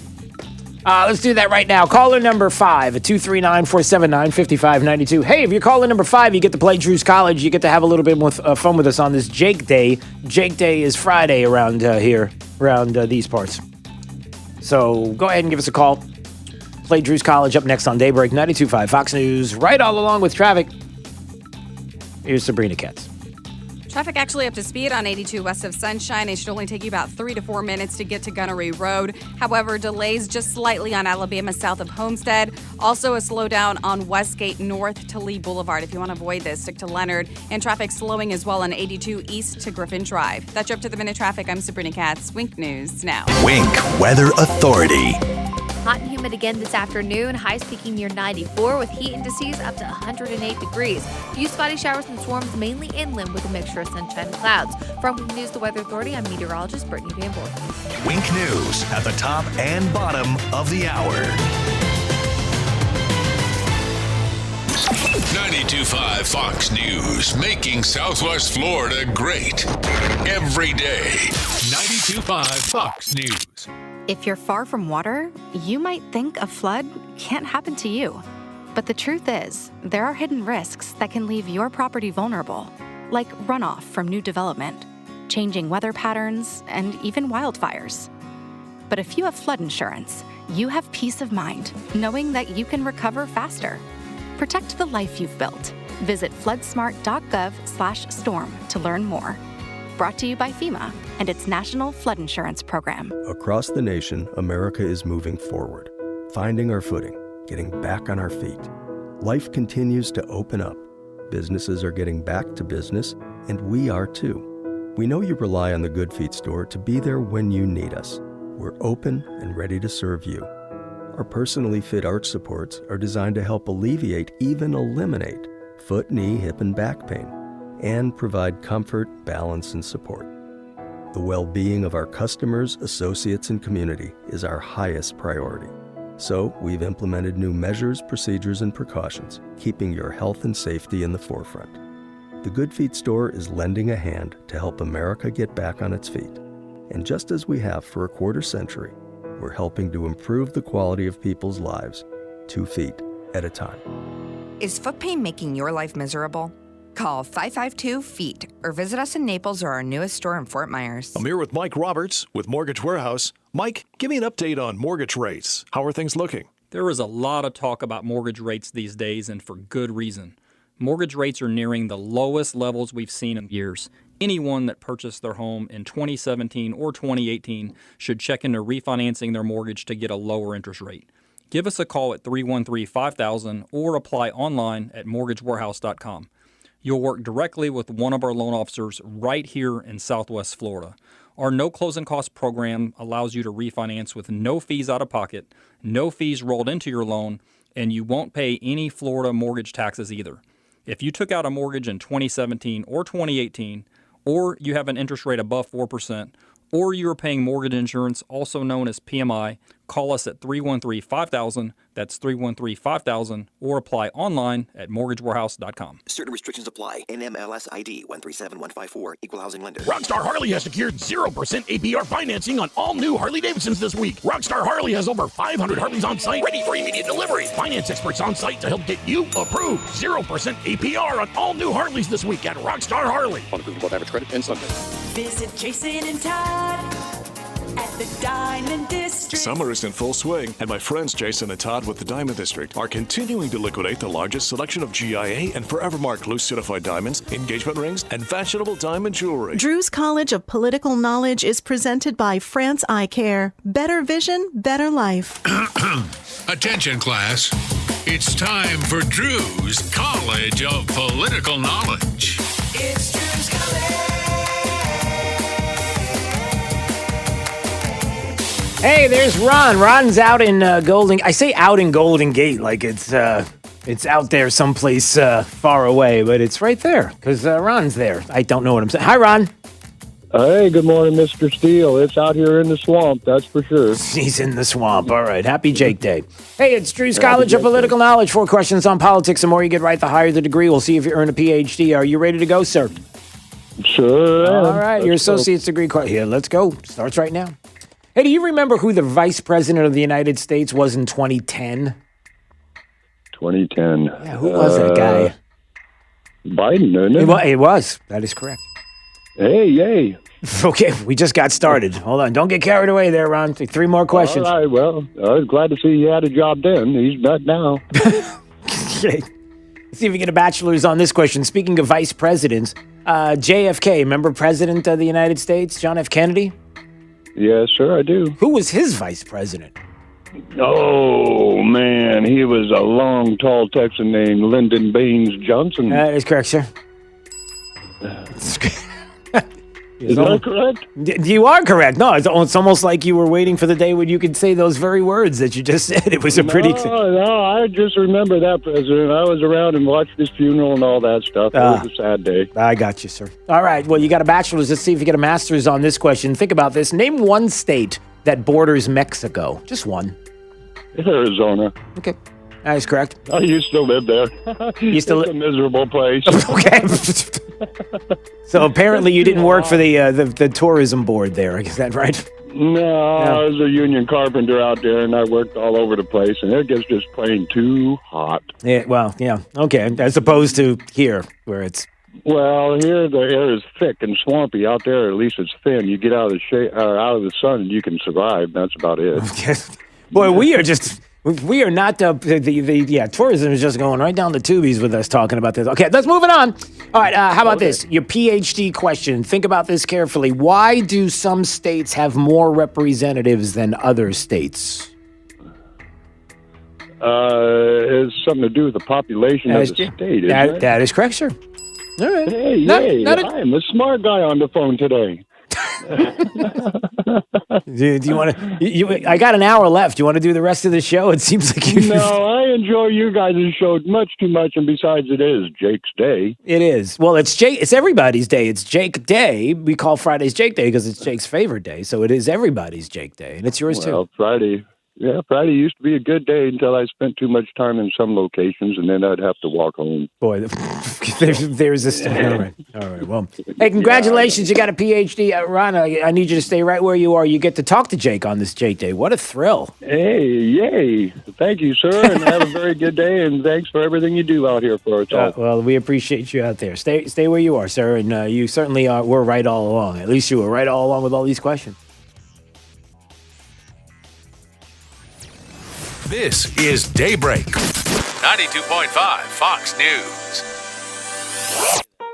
Let's do that right now. Caller number 5 at 239-479-5592. Hey, if you're caller number 5, you get to play Drew's College. You get to have a little bit more fun with us on this Jake Day. Jake Day is Friday around here, around these parts. So go ahead and give us a call. Play Drew's College up next on Daybreak 92.5 Fox News. Right all along with traffic. Here's Sabrina Katz. Traffic actually up to speed on 82 west of Sunshine. It should only take you about 3 to 4 minutes to get to Gunnery Road. However, delays just slightly on Alabama south of Homestead. Also a slowdown on Westgate north to Lee Boulevard. If you want to avoid this, stick to Leonard. And traffic slowing as well on 82 east to Griffin Drive. That's your up to the minute traffic. I'm Sabrina Katz. Wink News now. Wink Weather Authority. Hot and humid again this afternoon. Highs peaking near 94 with heat indices up to 108 degrees. Few spotty showers and storms mainly inland with a mixture of sunshine and clouds. From Wink News, the Weather Authority, I'm meteorologist Brittany Van Bork. Wink News at the top and bottom of the hour. 92.5 Fox News, making Southwest Florida great. Every day. 92.5 Fox News. If you're far from water, you might think a flood can't happen to you. But the truth is, there are hidden risks that can leave your property vulnerable, like runoff from new development, changing weather patterns, and even wildfires. But if you have flood insurance, you have peace of mind, knowing that you can recover faster. Protect the life you've built. Visit floodsmart.gov/storm to learn more. Brought to you by FEMA and its National Flood Insurance Program. Across the nation, America is moving forward, finding our footing, getting back on our feet. Life continues to open up. Businesses are getting back to business, and we are too. We know you rely on the Good Feet store to be there when you need us. we're open and ready to serve you. Our personally fit arch supports are designed to help alleviate, even eliminate, foot, knee, hip, and back pain, and provide comfort, balance, and support. The well-being of our customers, associates, and community is our highest priority. So, we've implemented new measures, procedures, and precautions, keeping your health and safety in the forefront. The Good Feet store is lending a hand to help America get back on its feet. And just as we have for a quarter century, we're helping to improve the quality of people's lives, 2 feet at a time. Is foot pain making your life miserable? Call 552-FEET or visit us in Naples or our newest store in Fort Myers. I'm here with Mike Roberts with Mortgage Warehouse. Mike, give me an update on mortgage rates. How are things looking? There is a lot of talk about mortgage rates these days, and for good reason. Mortgage rates are nearing the lowest levels we've seen in years. Anyone that purchased their home in 2017 or 2018 should check into refinancing their mortgage to get a lower interest rate. Give us a call at 313-5000 or apply online at mortgagewarehouse.com. You'll work directly with one of our loan officers right here in Southwest Florida. Our no closing costs program allows you to refinance with no fees out of pocket, no fees rolled into your loan, and you won't pay any Florida mortgage taxes either. If you took out a mortgage in 2017 or 2018, or you have an interest rate above 4%, or you are paying mortgage insurance, also known as PMI, call us at 313-5000, that's 313-5000, or apply online at mortgagewarehouse.com. Certain restrictions apply. NMLS ID 137154, Equal Housing Lender. Rockstar Harley has secured 0% APR financing on all new Harley-Davidsons this week. Rockstar Harley has over 500 Harleys on site ready for immediate delivery. Finance experts on site to help get you approved. 0% APR on all new Harleys this week at Rockstar Harley. On approval of average credit and Sunday. Visit Jason and Todd at the Diamond District. Summer is in full swing, and my friends Jason and Todd with the Diamond District are continuing to liquidate the largest selection of GIA and Forever Mark loose certified diamonds, engagement rings, and fashionable diamond jewelry. Drew's College of Political Knowledge is presented by France Eye Care. Better vision, better life. Attention, class. It's time for Drew's College of Political Knowledge. It's Drew's College. Hey, there's Ron. Ron's out in Golden. I say out in Golden Gate like it's out there someplace far away, but it's right there because Ron's there. I don't know what I'm saying. Hi, Ron. Hey, good morning, Mr. Steele. It's out here in the swamp, that's for sure. He's in the swamp. All right. Happy Jake Day. Hey, it's Drew's College of Political Knowledge. 4 questions on politics. The more you get right, the higher the degree. We'll see if you earn a PhD. Are you ready to go, sir? Sure am. All right. Your associate's degree. Here, let's go. Starts right now. Hey, do you remember who the vice president of the United States was in 2010? 2010. Yeah, who was that guy? Biden, isn't it? It was. That is correct. Hey, yay. Okay, we just got started. Hold on. Don't get carried away there, Ron. 3 more questions. All right, well, I was glad to see he had a job then. He's not now. Okay. Let's see if we get a bachelor's on this question. Speaking of vice presidents, JFK, remember President of the United States, John F. Kennedy? Yes, sir, I do. Who was his vice president? Oh, man, he was a long, tall Texan named Lyndon Baines Johnson. That is correct, sir. Is that correct? You are correct. No, it's almost like you were waiting for the day when you could say those very words that you just said. It was a pretty... No, I just remember that president. I was around and watched his funeral and all that stuff. It was a sad day. I got you, sir. All right, well, you got a bachelor's. Let's see if you get a master's on this question. Think about this. Name one state that borders Mexico. Just one. Arizona. Okay. That is correct. I used to live there. It's a miserable place. Okay. So apparently you didn't work for the tourism board there. Is that right? No, I was a union carpenter out there, and I worked all over the place, and it gets just plain too hot. Yeah. Well, yeah. Okay. As opposed to here, where it's... Well, here the air is thick and swampy. Out there, at least it's thin. You get out of the out of the sun, and you can survive. That's about it. Boy, we are just... We are not tourism is just going right down the tubies with us talking about this. Okay, let's move it on. All right, how about this? Your PhD question. Think about this carefully. Why do some states have more representatives than other states? It has something to do with the population of the state, isn't it? That is correct, sir. All right. Hey, I am the smart guy on the phone today. Do you want to? I got an hour left. You want to do the rest of the show? It seems like you. No, I enjoy you guys' show much too much, and besides, it is Jake's Day. It is. Well, it's Jake. It's everybody's day. It's Jake Day. We call Fridays Jake Day because it's Jake's favorite day. So it is everybody's Jake Day, and it's yours too. Friday. Yeah, Friday used to be a good day until I spent too much time in some locations, and then I'd have to walk home. Boy, there's this. All right. Well, hey, congratulations. You got a PhD. Ron, I need you to stay right where you are. You get to talk to Jake on this Jake Day. What a thrill. Hey, yay. Thank you, sir, and have a very good day, and thanks for everything you do out here for us all. Well, we appreciate you out there. Stay where you are, sir, and you certainly were right all along. At least you were right all along with all these questions. This is Daybreak. 92.5 Fox News.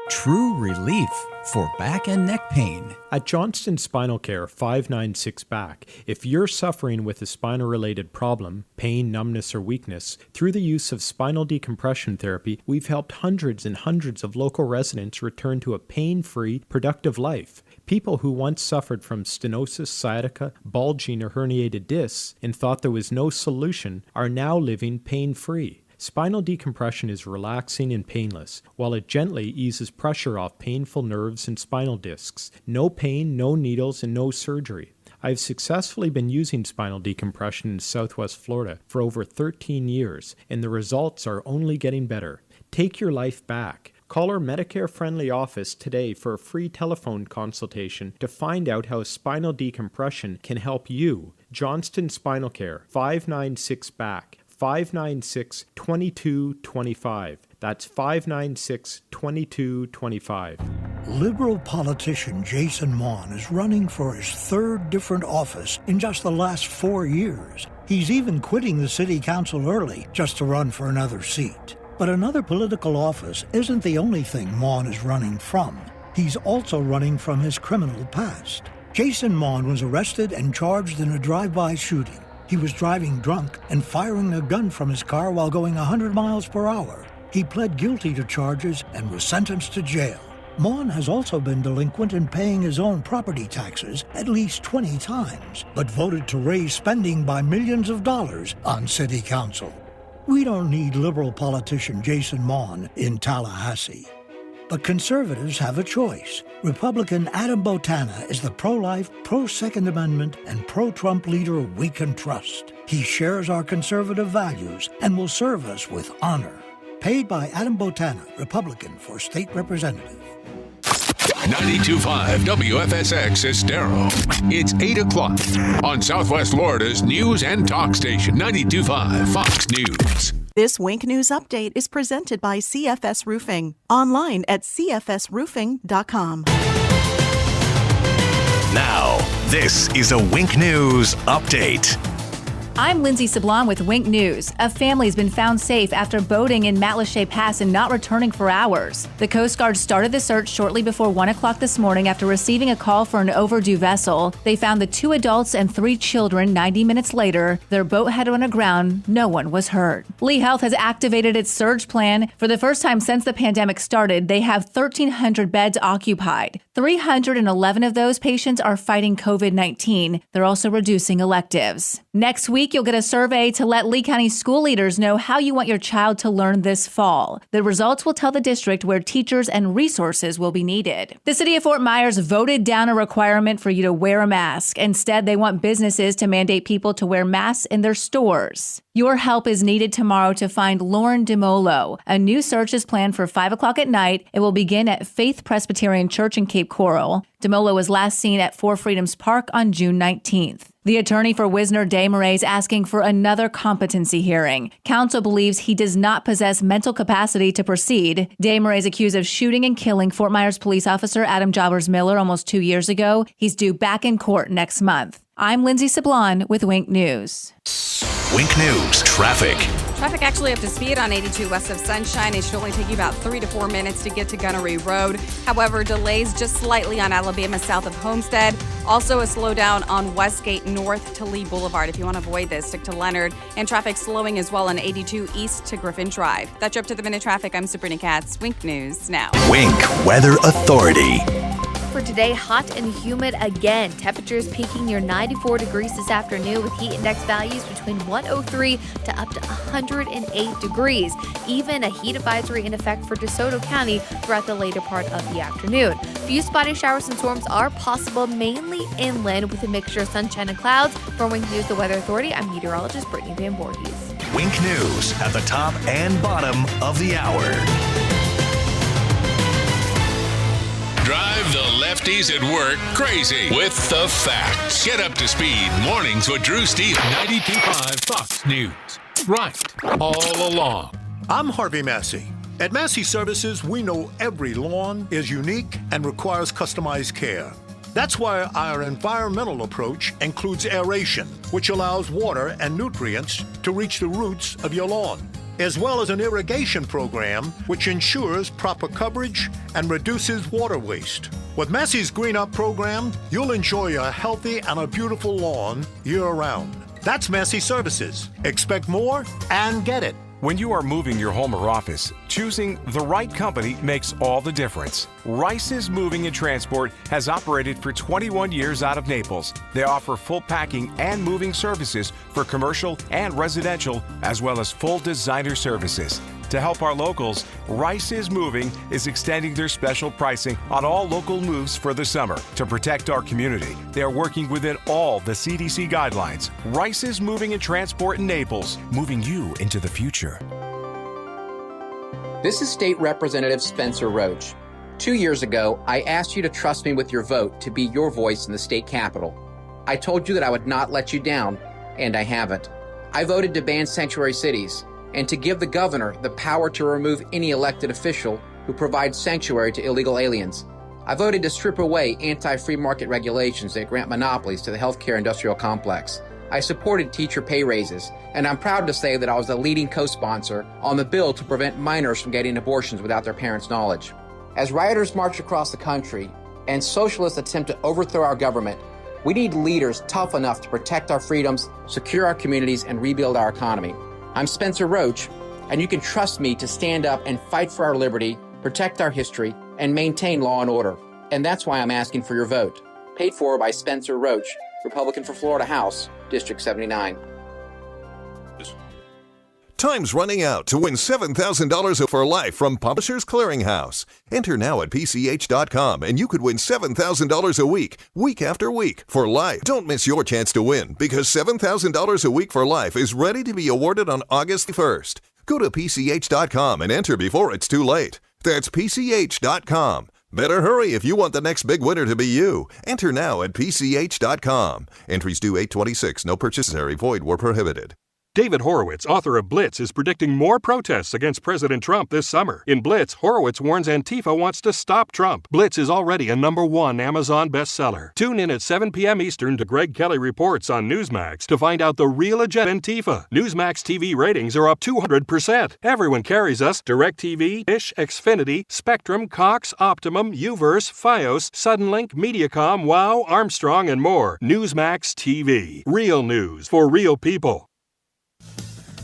True relief for back and neck pain. At Johnston Spinal Care 596 Back, if you're suffering with a spinal-related problem, pain, numbness, or weakness, through the use of spinal decompression therapy, we've helped hundreds and hundreds of local residents return to a pain-free, productive life. People who once suffered from stenosis, sciatica, bulging, or herniated discs and thought there was no solution are now living pain-free. Spinal decompression is relaxing and painless, while it gently eases pressure off painful nerves and spinal discs. No pain, no needles, and no surgery. I've successfully been using spinal decompression in Southwest Florida for over 13 years, and the results are only getting better. Take your life back. Call our Medicare-friendly office today for a free telephone consultation to find out how spinal decompression can help you. Johnston Spinal Care, 596 Back, 596-2225. That's 596-2225. Liberal politician Jason Mon is running for his third different office in just the last 4 years. He's even quitting the city council early just to run for another seat. But another political office isn't the only thing Mon is running from. He's also running from his criminal past. Jason Mon was arrested and charged in a drive-by shooting. He was driving drunk and firing a gun from his car while going 100 miles per hour. He pled guilty to charges and was sentenced to jail. Mon has also been delinquent in paying his own property taxes at least 20 times, but voted to raise spending by millions of dollars on city council. We don't need liberal politician Jason Mon in Tallahassee. But conservatives have a choice. Republican Adam Botana is the pro-life, pro-Second Amendment, and pro-Trump leader we can trust. He shares our conservative values and will serve us with honor. Paid by Adam Botana, Republican for State Representative. 92.5 WFSX Estero. It's 8 o'clock on Southwest Florida's news and talk station, 92.5 Fox News. This Wink News update is presented by CFS Roofing. Online at cfsroofing.com. Now, this is a Wink News update. I'm Lindsay Sablon with Wink News. A family's been found safe after boating in Matlacha Pass and not returning for hours. The Coast Guard started the search shortly before 1 o'clock this morning after receiving a call for an overdue vessel. They found the 2 adults and 3 children 90 minutes later. Their boat had run aground. No one was hurt. Lee Health has activated its surge plan. For the first time since the pandemic started, they have 1,300 beds occupied. 311 of those patients are fighting COVID-19. They're also reducing electives. Next week, you'll get a survey to let Lee County school leaders know how you want your child to learn this fall. The results will tell the district where teachers and resources will be needed. The city of Fort Myers voted down a requirement for you to wear a mask. Instead, they want businesses to mandate people to wear masks in their stores. Your help is needed tomorrow to find Lauren DeMolo. A new search is planned for 5 o'clock at night. It will begin at Faith Presbyterian Church in Cape Coral. DeMolo was last seen at Four Freedoms Park on June 19th. The attorney for Wisner Desmarais is asking for another competency hearing. Counsel believes he does not possess mental capacity to proceed. Desmarais is accused of shooting and killing Fort Myers police officer Adam Jobbers Miller almost 2 years ago. He's due back in court next month. I'm Lindsay Sablon with Wink News. Wink News traffic. Traffic actually up to speed on 82 west of Sunshine. It should only take you about 3 to 4 minutes to get to Gunnery Road. However, delays just slightly on Alabama south of Homestead. Also a slowdown on Westgate north to Lee Boulevard. If you want to avoid this, stick to Leonard. And traffic slowing as well on 82 east to Griffin Drive. That's your up to the minute traffic. I'm Sabrina Katz. Wink News now. Wink Weather Authority. For for today, hot and humid again. Temperatures peaking near 94 degrees this afternoon with heat index values between 103 to up to 108 degrees. Even a heat advisory in effect for DeSoto County throughout the later part of the afternoon. Few spotty showers and storms are possible, mainly inland with a mixture of sunshine and clouds. For Wink News, the Weather Authority, I'm meteorologist Brittany Van Voorhees. Wink News at the top and bottom of the hour. Drive the lefties at work crazy with the facts. Get up to speed mornings with Drew Steele, 92.5 Fox News. Right, all along. I'm Harvey Massey. At Massey Services, we know every lawn is unique and requires customized care. That's why our environmental approach includes aeration, which allows water and nutrients to reach the roots of your lawn, as well as an irrigation program which ensures proper coverage and reduces water waste. With Massey's Green Up program, you'll enjoy a healthy and a beautiful lawn year-round. That's Massey Services. Expect more and get it. When you are moving your home or office, choosing the right company makes all the difference. Rice's Moving and Transport has operated for 21 years out of Naples. They offer full packing and moving services for commercial and residential, as well as full designer services. To help our locals, Rice's Moving is extending their special pricing on all local moves for the summer. To protect our community, they are working within all the CDC guidelines. Rice's Moving and Transport in Naples, moving you into the future. This is State Representative Spencer Roach. 2 years ago, I asked you to trust me with your vote to be your voice in the state capitol. I told you that I would not let you down, and I haven't. I voted to ban sanctuary cities and to give the governor the power to remove any elected official who provides sanctuary to illegal aliens. I voted to strip away anti-free market regulations that grant monopolies to the healthcare industrial complex. I supported teacher pay raises, and I'm proud to say that I was the leading co-sponsor on the bill to prevent minors from getting abortions without their parents' knowledge. As rioters march across the country and socialists attempt to overthrow our government, we need leaders tough enough to protect our freedoms, secure our communities, and rebuild our economy. I'm Spencer Roach, and you can trust me to stand up and fight for our liberty, protect our history, and maintain law and order. And that's why I'm asking for your vote. Paid for by Spencer Roach, Republican for Florida House, District 79. Time's running out to win $7,000 for life from Publishers Clearinghouse. Enter now at PCH.com and you could win $7,000 a week, week after week, for life. Don't miss your chance to win because $7,000 a week for life is ready to be awarded on August 1st. Go to PCH.com and enter before it's too late. That's PCH.com. Better hurry if you want the next big winner to be you. Enter now at PCH.com. Entries due 8/26. No purchase necessary. Void where prohibited. David Horowitz, author of Blitz, is predicting more protests against President Trump this summer. In Blitz, Horowitz warns Antifa wants to stop Trump. Blitz is already a #1 Amazon bestseller. Tune in at 7 p.m. Eastern to Greg Kelly Reports on Newsmax to find out the real agenda of Antifa. Newsmax TV ratings are up 200%. Everyone carries us: DirecTV, Dish, Xfinity, Spectrum, Cox, Optimum, Uverse, Fios, Suddenlink, Mediacom, Wow, Armstrong, and more. Newsmax TV. Real news for real people.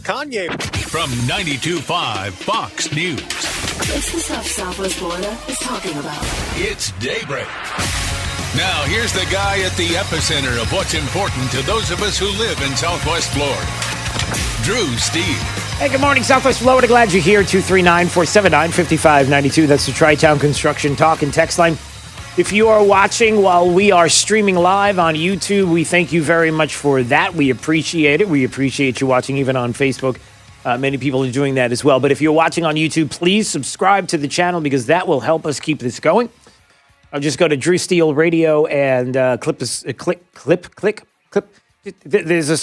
Kanye. From 92.5 Fox News. It's the stuff Southwest Florida is talking about. It's Daybreak. Now, here's the guy at the epicenter of what's important to those of us who live in Southwest Florida. Drew Steele. Hey, good morning, Southwest Florida. Glad you're here. 239-479-5592. That's the Tri-Town Construction Talk and Text line. If you are watching while we are streaming live on YouTube, we thank you very much for that. We appreciate it. We appreciate you watching even on Facebook. Many people are doing that as well. But if you're watching on YouTube, please subscribe to the channel because that will help us keep this going. I'll just go to Drew Steele Radio and click. There's a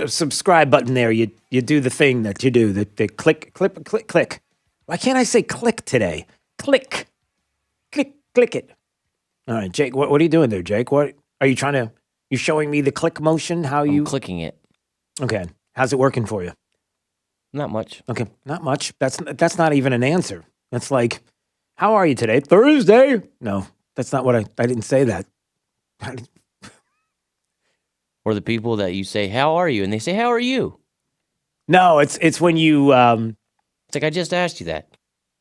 subscribe button there. You do the thing that you do. The click. Why can't I say click today? Click it. All right, Jake, what are you doing there, Jake? What are you trying to? You showing me the click motion? I'm clicking it. Okay, how's it working for you? Not much. Okay, not much. That's not even an answer. That's like, how are you today? Thursday? No, that's not what I didn't say that. Or the people that you say, "How are you?" and they say, "How are you?" No, it's when you. It's like I just asked you that.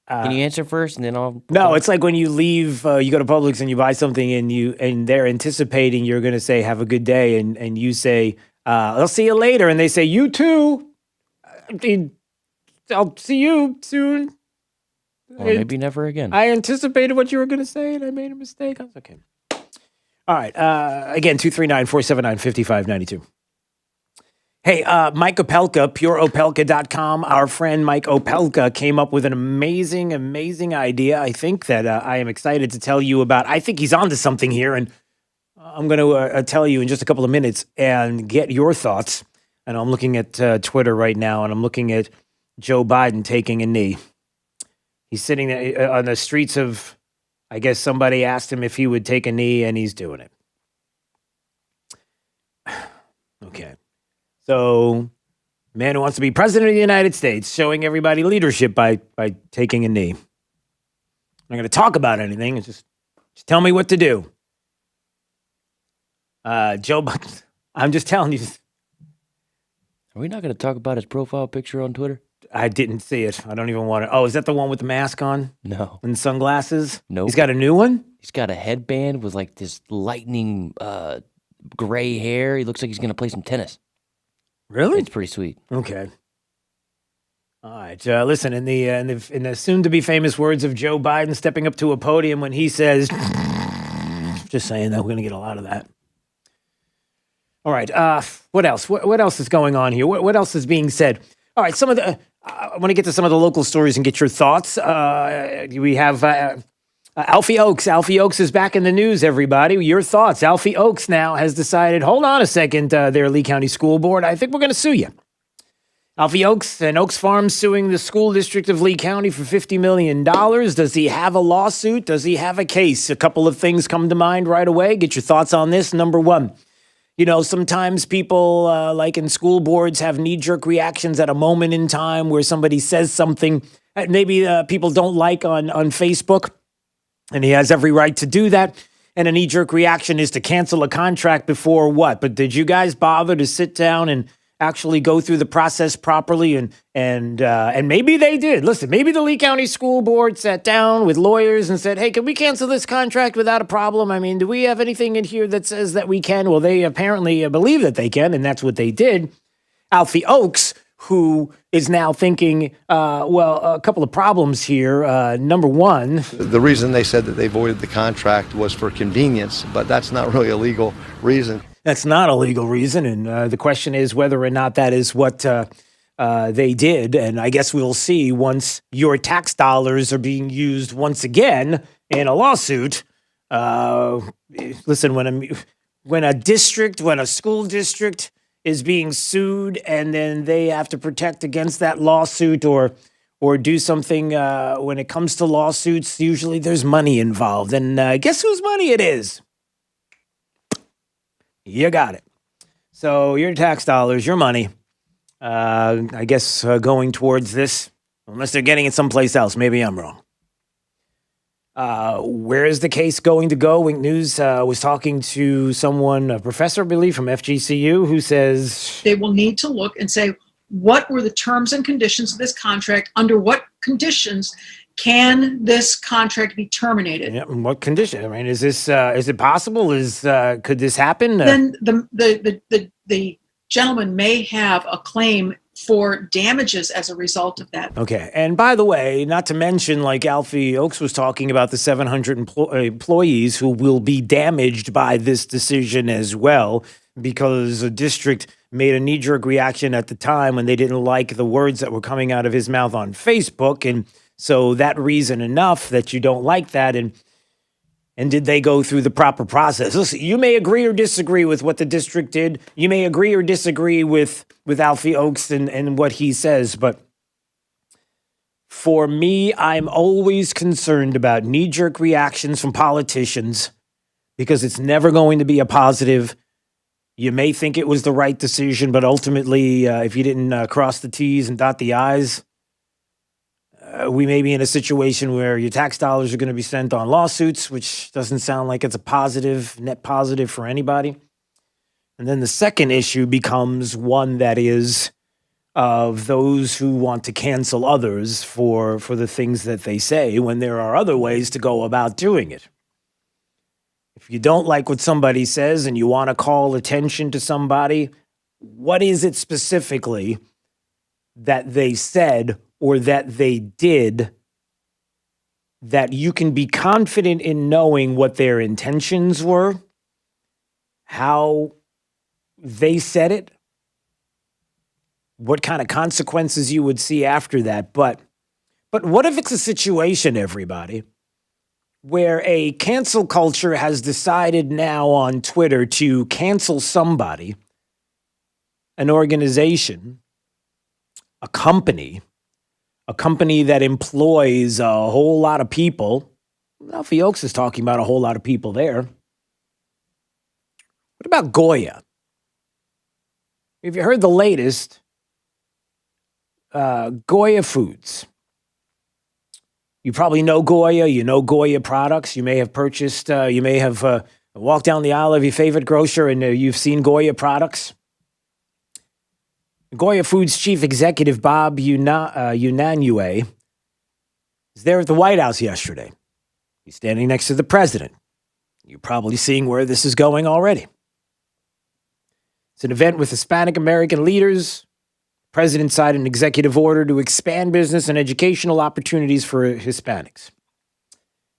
Can you answer first, and then I'll? No, it's like when you leave, you go to Publix and you buy something, and they're anticipating you're going to say "Have a good day," and you say, "I'll see you later," and they say, "You too. I'll see you soon." Or maybe never again. I anticipated what you were going to say, and I made a mistake. That's okay. All right. Again, 239-479-5592. Hey, Mike Opelka, pureopelka.com. Our friend Mike Opelka came up with an amazing, amazing idea, I think, that I am excited to tell you about. I think he's onto something here, and I'm going to tell you in just a couple of minutes and get your thoughts. And I'm looking at Twitter right now, and I'm looking at Joe Biden taking a knee. He's sitting on the streets of, I guess somebody asked him if he would take a knee, and he's doing it. Okay. So, man who wants to be president of the United States, showing everybody leadership by taking a knee. I'm not going to talk about anything. It's just tell me what to do. Joe Biden, I'm just telling you. Are we not going to talk about his profile picture on Twitter? I didn't see it. I don't even want to. Oh, is that the one with the mask on? No. And sunglasses? Nope. He's got a new one? He's got a headband with like this lightning gray hair. He looks like he's going to play some tennis. Really? It's pretty sweet. Okay. All right. Listen, in the soon-to-be famous words of Joe Biden stepping up to a podium when he says, just saying that we're going to get a lot of that. All right. What else? What else is going on here? What else is being said? All right. I want to get to some of the local stories and get your thoughts. We have Alfie Oakes. Alfie Oakes is back in the news, everybody. Your thoughts. Alfie Oakes now has decided, hold on a second, their Lee County School Board. I think we're going to sue you. Alfie Oakes and Oaks Farm suing the school district of Lee County for $50 million. Does he have a lawsuit? Does he have a case? A couple of things come to mind right away. Get your thoughts on this. Number one, you know, sometimes people, like in school boards, have knee-jerk reactions at a moment in time where somebody says something that maybe people don't like on Facebook, and he has every right to do that. And a knee-jerk reaction is to cancel a contract before what? But did you guys bother to sit down and actually go through the process properly? And maybe they did. Listen, maybe the Lee County School Board sat down with lawyers and said, hey, can we cancel this contract without a problem? I mean, do we have anything in here that says that we can? Well, they apparently believe that they can, and that's what they did. Alfie Oakes, who is now thinking, a couple of problems here. Number one, the reason they said that they voided the contract was for convenience, but that's not really a legal reason. That's not a legal reason, and the question is whether or not that is what they did. And I guess we'll see once your tax dollars are being used once again in a lawsuit. Listen, when a school district is being sued and then they have to protect against that lawsuit or do something when it comes to lawsuits, usually there's money involved. And guess whose money it is? You got it. So your tax dollars, your money, I guess going towards this, unless they're getting it someplace else. Maybe I'm wrong. Where is the case going to go? Wink News was talking to someone, a professor, I believe, from FGCU, who says they will need to look and say, what were the terms and conditions of this contract? Under what conditions can this contract be terminated? Yeah, what condition? I mean, is it possible? Could this happen? Then the gentleman may have a claim for damages as a result of that. Okay. And by the way, not to mention, like Alfie Oakes was talking about, the 700 employees who will be damaged by this decision as well, because a district made a knee-jerk reaction at the time when they didn't like the words that were coming out of his mouth on Facebook. And so that reason enough that you don't like that. And did they go through the proper process? Listen, you may agree or disagree with what the district did. You may agree or disagree with Alfie Oakes and what he says. But for me, I'm always concerned about knee-jerk reactions from politicians because it's never going to be a positive. You may think it was the right decision, but ultimately, if you didn't cross the T's and dot the I's, we may be in a situation where your tax dollars are going to be spent on lawsuits, which doesn't sound like it's a net positive for anybody. And then the second issue becomes one that is, of those who want to cancel others for the things that they say when there are other ways to go about doing it. If you don't like what somebody says and you want to call attention to somebody, what is it specifically that they said or that they did that you can be confident in knowing what their intentions were, how they said it, what kind of consequences you would see after that? But what if it's a situation, everybody, where a cancel culture has decided now on Twitter to cancel somebody, an organization, a company that employs a whole lot of people? Alfie Oakes is talking about a whole lot of people there. What about Goya? Have you heard the latest? Goya Foods. You probably know Goya. You know Goya products. You may have purchased, you may have walked down the aisle of your favorite grocer and you've seen Goya products. Goya Foods chief executive Bob Unanue is there at the White House yesterday. He's standing next to the president. You're probably seeing where this is going already. It's an event with Hispanic American leaders. The president signed an executive order to expand business and educational opportunities for Hispanics.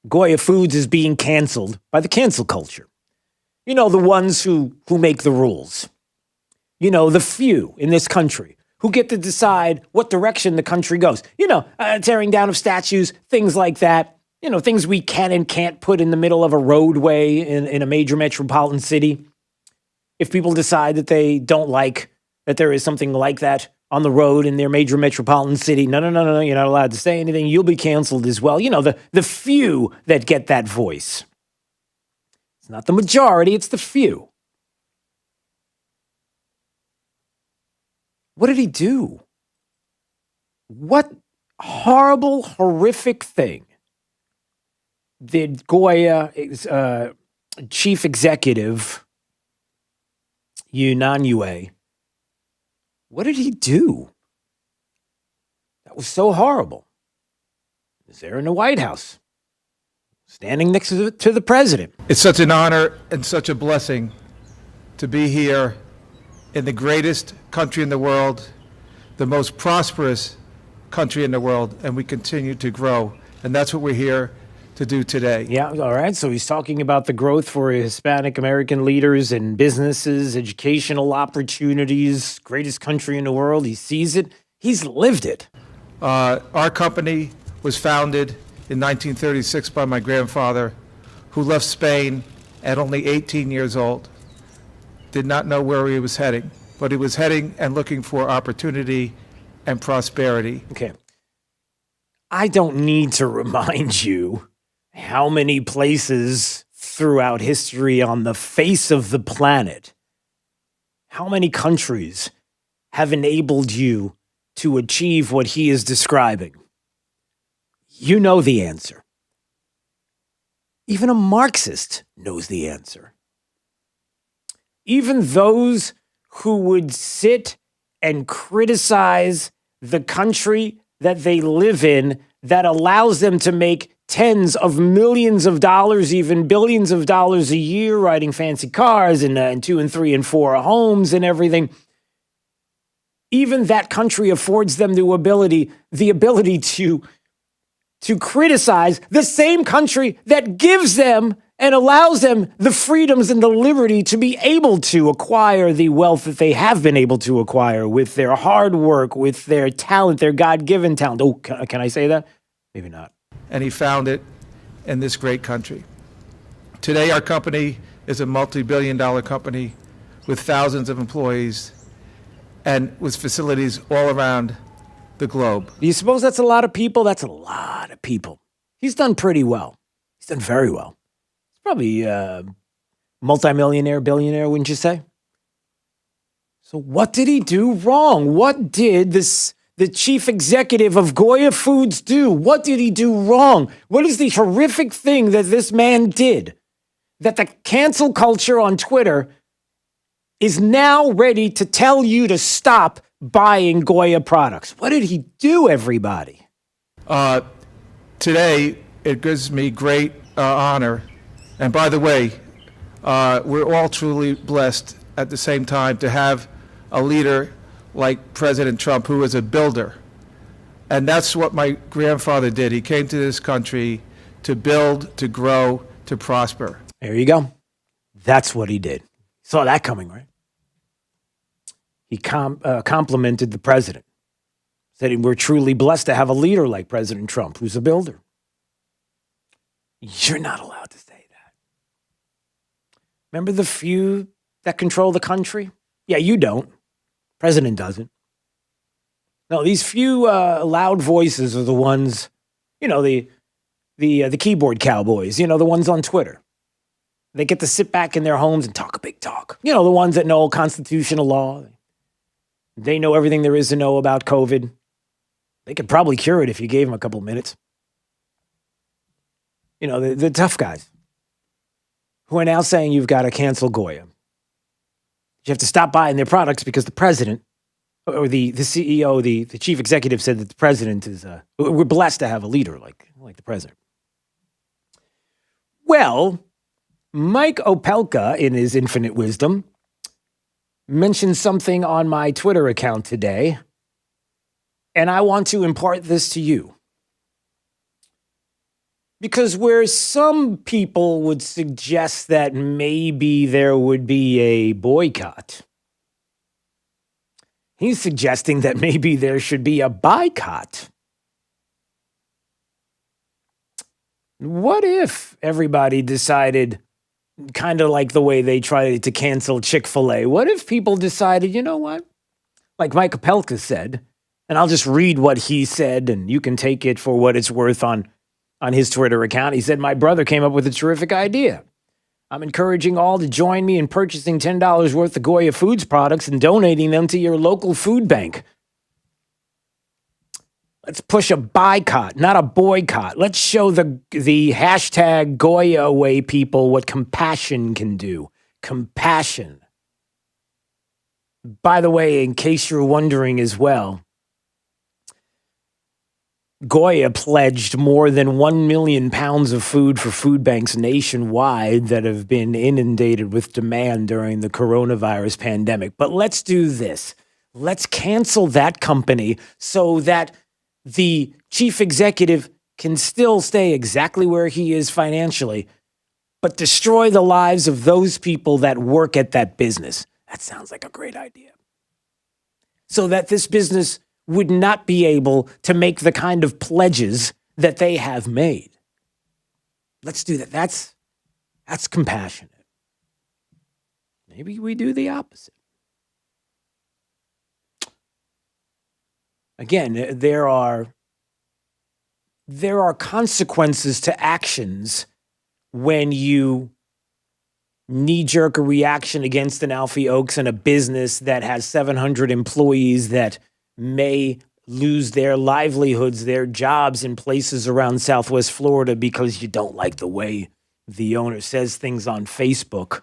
Goya Foods is being canceled by the cancel culture. You know, the ones who make the rules. You know, the few in this country who get to decide what direction the country goes. You know, tearing down of statues, things like that. You know, things we can and can't put in the middle of a roadway in a major metropolitan city. If people decide that they don't like that there is something like that on the road in their major metropolitan city, no, you're not allowed to say anything. You'll be canceled as well. You know, the few that get that voice. It's not the majority, it's the few. What did he do? What horrible, horrific thing did Goya chief executive Unanue, what did he do? That was so horrible. He was there in the White House, standing next to the president. It's such an honor and such a blessing to be here in the greatest country in the world, the most prosperous country in the world, and we continue to grow. And that's what we're here to do today. Yeah, all right. So he's talking about the growth for Hispanic American leaders and businesses, educational opportunities, greatest country in the world. He sees it. He's lived it. Our company was founded in 1936 by my grandfather, who left Spain at only 18 years old. Did not know where he was heading, but he was heading and looking for opportunity and prosperity. Okay. I don't need to remind you how many places throughout history on the face of the planet, how many countries have enabled you to achieve what he is describing. You know the answer. Even a Marxist knows the answer. Even those who would sit and criticize the country that they live in that allows them to make tens of millions of dollars, even billions of dollars a year, riding fancy cars and 2 and 3 and 4 homes and everything. Even that country affords them the ability to criticize the same country that gives them and allows them the freedoms and the liberty to be able to acquire the wealth that they have been able to acquire with their hard work, with their talent, their God-given talent. Oh, can I say that? Maybe not. And he found it in this great country. Today, our company is a multi-billion-dollar company with thousands of employees and with facilities all around the globe. Do you suppose that's a lot of people? That's a lot of people. He's done pretty well. He's done very well. He's probably a multimillionaire, billionaire, wouldn't you say? So what did he do wrong? What did the chief executive of Goya Foods do? What did he do wrong? What is the horrific thing that this man did that the cancel culture on Twitter is now ready to tell you to stop buying Goya products. What did he do, everybody? Today, it gives me great honor. And by the way, we're all truly blessed at the same time to have a leader like President Trump, who is a builder. And that's what my grandfather did. He came to this country to build, to grow, to prosper. There you go. That's what he did. Saw that coming, right? He complimented the president. Said we're truly blessed to have a leader like President Trump, who's a builder. You're not allowed to say that. Remember the few that control the country? Yeah, you don't. President doesn't. No, these few loud voices are the ones, the keyboard cowboys, the ones on Twitter. They get to sit back in their homes and talk a big talk. The ones that know constitutional law. They know everything there is to know about COVID. They could probably cure it if you gave them a couple minutes. The tough guys who are now saying you've got to cancel Goya. You have to stop buying their products because the president or the CEO, the chief executive said that the president is, we're blessed to have a leader like the president. Well, Mike Opelka, in his infinite wisdom, mentioned something on my Twitter account today, and I want to impart this to you. Because where some people would suggest that maybe there would be a boycott, he's suggesting that maybe there should be a boycott. What if everybody decided, kind of like the way they tried to cancel Chick-fil-A, what if people decided, you know what? Like Mike Opelka said, and I'll just read what he said, and you can take it for what it's worth on his Twitter account. He said, my brother came up with a terrific idea. I'm encouraging all to join me in purchasing $10 worth of Goya Foods products and donating them to your local food bank. Let's push a boycott, not a boycott. Let's show the hashtag Goya away people what compassion can do. Compassion. By the way, in case you're wondering as well, Goya pledged more than 1 million pounds of food for food banks nationwide that have been inundated with demand during the coronavirus pandemic. But let's do this. Let's cancel that company so that the chief executive can still stay exactly where he is financially, but destroy the lives of those people that work at that business. That sounds like a great idea. So that this business would not be able to make the kind of pledges that they have made. Let's do that. That's compassionate. Maybe we do the opposite. Again, there are consequences to actions when you knee-jerk a reaction against an Alfie Oaks and a business that has 700 employees that may lose their livelihoods, their jobs in places around Southwest Florida because you don't like the way the owner says things on Facebook.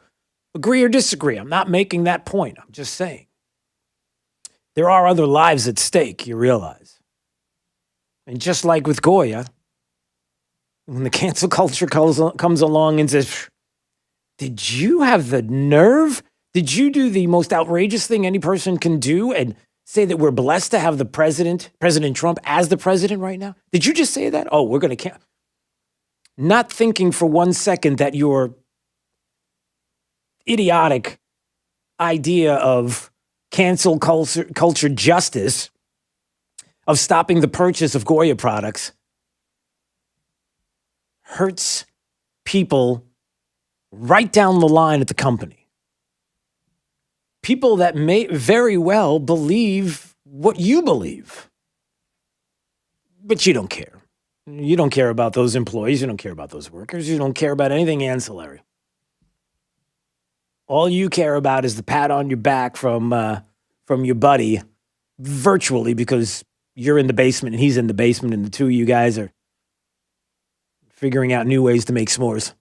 Agree or disagree? I'm not making that point. I'm just saying. There are other lives at stake, you realize. And just like with Goya, when the cancel culture comes along and says, did you have the nerve? Did you do the most outrageous thing any person can do and say that we're blessed to have the President Trump as the president right now? Did you just say that? Oh, we're going to cancel. Not thinking for 1 second that your idiotic idea of cancel culture justice, of stopping the purchase of Goya products, hurts people right down the line at the company. People that may very well believe what you believe. But you don't care. You don't care about those employees. You don't care about those workers. You don't care about anything ancillary. All you care about is the pat on your back from your buddy virtually because you're in the basement and he's in the basement and the two of you guys are figuring out new ways to make s'mores.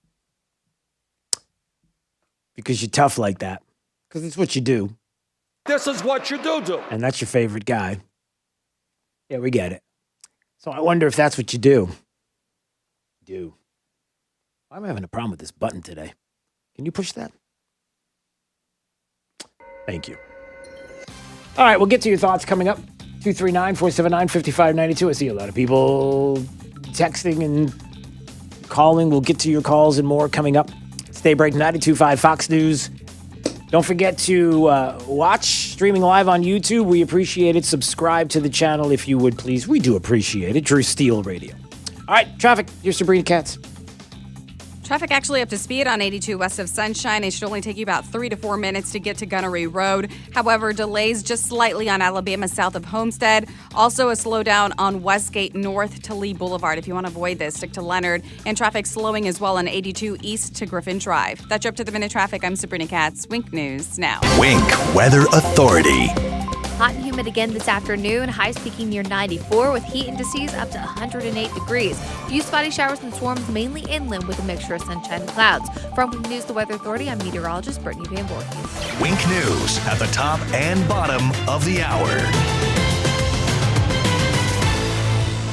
Because you're tough like that. Because it's what you do. This is what you do. And that's your favorite guy. Yeah, we get it. So I wonder if that's what you do. I'm having a problem with this button today. Can you push that? Thank you. All right, we'll get to your thoughts coming up. 239-479-5592. I see a lot of people texting and calling. We'll get to your calls and more coming up. It's Daybreak 92.5 Fox News. Don't forget to watch streaming live on YouTube. We appreciate it. Subscribe to the channel if you would, please. We do appreciate it. Drew Steele Radio. All right, traffic. Here's Sabrina Katz. Traffic actually up to speed on 82 west of Sunshine. It should only take you about 3 to 4 minutes to get to Gunnery Road. However, delays just slightly on Alabama south of Homestead. Also a slowdown on Westgate north to Lee Boulevard. If you want to avoid this, stick to Leonard. And traffic slowing as well on 82 east to Griffin Drive. That's your up to the minute traffic. I'm Sabrina Katz. Wink News now. Wink Weather Authority. Hot and humid again this afternoon. Highs peaking near 94 with heat indices up to 108 degrees. Few spotty showers and swarms mainly inland with a mixture of sunshine and clouds. From Wink News, the Weather Authority, I'm meteorologist Brittany Van Voorhees. Wink News at the top and bottom of the hour.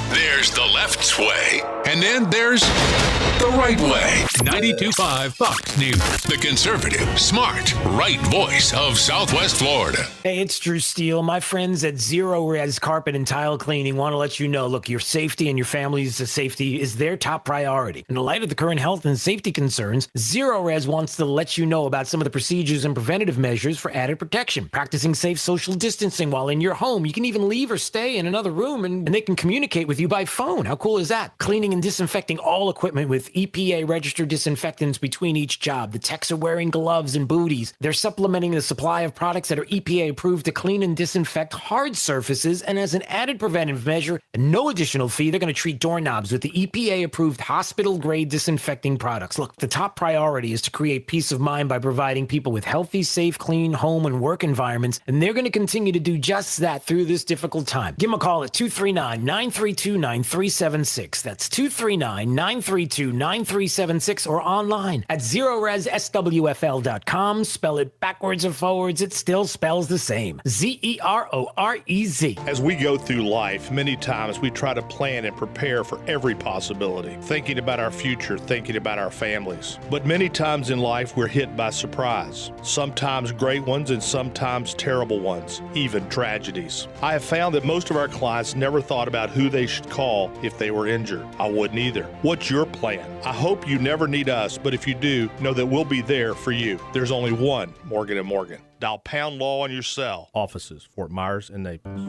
There's the left way, and then there's the right way. 92.5 Fox News, the conservative, smart, right voice of Southwest Florida. Hey, it's Drew Steele. My friends at Zero Res Carpet and Tile Cleaning want to let you know, look, your safety and your family's safety is their top priority. In the light of the current health and safety concerns, Zero Res wants to let you know about some of the procedures and preventative measures for added protection. Practicing safe social distancing while in your home. You can even leave or stay in another room and they can communicate with you by phone. How cool is that? Cleaning and disinfecting all equipment with EPA-registered disinfectants between each job. The techs are wearing gloves and booties. They're supplementing the supply of products that are EPA-approved to clean and disinfect hard surfaces, and as an added preventive measure, at no additional fee, they're going to treat doorknobs with the EPA-approved hospital-grade disinfecting products. Look, the top priority is to create peace of mind by providing people with healthy, safe, clean home and work environments, and they're going to continue to do just that through this difficult time. Give them a call at 239-932-9376. That's 239-932-9376 or online at ZeroResSWFL.com. Spell it backwards or forwards, it still spells the same. ZEROREZ. As we go through life, many times we try to plan and prepare for every possibility, thinking about our future, thinking about our families. But many times in life, we're hit by surprise. Sometimes great ones and sometimes terrible ones, even tragedies. I have found that most of our clients never thought about who they should call if they were injured. I wouldn't either. What's your plan? I hope you never need us, but if you do, know that we'll be there for you. There's only one Morgan & Morgan. Dial pound law on your cell. Offices, Fort Myers and Naples.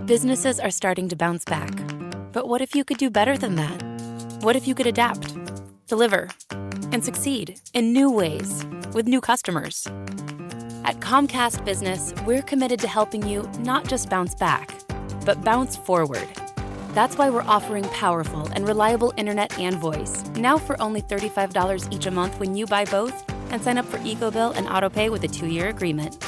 Businesses are starting to bounce back. But what if you could do better than that? What if you could adapt, deliver, and succeed in new ways with new customers? At Comcast Business, we're committed to helping you not just bounce back, but bounce forward. That's why we're offering powerful and reliable internet and voice, now for only $35 each a month when you buy both and sign up for EcoBill and AutoPay with a 2-year agreement.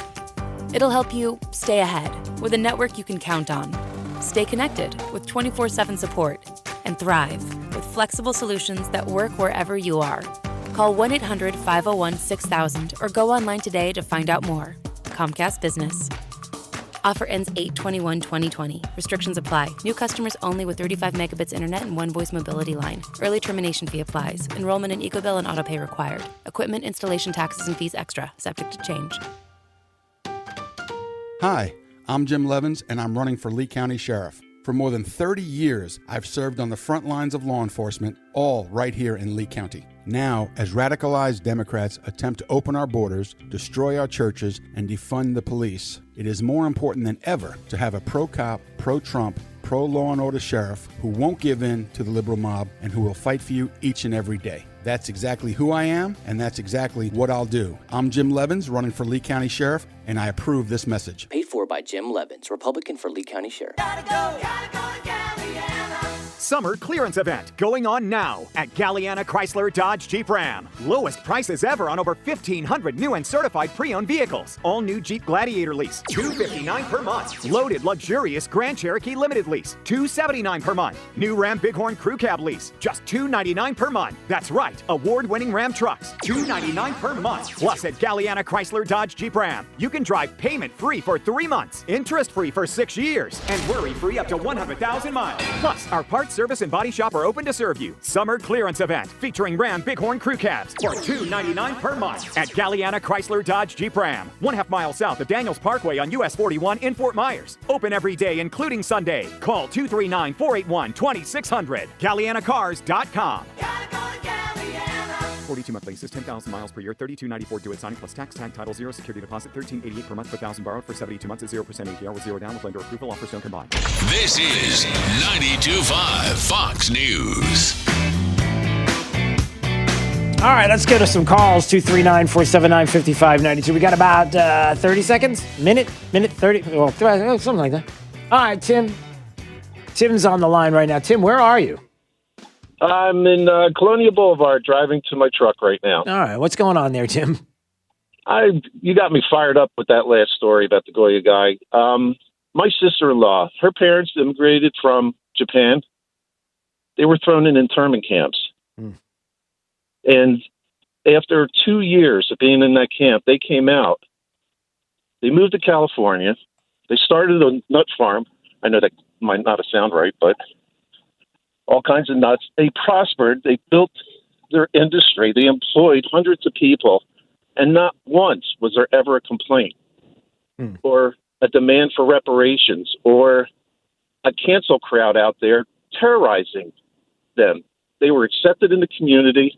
It'll help you stay ahead with a network you can count on, stay connected with 24/7 support, and thrive with flexible solutions that work wherever you are. Call 1-800-501-6000 or go online today to find out more. Comcast Business. Offer ends 8/21/2020. Restrictions apply. New customers only with 35 megabits internet and one voice mobility line. Early termination fee applies. Enrollment in EcoBill and AutoPay required. Equipment installation taxes and fees extra. Subject to change. Hi, I'm Jim Levins, and I'm running for Lee County Sheriff. For more than 30 years, I've served on the front lines of law enforcement, all right here in Lee County. Now, as radicalized Democrats attempt to open our borders, destroy our churches, and defund the police, it is more important than ever to have a pro-cop, pro-Trump, pro-law and order sheriff who won't give in to the liberal mob and who will fight for you each and every day. That's exactly who I am, and that's exactly what I'll do. I'm Jim Levins, running for Lee County Sheriff, and I approve this message. Paid for by Jim Levins, Republican for Lee County Sheriff. summer clearance event going on now at Galliana Chrysler Dodge Jeep Ram. Lowest prices ever on over 1,500 new and certified pre-owned vehicles. All new Jeep Gladiator lease, $259 per month. Loaded luxurious Grand Cherokee Limited lease, $279 per month. New Ram Bighorn Crew Cab lease, just $299 per month. That's right, award-winning Ram trucks, $299 per month. Plus at Galliana Chrysler Dodge Jeep Ram, you can drive payment-free for 3 months, interest-free for 6 years, and worry-free up to 100,000 miles. Plus, our parts, service, and body shop are open to serve you. Summer clearance event featuring Ram Bighorn Crew Cabs for $299 per month at Galliana Chrysler Dodge Jeep Ram, 1/2 mile south of Daniels Parkway on US 41 in Fort Myers. Open every day, including Sunday. Call 239-481-2600. GallianaCars.com. 42-month leases, 10,000 miles per year, $32.94 due at signing plus tax, tag, title, 0 security deposit, $13.88 per month per thousand borrowed for 72 months at 0% APR with 0 down with lender approval. Offers don't combine. This is 92.5 Fox News. All right, let's go to some calls. 239-479-5592. We got about 30 seconds? Minute 30? Well, something like that. All right, Tim. Tim's on the line right now. Tim, where are you? I'm in Colonial Boulevard driving to my truck right now. All right, what's going on there, Tim? You got me fired up with that last story about the Goya guy. My sister-in-law, her parents immigrated from Japan. They were thrown in internment camps. And after 2 years of being in that camp, they came out. They moved to California. They started a nut farm. I know that might not sound right, but all kinds of nuts. They prospered. They built their industry. They employed hundreds of people. And not once was there ever a complaint or a demand for reparations or a cancel crowd out there terrorizing them. They were accepted in the community,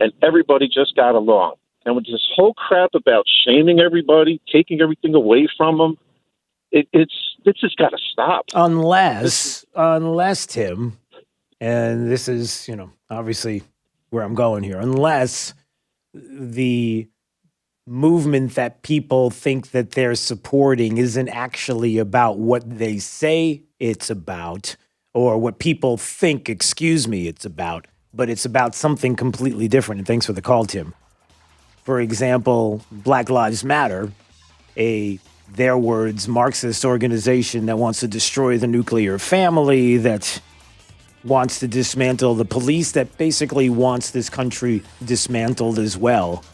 and everybody just got along. And with this whole crap about shaming everybody, taking everything away from them, it's just got to stop. Unless, Tim, and this is, obviously where I'm going here, unless the movement that people think that they're supporting isn't actually about what they say it's about, or what people think, it's about, but it's about something completely different. And thanks for the call, Tim. For example, Black Lives Matter, their words, Marxist organization that wants to destroy the nuclear family, that wants to dismantle the police, that basically wants this country dismantled as well.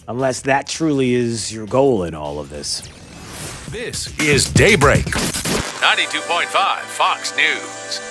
Unless that truly is your goal in all of this. This is Daybreak. 92.5 Fox News.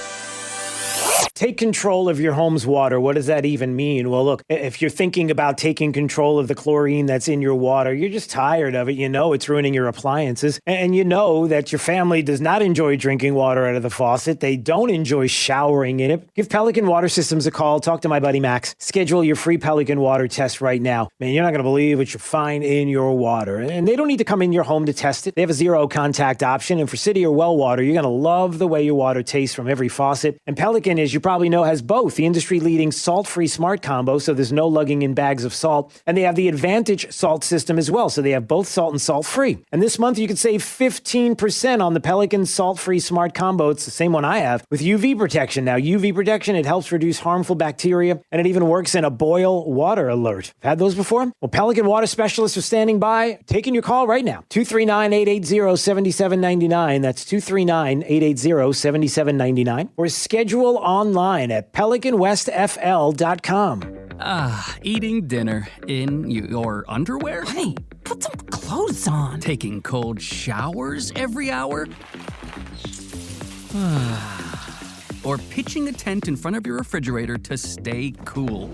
Take control of your home's water. What does that even mean? Well, look, if you're thinking about taking control of the chlorine that's in your water, you're just tired of it. You know it's ruining your appliances. And you know that your family does not enjoy drinking water out of the faucet. They don't enjoy showering in it. Give Pelican Water Systems a call. Talk to my buddy Max. Schedule your free Pelican water test right now. Man, you're not going to believe what you find in your water. And they don't need to come in your home to test it. They have a zero contact option. And for city or well water, you're going to love the way your water tastes from every faucet. And Pelican, as you probably know, has both the industry-leading salt-free smart combo, so there's no lugging in bags of salt, and they have the Advantage salt system as well, so they have both salt and salt-free. And this month, you can save 15% on the Pelican salt-free smart combo. It's the same one I have, with UV protection. Now, UV protection, it helps reduce harmful bacteria, and it even works in a boil water alert. Had those before? Well, Pelican water specialists are standing by, taking your call right now. 239-880-7799. That's 239-880-7799. Or schedule online at PelicanWestFL.com. Eating dinner in your underwear? Hey, put some clothes on. Taking cold showers every hour? Or pitching a tent in front of your refrigerator to stay cool.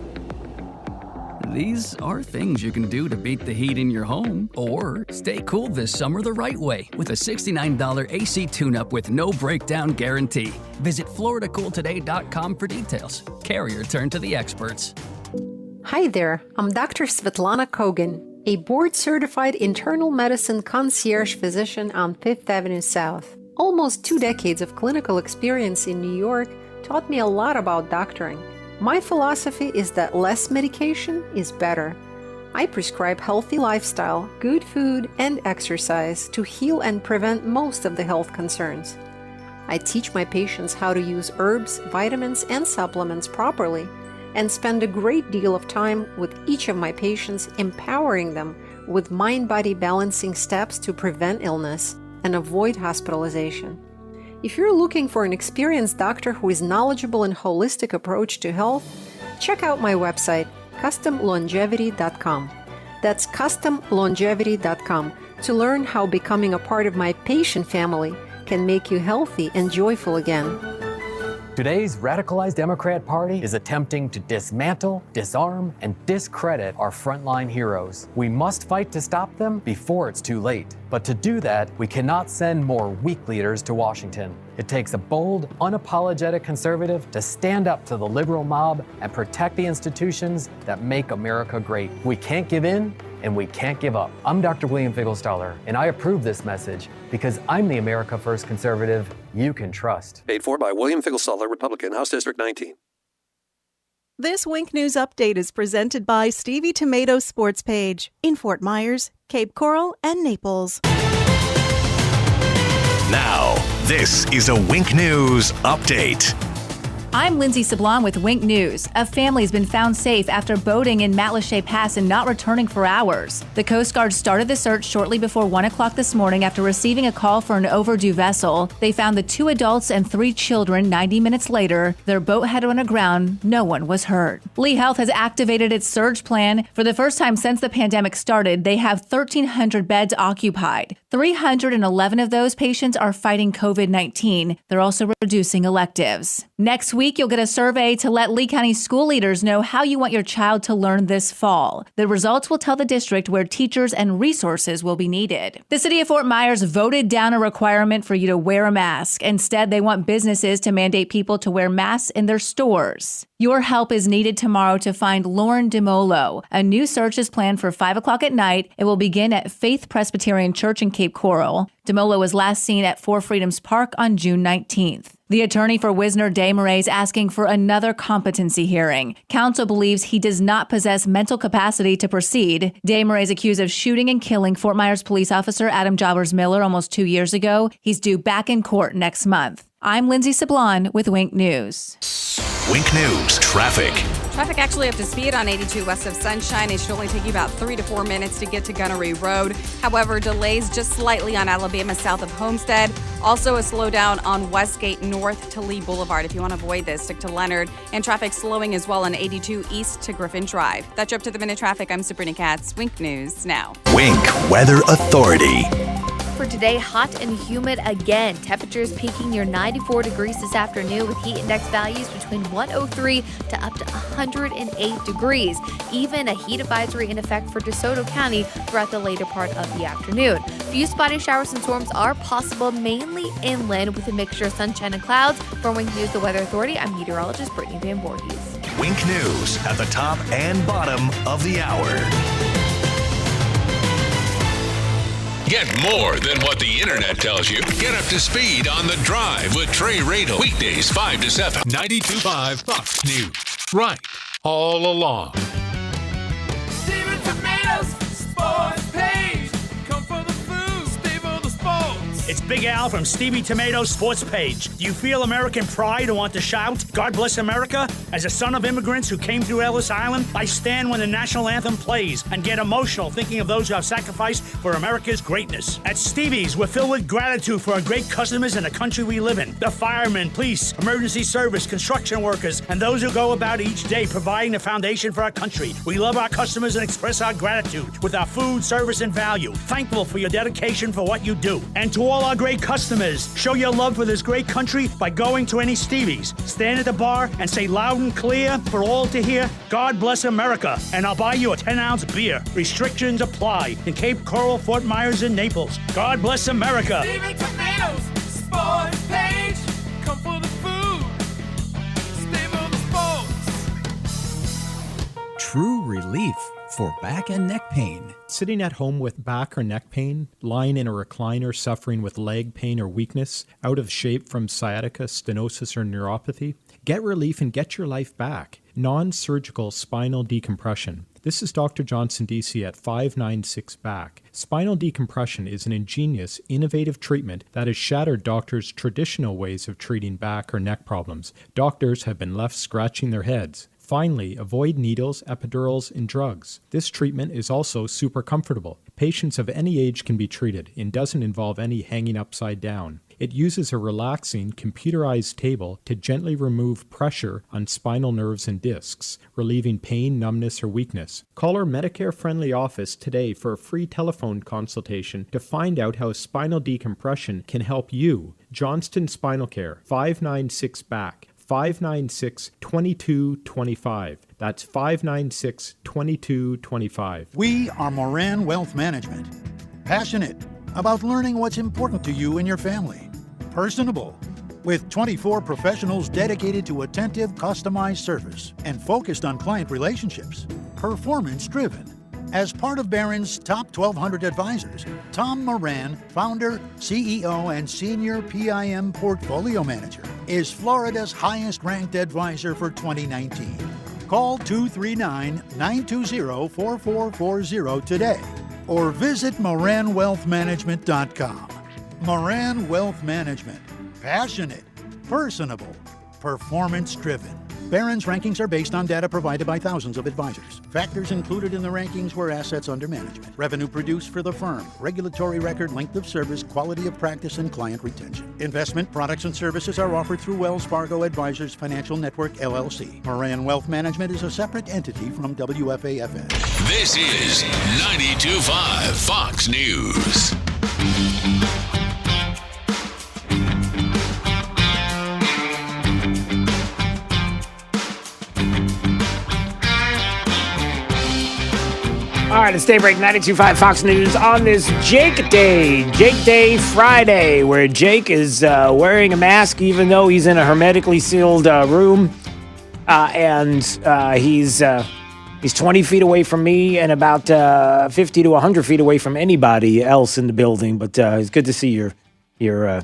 These are things you can do to beat the heat in your home or stay cool this summer the right way with a $69 AC tune-up with no breakdown guarantee. Visit FloridaCoolToday.com for details. Carrier turn to the experts. Hi there, I'm Dr. Svetlana Kogan, a board-certified internal medicine concierge physician on 5th Avenue South. Almost 2 decades of clinical experience in New York taught me a lot about doctoring. My philosophy is that less medication is better. I prescribe healthy lifestyle, good food, and exercise to heal and prevent most of the health concerns. I teach my patients how to use herbs, vitamins, and supplements properly, and spend a great deal of time with each of my patients, empowering them with mind-body balancing steps to prevent illness and avoid hospitalization. If you're looking for an experienced doctor who is knowledgeable and holistic approach to health, check out my website, customlongevity.com. That's customlongevity.com to learn how becoming a part of my patient family can make you healthy and joyful again. Today's radicalized Democrat Party is attempting to dismantle, disarm, and discredit our frontline heroes. We must fight to stop them before it's too late. But to do that, we cannot send more weak leaders to Washington. It takes a bold, unapologetic conservative to stand up to the liberal mob and protect the institutions that make America great. We can't give in, and we can't give up. I'm Dr. William Figglestaller, and I approve this message because I'm the America First conservative you can trust. Paid for by William Figglestaller, Republican, House District 19. This Wink News Update is presented by Stevie Tomato's Sports Page in Fort Myers, Cape Coral, and Naples. Now, this is a Wink News Update. I'm Lindsay Sablon with Wink News. A family has been found safe after boating in Matlacha Pass and not returning for hours. The Coast Guard started the search shortly before 1 o'clock this morning after receiving a call for an overdue vessel. They found the 2 adults and 3 children 90 minutes later. Their boat had run aground. No one was hurt. Lee Health has activated its surge plan. For the first time since the pandemic started, they have 1,300 beds occupied. 311 of those patients are fighting COVID-19. They're also reducing electives. Next week, you'll get a survey to let Lee County school leaders know how you want your child to learn this fall. The results will tell the district where teachers and resources will be needed. The city of Fort Myers voted down a requirement for you to wear a mask. Instead, they want businesses to mandate people to wear masks in their stores. Your help is needed tomorrow to find Lauren DeMolo. A new search is planned for 5 o'clock at night. It will begin at Faith Presbyterian Church in Cape Coral. DeMolo was last seen at Four Freedoms Park on June 19th. The attorney for Wisner Desmarais is asking for another competency hearing. Counsel believes he does not possess mental capacity to proceed. Desmarais is accused of shooting and killing Fort Myers police officer Adam Jobbers Miller almost 2 years ago. He's due back in court next month. I'm Lindsay Sablon with Wink News. Wink News Traffic. Traffic actually up to speed on 82 west of Sunshine. It should only take you about 3 to 4 minutes to get to Gunnery Road. However, delays just slightly on Alabama south of Homestead. Also a slowdown on Westgate north to Lee Boulevard. If you want to avoid this, stick to Leonard. And traffic slowing as well on 82 east to Griffin Drive. That's your up to the minute traffic. I'm Sabrina Katz. Wink News now. Wink Weather Authority. For today, hot and humid again. Temperatures peaking near 94 degrees this afternoon with heat index values between 103 to up to 108 degrees. Even a heat advisory in effect for DeSoto County throughout the later part of the afternoon. Few spotty showers and storms are possible, mainly inland with a mixture of sunshine and clouds. For Wink News, the Weather Authority, I'm meteorologist Brittany Van Voorhees. Wink News at the top and bottom of the hour. Get more than what the internet tells you. Get up to speed on The Drive with Trey Radel. Weekdays 5 to 7. 92.5 Fox News. Right. All along. Stevie Tomatoes Sports Page. Come for the food, stay for the sports. It's Big Al from Stevie Tomatoes Sports Page. Do you feel American pride and want to shout, God bless America? As a son of immigrants who came through Ellis Island, I stand when the national anthem plays and get emotional thinking of those who have sacrificed for America's greatness. At Stevie's, we're filled with gratitude for our great customers and the country we live in. The firemen, police, emergency service, construction workers, and those who go about each day providing the foundation for our country. We love our customers and express our gratitude with our food, service, and value. Thankful for your dedication for what you do. And to all our great customers, show your love for this great country by going to any Stevie's. Stand at the bar and say loud and clear for all to hear, God bless America, and I'll buy you a 10-ounce beer. Restrictions apply in Cape Coral, Fort Myers, and Naples. God bless America. Stevie Tomatoes Sports Page. Come for the food, stay for the sports. True relief for back and neck pain. Sitting at home with back or neck pain, lying in a recliner suffering with leg pain or weakness, out of shape from sciatica, stenosis, or neuropathy? Get relief and get your life back. Non-surgical spinal decompression. This is Dr. Johnson, DC at 596 Back. Spinal decompression is an ingenious, innovative treatment that has shattered doctors' traditional ways of treating back or neck problems. Doctors have been left scratching their heads. Finally, avoid needles, epidurals, and drugs. This treatment is also super comfortable. Patients of any age can be treated and doesn't involve any hanging upside down. It uses a relaxing, computerized table to gently remove pressure on spinal nerves and discs, relieving pain, numbness, or weakness. Call our Medicare-friendly office today for a free telephone consultation to find out how spinal decompression can help you. Johnston Spinal Care, 596 Back. 596-2225. That's 596-2225. We are Moran Wealth Management. Passionate about learning what's important to you and your family. Personable, with 24 professionals dedicated to attentive, customized service and focused on client relationships. Performance-driven. As part of Barron's top 1,200 advisors, Tom Moran, founder, CEO, and senior PIM portfolio manager, is Florida's highest-ranked advisor for 2019. Call 239-920-4440 today or visit MoranWealthManagement.com. Moran Wealth Management. Passionate, personable, performance-driven. Barron's rankings are based on data provided by thousands of advisors. Factors included in the rankings were assets under management, revenue produced for the firm, regulatory record, length of service, quality of practice, and client retention. Investment products and services are offered through Wells Fargo Advisors Financial Network, LLC. Moran Wealth Management is a separate entity from WFAFN. This is 92.5 Fox News. All right, it's Daybreak 92.5 Fox News on this Jake Day Friday, where Jake is wearing a mask even though he's in a hermetically sealed room. And he's 20 feet away from me and about 50 to 100 feet away from anybody else in the building. But it's good to see you're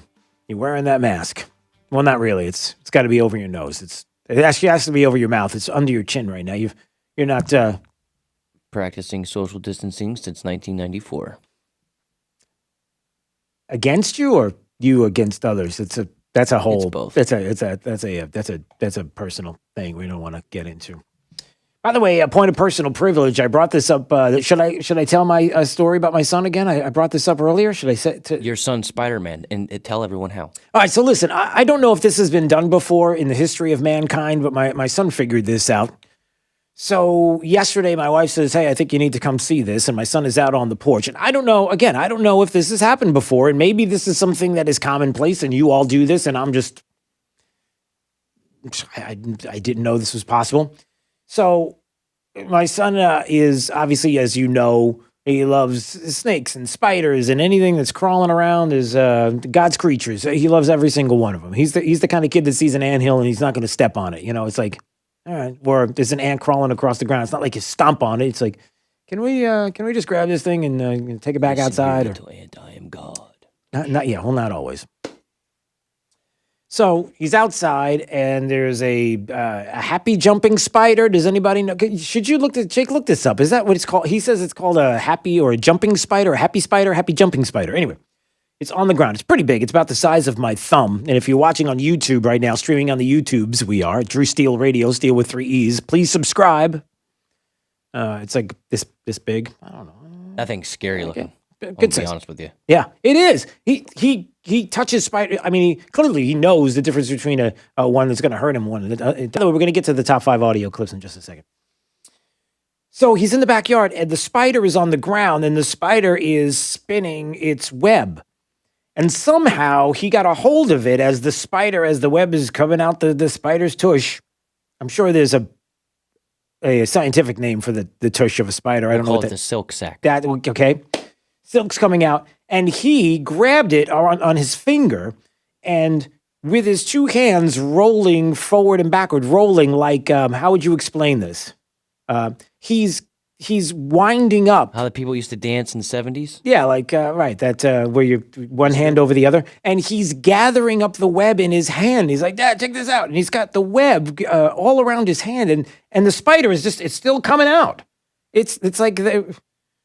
wearing that mask. Well, not really. It's got to be over your nose. It actually has to be over your mouth. It's under your chin right now. You're not... Practicing social distancing since 1994. Against you or you against others? That's a whole. It's both. That's a personal thing we don't want to get into. By the way, a point of personal privilege. I brought this up. Should I tell my story about my son again? I brought this up earlier. Should I say your son Spider-Man and tell everyone how? All right. So listen, I don't know if this has been done before in the history of mankind, but my son figured this out. So yesterday, my wife says, hey, I think you need to come see this. And my son is out on the porch. And I don't know if this has happened before. And maybe this is something that is commonplace and you all do this. And I didn't know this was possible. So my son is obviously, as you know, he loves snakes and spiders and anything that's crawling around is God's creatures. He loves every single one of them. He's the kind of kid that sees an anthill and he's not going to step on it. You know, it's like, all right, or there's an ant crawling across the ground. It's not like you stomp on it. It's like, can we just grab this thing and take it back outside? Little ant, I am God. Not always. So he's outside, and there's a happy jumping spider. Does anybody know? Should you Jake, look this up. Is that what it's called? He says it's called a happy or a jumping spider, a happy jumping spider. Anyway. It's on the ground. It's pretty big. It's about the size of my thumb. And if you're watching on YouTube right now, streaming on the YouTubes, we are Drew Steele Radio, Steele with 3 E's. Please subscribe. It's like this big. I don't know. That thing's scary looking. Good to size. be honest with you. Yeah, it is. He touches spider. I mean, he knows the difference between a one that's going to hurt him. By the way, we're going to get to the top 5 audio clips in just a second. So he's in the backyard, and the spider is on the ground, and the spider is spinning its web. And somehow he got a hold of it as the web is coming out the spider's tush. I'm sure there's a scientific name for the tush of a spider. I don't know what the silk sac. Okay. Silk's coming out. And he grabbed it on his finger and with his 2 hands rolling forward and backward, rolling like, how would you explain this? He's winding up. How the people used to dance in the 70s? Yeah, like, right, that where you one hand over the other. And he's gathering up the web in his hand. He's like, Dad, check this out. And he's got the web all around his hand. And the spider is it's still coming out. It's like it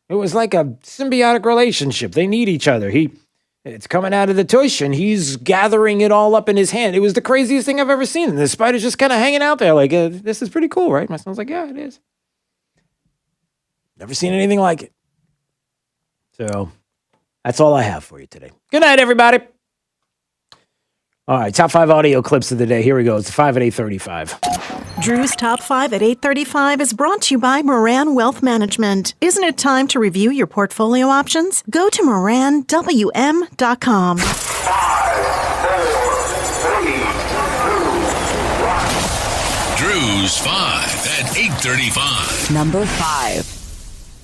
was like a symbiotic relationship. They need each other. It's coming out of the tush, and he's gathering it all up in his hand. It was the craziest thing I've ever seen. And the spider's just kind of hanging out there like, this is pretty cool, right? My son's like, yeah, it is. Never seen anything like it. So that's all I have for you today. Good night, everybody. All right, top 5 audio clips of the day. Here we go. It's 5 at 8:35. Drew's Top 5 at 8:35 is brought to you by Moran Wealth Management. Isn't it time to review your portfolio options? Go to moranwm.com. 5, 4, 3, 2, 1. Drew's 5 at 8:35. Number 5.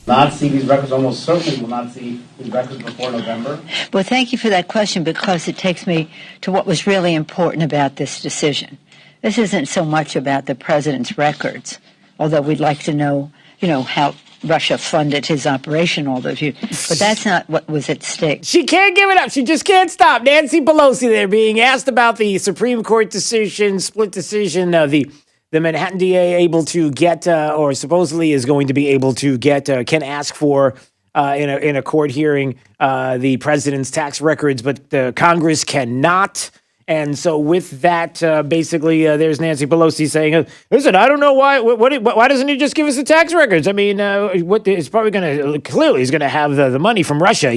Not see these records, almost certainly will not see these records before November? Well, thank you for that question, because it takes me to what was really important about this decision. This isn't so much about the president's records, although we'd like to know, how Russia funded his operation all those years. But that's not what was at stake. She can't give it up. She just can't stop. Nancy Pelosi there being asked about the Supreme Court decision, split decision, the Manhattan DA able to get, or supposedly is going to be able to get, can ask for in a court hearing the president's tax records, but the Congress cannot. And so with that, basically, there's Nancy Pelosi saying, listen, I don't know why doesn't he just give us the tax records? I mean, it's probably clearly he's going to have the money from Russia.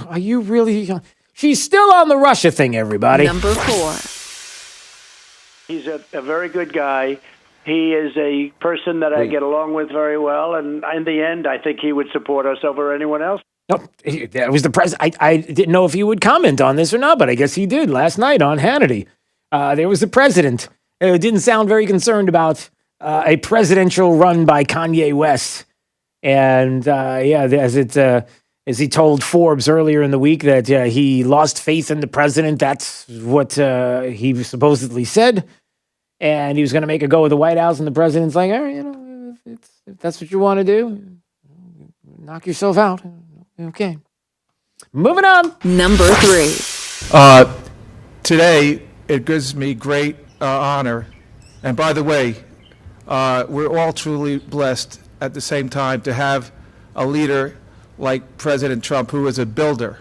Are you really? She's still on the Russia thing, everybody. Number 4. He's a very good guy. He is a person that I get along with very well, and in the end, I think he would support us over anyone else. No, that was the president. I didn't know if he would comment on this or not, but I guess he did last night on Hannity. There was the president. It didn't sound very concerned about a presidential run by Kanye West. And as he told Forbes earlier in the week that he lost faith in the president. That's what he supposedly said. And he was going to make a go of the White House, and the president's like, all right, if that's what you want to do, knock yourself out. Okay. Moving on. Number 3. Today, it gives me great honor. And by the way, we're all truly blessed at the same time to have a leader like President Trump, who is a builder.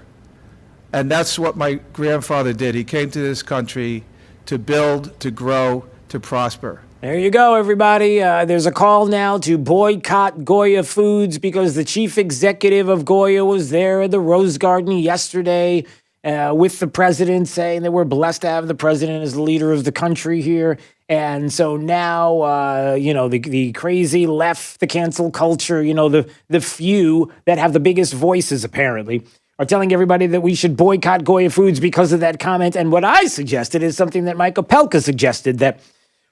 And that's what my grandfather did. He came to this country to build, to grow, to prosper. There you go, everybody. There's a call now to boycott Goya Foods because the chief executive of Goya was there at the Rose Garden yesterday with the president, saying that we're blessed to have the president as the leader of the country here. And so now, the crazy left, the cancel culture, the few that have the biggest voices, apparently, are telling everybody that we should boycott Goya Foods because of that comment. And what I suggested is something that Michael Pelka suggested, that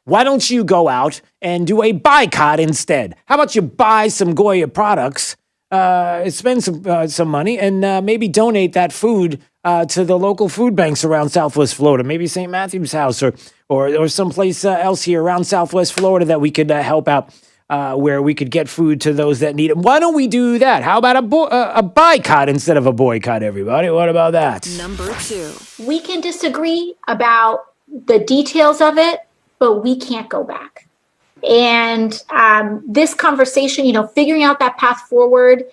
why don't you go out and do a boycott instead? How about you buy some Goya products, spend some money, and maybe donate that food to the local food banks around Southwest Florida, maybe St. Matthew's House or someplace else here around Southwest Florida that we could help out, where we could get food to those that need it. Why don't we do that? How about a boycott instead of a boycott, everybody? What about that? Number 2. We can disagree about the details of it, but we can't go back. And this conversation, figuring out that path forward,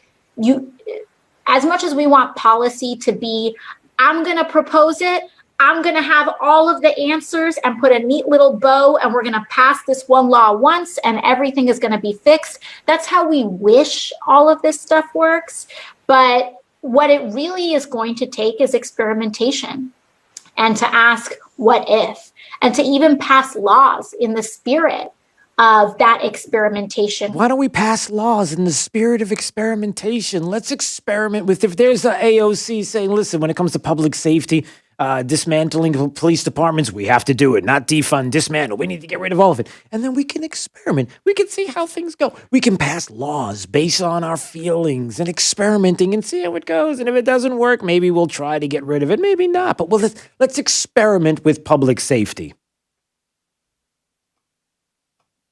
as much as we want policy to be, I'm going to propose it, I'm going to have all of the answers and put a neat little bow, and we're going to pass this one law once and everything is going to be fixed. That's how we wish all of this stuff works. But what it really is going to take is experimentation, and to ask what if, and to even pass laws in the spirit of that experimentation. Why don't we pass laws in the spirit of experimentation? Let's experiment with, if there's an AOC saying, listen, when it comes to public safety, dismantling police departments, we have to do it, not defund, dismantle. We need to get rid of all of it. And then we can experiment. We can see how things go. We can pass laws based on our feelings and experimenting and see how it goes. And if it doesn't work, maybe we'll try to get rid of it. Maybe not. But let's experiment with public safety.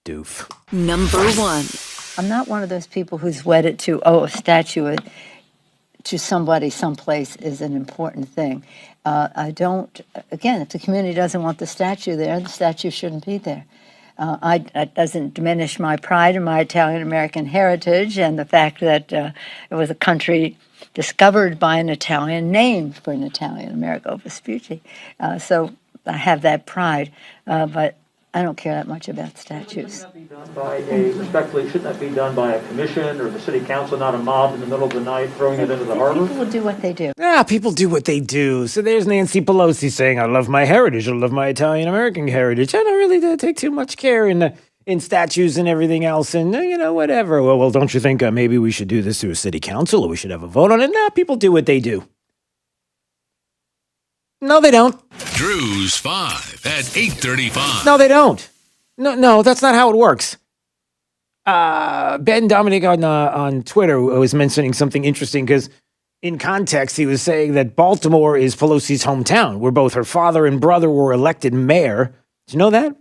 Doof. Number 1. I'm not one of those people who's wedded to, a statue to somebody someplace is an important thing. I don't, again, if the community doesn't want the statue there, the statue shouldn't be there. That doesn't diminish my pride in my Italian-American heritage and the fact that it was a country discovered by an Italian, named for an Italian, Amerigo Vespucci. So I have that pride, but I don't care that much about statues. Respectfully, shouldn't that be done by a commission or the city council, not a mob in the middle of the night throwing it into the harbor? People will do what they do. Yeah, people do what they do. So there's Nancy Pelosi saying, I love my heritage. I love my Italian-American heritage. I don't really take too much care in statues and everything else and, whatever. Well, don't you think maybe we should do this through a city council or we should have a vote on it? No, people do what they do. No, they don't. Drew's 5 at 8:35. No, they don't. No, that's not how it works. Ben Dominic on Twitter was mentioning something interesting because in context, he was saying that Baltimore is Pelosi's hometown, where both her father and brother were elected mayor. Did you know that?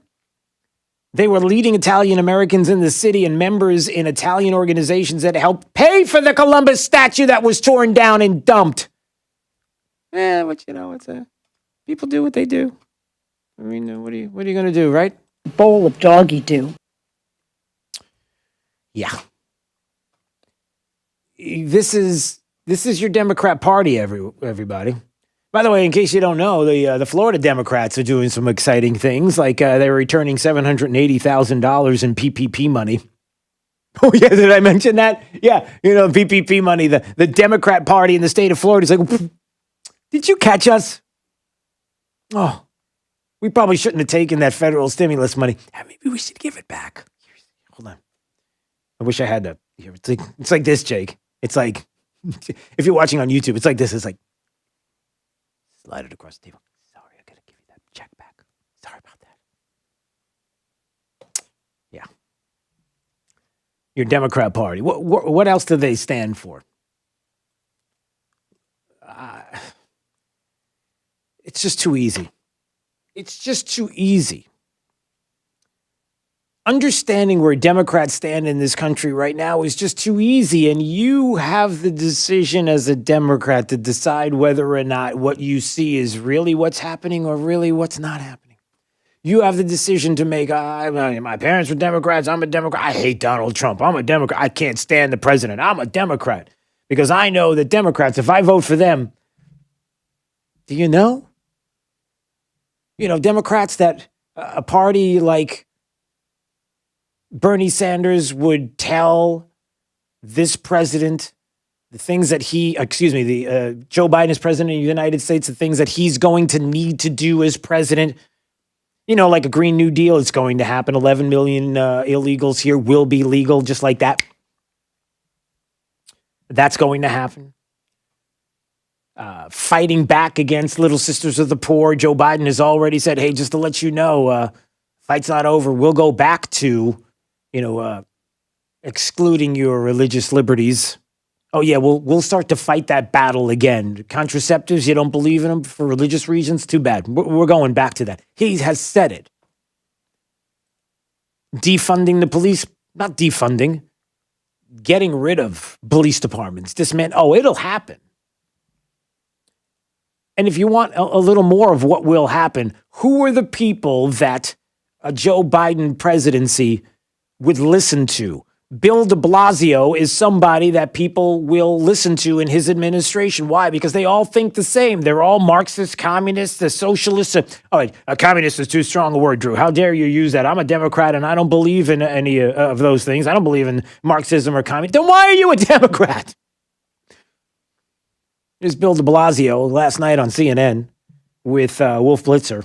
They were leading Italian Americans in the city and members in Italian organizations that helped pay for the Columbus statue that was torn down and dumped. But people do what they do. I mean, what are you going to do, right? Bowl of doggy do. Yeah. This is your Democrat Party, everybody. By the way, in case you don't know, the Florida Democrats are doing some exciting things, like they're returning $780,000 in PPP money. Oh, yeah, did I mention that? Yeah, PPP money. The Democrat Party in the state of Florida is like, did you catch us? Oh, we probably shouldn't have taken that federal stimulus money. Maybe we should give it back. Hold on. I wish I had that. It's like this, Jake. It's like, if you're watching on YouTube, it's like this. It's like, slide it across the table. Sorry, I got to give you that check back. Sorry about that. Yeah. Your Democrat Party. What else do they stand for? It's just too easy. It's just too easy. Understanding where Democrats stand in this country right now is just too easy, and you have the decision as a Democrat to decide whether or not what you see is really what's happening or really what's not happening. You have the decision to make. My parents were Democrats. I'm a Democrat. I hate Donald Trump. I'm a Democrat. I can't stand the president. I'm a Democrat because I know that Democrats, if I vote for them, do you know? Democrats that a party like Bernie Sanders would tell this president the things that Joe Biden is president of the United States, the things that he's going to need to do as president. Like a Green New Deal is going to happen. 11 million illegals here will be legal just like that. That's going to happen. Fighting back against Little Sisters of the Poor. Joe Biden has already said, hey, just to let you know, fight's not over. We'll go back to, excluding your religious liberties. Oh, yeah, we'll start to fight that battle again. Contraceptives, you don't believe in them for religious reasons? Too bad. We're going back to that. He has said it. Defunding the police, not defunding. Getting rid of police departments. It'll happen. And if you want a little more of what will happen, who are the people that a Joe Biden presidency would listen to? Bill de Blasio is somebody that people will listen to in his administration. Why? Because they all think the same. They're all Marxists, communists, the socialists. A communist is too strong a word, Drew. How dare you use that? I'm a Democrat and I don't believe in any of those things. I don't believe in Marxism or communism. Then why are you a Democrat? Here's Bill de Blasio last night on CNN with Wolf Blitzer.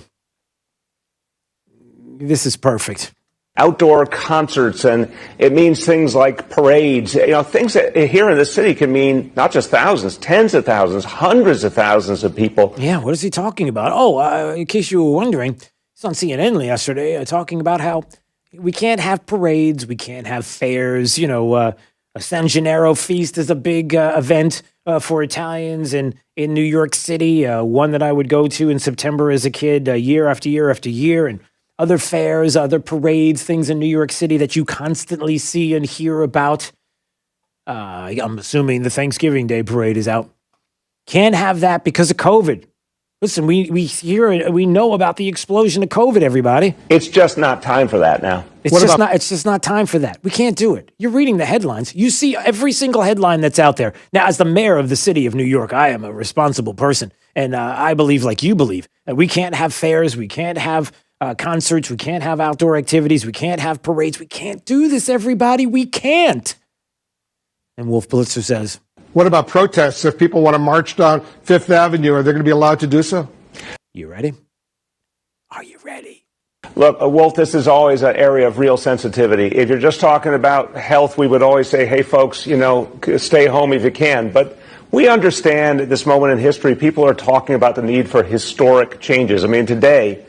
This is perfect. Outdoor concerts, and it means things like parades. Things that here in the city can mean not just thousands, tens of thousands, hundreds of thousands of people. Yeah, what is he talking about? In case you were wondering, he's on CNN yesterday talking about how we can't have parades, we can't have fairs. A San Gennaro feast is a big event for Italians in New York City, one that I would go to in September as a kid, year after year after year, and other fairs, other parades, things in New York City that you constantly see and hear about. I'm assuming the Thanksgiving Day parade is out. Can't have that because of COVID. Listen, we hear it, we know about the explosion of COVID, everybody. It's just not time for that now. It's just not time for that. We can't do it. You're reading the headlines. You see every single headline that's out there. Now, as the mayor of the city of New York, I am a responsible person. And I believe, like you believe, that we can't have fairs. We can't have concerts. We can't have outdoor activities. We can't have parades. We can't do this, everybody. We can't. And Wolf Blitzer says, what about protests? If people want to march down Fifth Avenue, are they going to be allowed to do so? You ready? Are you ready? Look, Wolf, this is always an area of real sensitivity. If you're just talking about health, we would always say, hey, folks, stay home if you can. But we understand at this moment in history, people are talking about the need for historic changes. I mean, today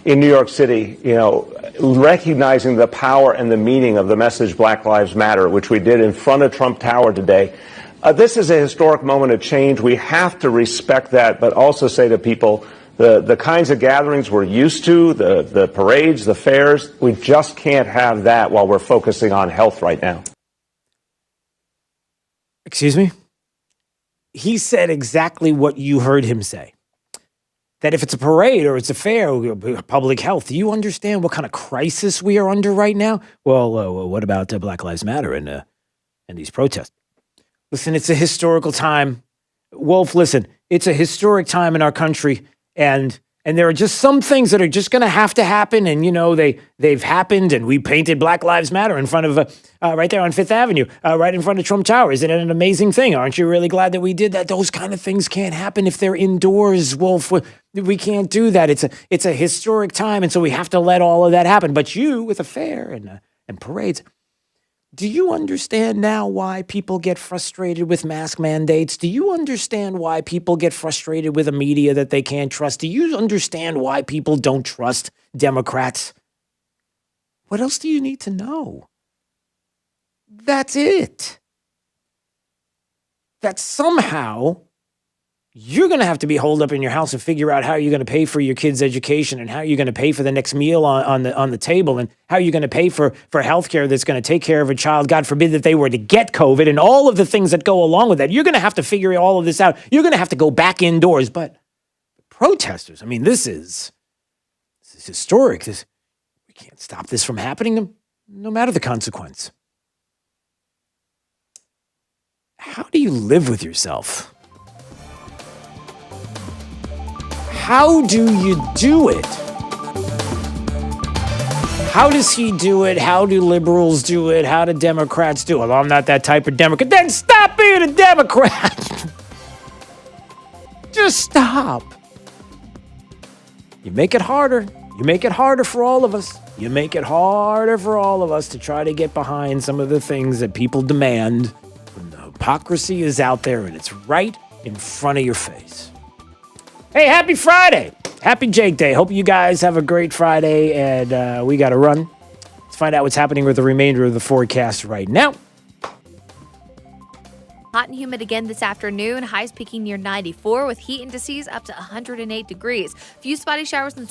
in New York City, recognizing the power and the meaning of the message Black Lives Matter, which we did in front of Trump Tower today, this is a historic moment of change. We have to respect that, but also say to people, the kinds of gatherings we're used to, the parades, the fairs, we just can't have that while we're focusing on health right now. Excuse me? He said exactly what you heard him say. That if it's a parade or it's a fair, or public health, do you understand what kind of crisis we are under right now? Well, what about Black Lives Matter and these protests? Listen, it's a historical time. Wolf, listen, it's a historic time in our country, and there are just some things that are just going to have to happen, and, they've happened, and we painted Black Lives Matter in front of, right there on Fifth Avenue, right in front of Trump Tower. Isn't it an amazing thing? Aren't you really glad that we did that? Those kind of things can't happen if they're indoors, Wolf. We can't do that. It's a historic time, and so we have to let all of that happen. But you, with a fair and parades, do you understand now why people get frustrated with mask mandates? Do you understand why people get frustrated with a media that they can't trust? Do you understand why people don't trust Democrats? What else do you need to know? That's it. That somehow you're going to have to be holed up in your house and figure out how you're going to pay for your kids' education and how you're going to pay for the next meal on the table and how you're going to pay for healthcare that's going to take care of a child. God forbid that they were to get COVID and all of the things that go along with that. You're going to have to figure all of this out. You're going to have to go back indoors. But protesters, I mean, this is historic. We can't stop this from happening no matter the consequence. How do you live with yourself? How do you do it? How does he do it? How do liberals do it? How do Democrats do it? Well, I'm not that type of Democrat. Then stop being a Democrat. Just stop. You make it harder. You make it harder for all of us. You make it harder for all of us to try to get behind some of the things that people demand. When the hypocrisy is out there and it's right in front of your face. Hey, happy Friday. Happy Jake Day. Hope you guys have a great Friday, and we got to run. Let's find out what's happening with the remainder of the forecast right now. Hot and humid again this afternoon. Highs peaking near 94 with heat indices up to 108 degrees. Few spotty showers and